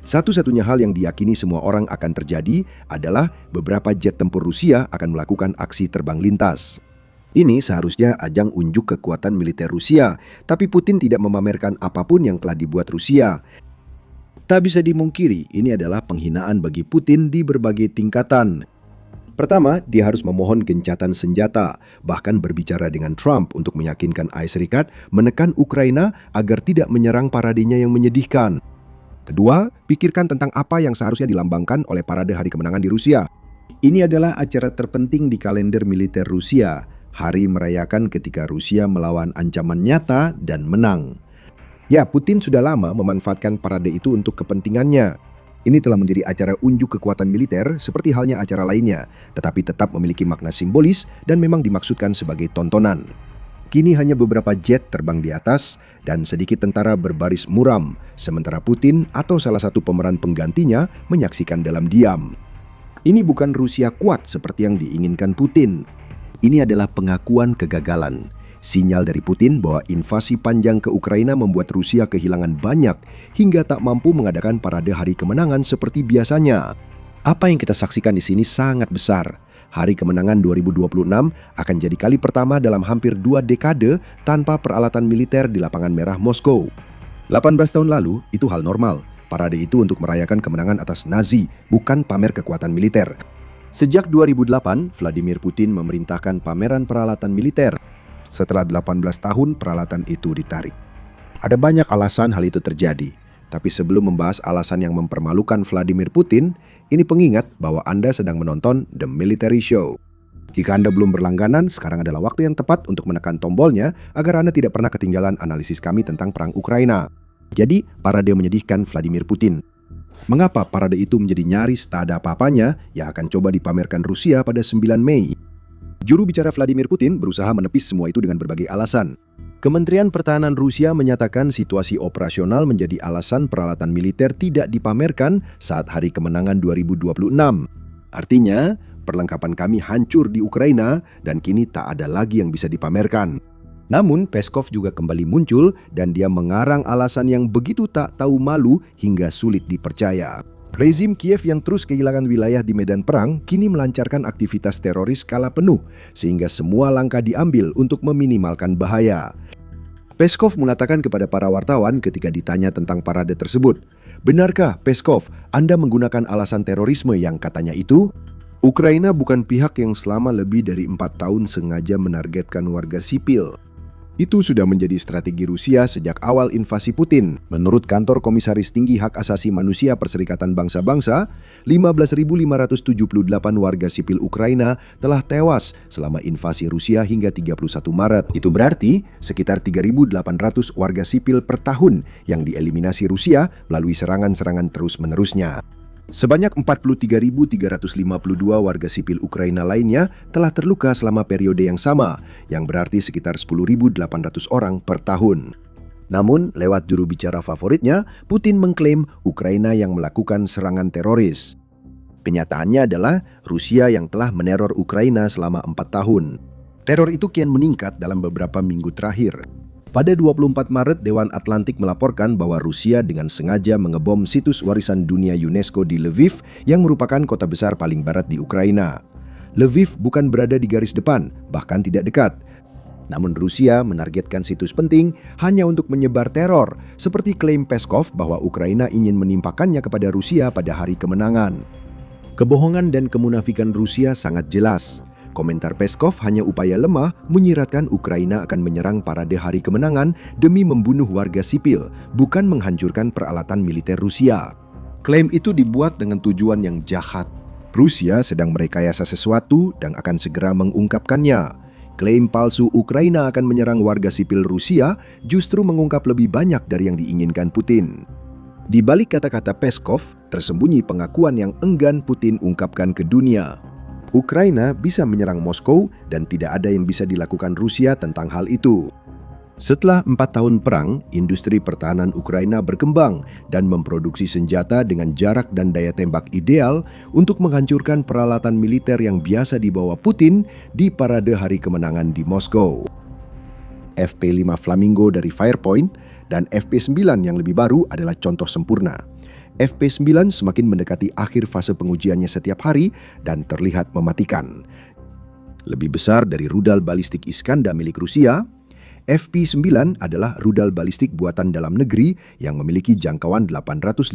Satu-satunya hal yang diyakini semua orang akan terjadi adalah beberapa jet tempur Rusia akan melakukan aksi terbang lintas. Ini seharusnya ajang unjuk kekuatan militer Rusia, tapi Putin tidak memamerkan apapun yang telah dibuat Rusia. Tak bisa dimungkiri, ini adalah penghinaan bagi Putin di berbagai tingkatan. Pertama, dia harus memohon gencatan senjata, bahkan berbicara dengan Trump untuk meyakinkan AS Serikat menekan Ukraina agar tidak menyerang paradenya yang menyedihkan. Kedua, pikirkan tentang apa yang seharusnya dilambangkan oleh parade Hari Kemenangan di Rusia. Ini adalah acara terpenting di kalender militer Rusia, hari merayakan ketika Rusia melawan ancaman nyata dan menang. Ya, Putin sudah lama memanfaatkan parade itu untuk kepentingannya. Ini telah menjadi acara unjuk kekuatan militer seperti halnya acara lainnya, tetapi tetap memiliki makna simbolis dan memang dimaksudkan sebagai tontonan. Kini hanya beberapa jet terbang di atas dan sedikit tentara berbaris muram, sementara Putin atau salah satu pemeran penggantinya menyaksikan dalam diam. Ini bukan Rusia kuat seperti yang diinginkan Putin. Ini adalah pengakuan kegagalan. Sinyal dari Putin bahwa invasi panjang ke Ukraina membuat Rusia kehilangan banyak hingga tak mampu mengadakan parade Hari Kemenangan seperti biasanya. Apa yang kita saksikan di sini sangat besar. Hari Kemenangan 2026 akan jadi kali pertama dalam hampir 2 dekade tanpa peralatan militer di Lapangan Merah Moskow. 18 tahun lalu, itu hal normal. Parade itu untuk merayakan kemenangan atas Nazi, bukan pamer kekuatan militer. Sejak 2008, Vladimir Putin memerintahkan pameran peralatan militer. Setelah 18 tahun, peralatan itu ditarik. Ada banyak alasan hal itu terjadi. Tapi sebelum membahas alasan yang mempermalukan Vladimir Putin, ini pengingat bahwa Anda sedang menonton The Military Show. Jika Anda belum berlangganan, sekarang adalah waktu yang tepat untuk menekan tombolnya agar Anda tidak pernah ketinggalan analisis kami tentang perang Ukraina. Jadi, parade menyedihkan Vladimir Putin. Mengapa parade itu menjadi nyaris tak ada apa-apanya yang akan coba dipamerkan Rusia pada 9 Mei? Juru bicara Vladimir Putin berusaha menepis semua itu dengan berbagai alasan. Kementerian Pertahanan Rusia menyatakan situasi operasional menjadi alasan peralatan militer tidak dipamerkan saat Hari Kemenangan 2026. Artinya, perlengkapan kami hancur di Ukraina dan kini tak ada lagi yang bisa dipamerkan. Namun, Peskov juga kembali muncul dan dia mengarang alasan yang begitu tak tahu malu hingga sulit dipercaya. Rezim Kiev yang terus kehilangan wilayah di medan perang kini melancarkan aktivitas teroris skala penuh, sehingga semua langkah diambil untuk meminimalkan bahaya. Peskov mengatakan kepada para wartawan ketika ditanya tentang parade tersebut, "Benarkah, Peskov, Anda menggunakan alasan terorisme yang katanya itu? Ukraina bukan pihak yang selama lebih dari 4 tahun sengaja menargetkan warga sipil." Itu sudah menjadi strategi Rusia sejak awal invasi Putin. Menurut kantor Komisaris Tinggi Hak Asasi Manusia Perserikatan Bangsa-Bangsa, 15.578 warga sipil Ukraina telah tewas selama invasi Rusia hingga 31 Maret. Itu berarti sekitar 3.800 warga sipil per tahun yang dieliminasi Rusia melalui serangan-serangan terus-menerusnya. Sebanyak 43.352 warga sipil Ukraina lainnya telah terluka selama periode yang sama, yang berarti sekitar 10.800 orang per tahun. Namun, lewat juru bicara favoritnya, Putin mengklaim Ukraina yang melakukan serangan teroris. Kenyataannya adalah Rusia yang telah meneror Ukraina selama 4 tahun. Teror itu kian meningkat dalam beberapa minggu terakhir. Pada 24 Maret, Dewan Atlantik melaporkan bahwa Rusia dengan sengaja mengebom situs warisan dunia UNESCO di Lviv yang merupakan kota besar paling barat di Ukraina. Lviv bukan berada di garis depan, bahkan tidak dekat. Namun Rusia menargetkan situs penting hanya untuk menyebar teror, seperti klaim Peskov bahwa Ukraina ingin menimpakannya kepada Rusia pada Hari Kemenangan. Kebohongan dan kemunafikan Rusia sangat jelas. Komentar Peskov hanya upaya lemah menyiratkan Ukraina akan menyerang parade Hari Kemenangan demi membunuh warga sipil, bukan menghancurkan peralatan militer Rusia. Klaim itu dibuat dengan tujuan yang jahat. Rusia sedang merekayasa sesuatu dan akan segera mengungkapkannya. Klaim palsu Ukraina akan menyerang warga sipil Rusia justru mengungkap lebih banyak dari yang diinginkan Putin. Di balik kata-kata Peskov, tersembunyi pengakuan yang enggan Putin ungkapkan ke dunia. Ukraina bisa menyerang Moskow dan tidak ada yang bisa dilakukan Rusia tentang hal itu. Setelah 4 tahun perang, industri pertahanan Ukraina berkembang dan memproduksi senjata dengan jarak dan daya tembak ideal untuk menghancurkan peralatan militer yang biasa dibawa Putin di parade Hari Kemenangan di Moskow. FP5 Flamingo dari Firepoint dan FP9 yang lebih baru adalah contoh sempurna. FP9 semakin mendekati akhir fase pengujiannya setiap hari dan terlihat mematikan. Lebih besar dari rudal balistik Iskandar milik Rusia, FP9 adalah rudal balistik buatan dalam negeri yang memiliki jangkauan 855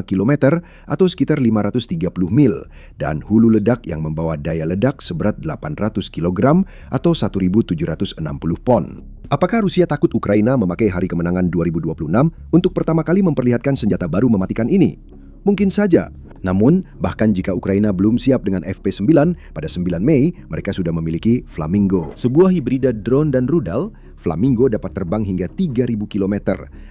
km atau sekitar 530 mil dan hulu ledak yang membawa daya ledak seberat 800 kg atau 1.760 pon. Apakah Rusia takut Ukraina memakai Hari Kemenangan 2026 untuk pertama kali memperlihatkan senjata baru mematikan ini? Mungkin saja. Namun, bahkan jika Ukraina belum siap dengan FP9, pada 9 Mei mereka sudah memiliki Flamingo. Sebuah hibrida drone dan rudal, Flamingo dapat terbang hingga 3.000 km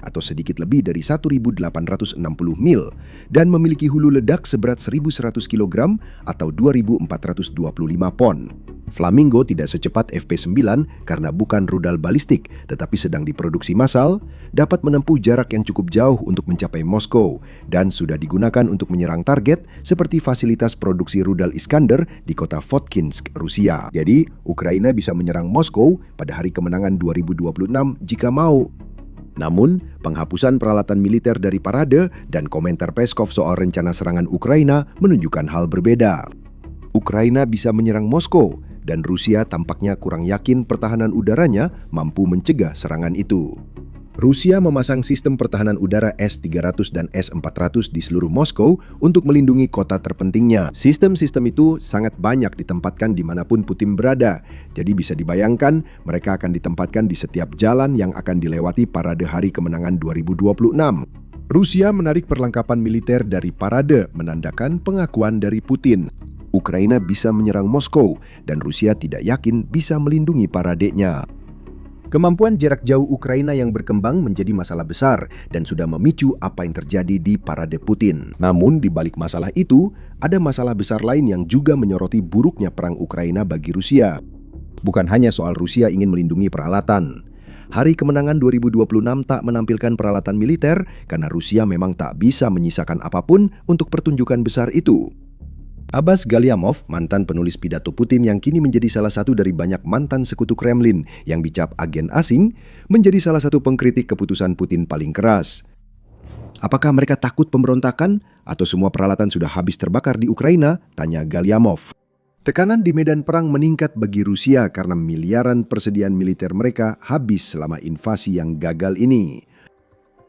atau sedikit lebih dari 1.860 mil dan memiliki hulu ledak seberat 1.100 kg atau 2.425 pon. Flamingo tidak secepat FP9 karena bukan rudal balistik tetapi sedang diproduksi massal, dapat menempuh jarak yang cukup jauh untuk mencapai Moskow dan sudah digunakan untuk menyerang target seperti fasilitas produksi rudal Iskander di kota Votkinsk, Rusia. Jadi, Ukraina bisa menyerang Moskow pada Hari Kemenangan 2026 jika mau. Namun, penghapusan peralatan militer dari parade dan komentar Peskov soal rencana serangan Ukraina menunjukkan hal berbeda. Ukraina bisa menyerang Moskow, dan Rusia tampaknya kurang yakin pertahanan udaranya mampu mencegah serangan itu. Rusia memasang sistem pertahanan udara S-300 dan S-400 di seluruh Moskow untuk melindungi kota terpentingnya. Sistem-sistem itu sangat banyak ditempatkan dimanapun Putin berada, jadi bisa dibayangkan mereka akan ditempatkan di setiap jalan yang akan dilewati parade Hari Kemenangan 2026. Rusia menarik perlengkapan militer dari parade, menandakan pengakuan dari Putin. Ukraina bisa menyerang Moskow dan Rusia tidak yakin bisa melindungi paradenya. Kemampuan jarak jauh Ukraina yang berkembang menjadi masalah besar dan sudah memicu apa yang terjadi di parade Putin. Namun di balik masalah itu, ada masalah besar lain yang juga menyoroti buruknya perang Ukraina bagi Rusia. Bukan hanya soal Rusia ingin melindungi peralatan. Hari Kemenangan 2026 tak menampilkan peralatan militer karena Rusia memang tak bisa menyisakan apapun untuk pertunjukan besar itu. Abbas Galyamov, mantan penulis pidato Putin yang kini menjadi salah satu dari banyak mantan sekutu Kremlin yang dicap agen asing, menjadi salah satu pengkritik keputusan Putin paling keras. Apakah mereka takut pemberontakan atau semua peralatan sudah habis terbakar di Ukraina? Tanya Galyamov. Tekanan di medan perang meningkat bagi Rusia karena miliaran persediaan militer mereka habis selama invasi yang gagal ini.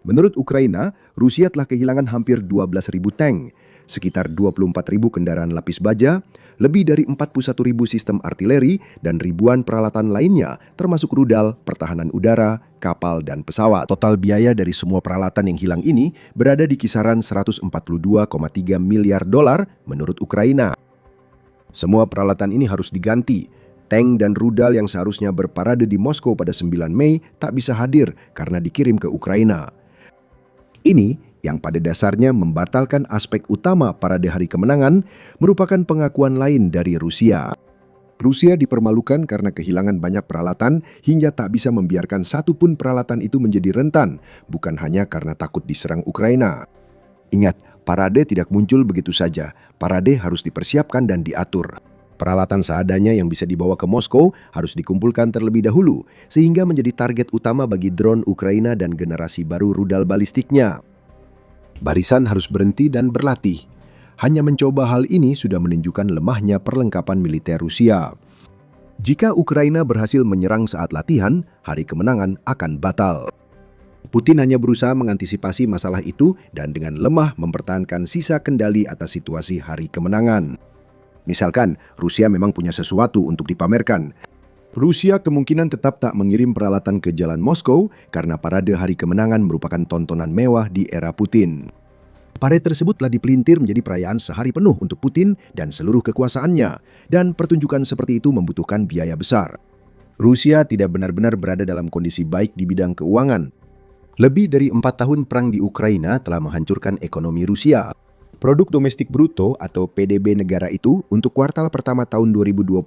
Menurut Ukraina, Rusia telah kehilangan hampir 12.000 tank, sekitar 24.000 kendaraan lapis baja, lebih dari 41.000 sistem artileri, dan ribuan peralatan lainnya termasuk rudal, pertahanan udara, kapal, dan pesawat. Total biaya dari semua peralatan yang hilang ini berada di kisaran 142,3 miliar dolar menurut Ukraina. Semua peralatan ini harus diganti. Tank dan rudal yang seharusnya berparade di Moskow pada 9 Mei tak bisa hadir karena dikirim ke Ukraina. Ini yang pada dasarnya membatalkan aspek utama parade Hari Kemenangan merupakan pengakuan lain dari Rusia. Rusia dipermalukan karena kehilangan banyak peralatan hingga tak bisa membiarkan satupun peralatan itu menjadi rentan, bukan hanya karena takut diserang Ukraina. Ingat, parade tidak muncul begitu saja. Parade harus dipersiapkan dan diatur. Peralatan seadanya yang bisa dibawa ke Moskow harus dikumpulkan terlebih dahulu, sehingga menjadi target utama bagi drone Ukraina dan generasi baru rudal balistiknya. Barisan harus berhenti dan berlatih. Hanya mencoba hal ini sudah menunjukkan lemahnya perlengkapan militer Rusia. Jika Ukraina berhasil menyerang saat latihan, Hari Kemenangan akan batal. Putin hanya berusaha mengantisipasi masalah itu dan dengan lemah mempertahankan sisa kendali atas situasi Hari Kemenangan. Misalkan, Rusia memang punya sesuatu untuk dipamerkan. Rusia kemungkinan tetap tak mengirim peralatan ke jalan Moskow karena parade Hari Kemenangan merupakan tontonan mewah di era Putin. Parade tersebut telah dipelintir menjadi perayaan sehari penuh untuk Putin dan seluruh kekuasaannya, dan pertunjukan seperti itu membutuhkan biaya besar. Rusia tidak benar-benar berada dalam kondisi baik di bidang keuangan. Lebih dari 4 tahun perang di Ukraina telah menghancurkan ekonomi Rusia. Produk domestik bruto atau PDB negara itu untuk kuartal pertama tahun 2026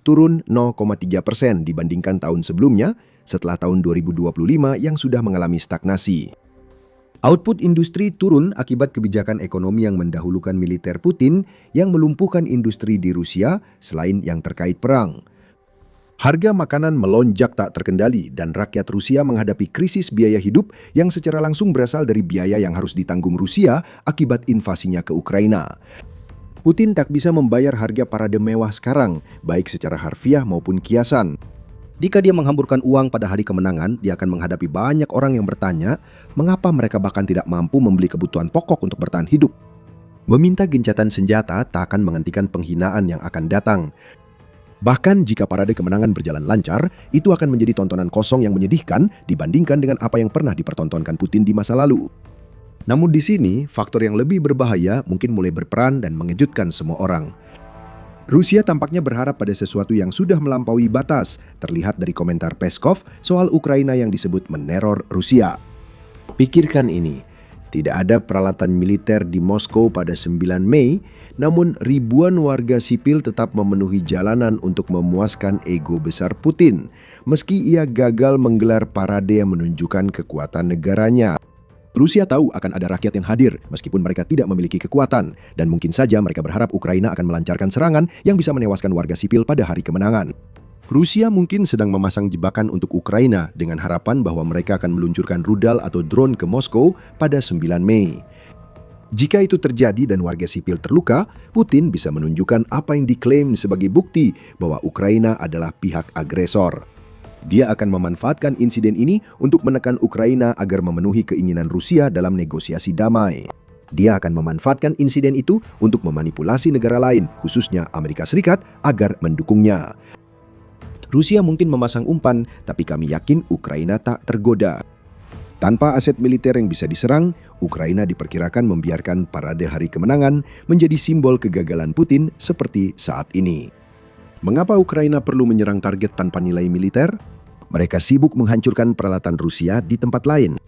turun 0,3% dibandingkan tahun sebelumnya setelah tahun 2025 yang sudah mengalami stagnasi. Output industri turun akibat kebijakan ekonomi yang mendahulukan militer Putin yang melumpuhkan industri di Rusia selain yang terkait perang. Harga makanan melonjak tak terkendali dan rakyat Rusia menghadapi krisis biaya hidup yang secara langsung berasal dari biaya yang harus ditanggung Rusia akibat invasinya ke Ukraina. Putin tak bisa membayar harga parade mewah sekarang, baik secara harfiah maupun kiasan. Jika dia menghamburkan uang pada hari kemenangan, dia akan menghadapi banyak orang yang bertanya mengapa mereka bahkan tidak mampu membeli kebutuhan pokok untuk bertahan hidup. Meminta gencatan senjata tak akan menghentikan penghinaan yang akan datang. Bahkan jika parade kemenangan berjalan lancar, itu akan menjadi tontonan kosong yang menyedihkan dibandingkan dengan apa yang pernah dipertontonkan Putin di masa lalu. Namun di sini, faktor yang lebih berbahaya mungkin mulai berperan dan mengejutkan semua orang. Rusia tampaknya berharap pada sesuatu yang sudah melampaui batas, terlihat dari komentar Peskov soal Ukraina yang disebut meneror Rusia. Pikirkan ini, tidak ada peralatan militer di Moskow pada 9 Mei, namun ribuan warga sipil tetap memenuhi jalanan untuk memuaskan ego besar Putin, meski ia gagal menggelar parade yang menunjukkan kekuatan negaranya. Rusia tahu akan ada rakyat yang hadir meskipun mereka tidak memiliki kekuatan, dan mungkin saja mereka berharap Ukraina akan melancarkan serangan yang bisa menewaskan warga sipil pada hari kemenangan. Rusia mungkin sedang memasang jebakan untuk Ukraina dengan harapan bahwa mereka akan meluncurkan rudal atau drone ke Moskow pada 9 Mei. Jika itu terjadi dan warga sipil terluka, Putin bisa menunjukkan apa yang diklaim sebagai bukti bahwa Ukraina adalah pihak agresor. Dia akan memanfaatkan insiden ini untuk menekan Ukraina agar memenuhi keinginan Rusia dalam negosiasi damai. Dia akan memanfaatkan insiden itu untuk memanipulasi negara lain, khususnya Amerika Serikat, agar mendukungnya. Rusia mungkin memasang umpan, tapi kami yakin Ukraina tak tergoda. Tanpa aset militer yang bisa diserang, Ukraina diperkirakan membiarkan parade hari kemenangan menjadi simbol kegagalan Putin seperti saat ini. Mengapa Ukraina perlu menyerang target tanpa nilai militer? Mereka sibuk menghancurkan peralatan Rusia di tempat lain.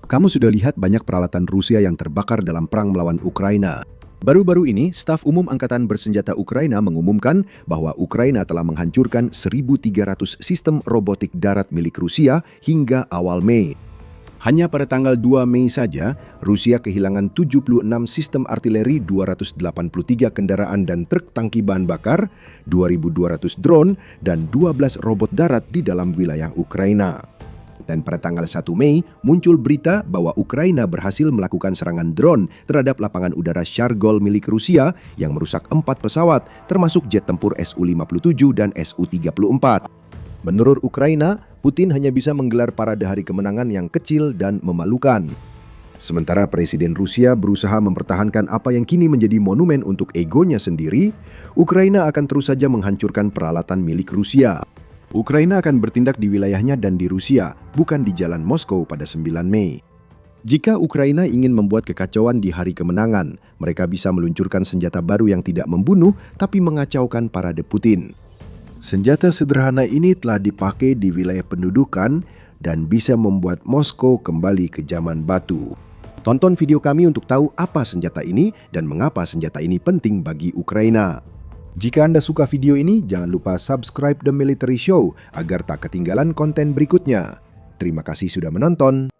Kamu sudah lihat banyak peralatan Rusia yang terbakar dalam perang melawan Ukraina. Baru-baru ini, staf umum Angkatan Bersenjata Ukraina mengumumkan bahwa Ukraina telah menghancurkan 1.300 sistem robotik darat milik Rusia hingga awal Mei. Hanya pada tanggal 2 Mei saja, Rusia kehilangan 76 sistem artileri, 283 kendaraan dan truk tangki bahan bakar, 2.200 drone, dan 12 robot darat di dalam wilayah Ukraina. Dan pada tanggal 1 Mei, muncul berita bahwa Ukraina berhasil melakukan serangan drone terhadap lapangan udara Shargol milik Rusia yang merusak 4 pesawat, termasuk jet tempur Su-57 dan Su-34. Menurut Ukraina, Putin hanya bisa menggelar parade hari kemenangan yang kecil dan memalukan. Sementara Presiden Rusia berusaha mempertahankan apa yang kini menjadi monumen untuk egonya sendiri, Ukraina akan terus saja menghancurkan peralatan milik Rusia. Ukraina akan bertindak di wilayahnya dan di Rusia, bukan di jalan Moskow pada 9 Mei. Jika Ukraina ingin membuat kekacauan di hari kemenangan, mereka bisa meluncurkan senjata baru yang tidak membunuh, tapi mengacaukan parade Putin. Senjata sederhana ini telah dipakai di wilayah pendudukan dan bisa membuat Moskow kembali ke zaman batu. Tonton video kami untuk tahu apa senjata ini dan mengapa senjata ini penting bagi Ukraina. Jika Anda suka video ini, jangan lupa subscribe The Military Show agar tak ketinggalan konten berikutnya. Terima kasih sudah menonton.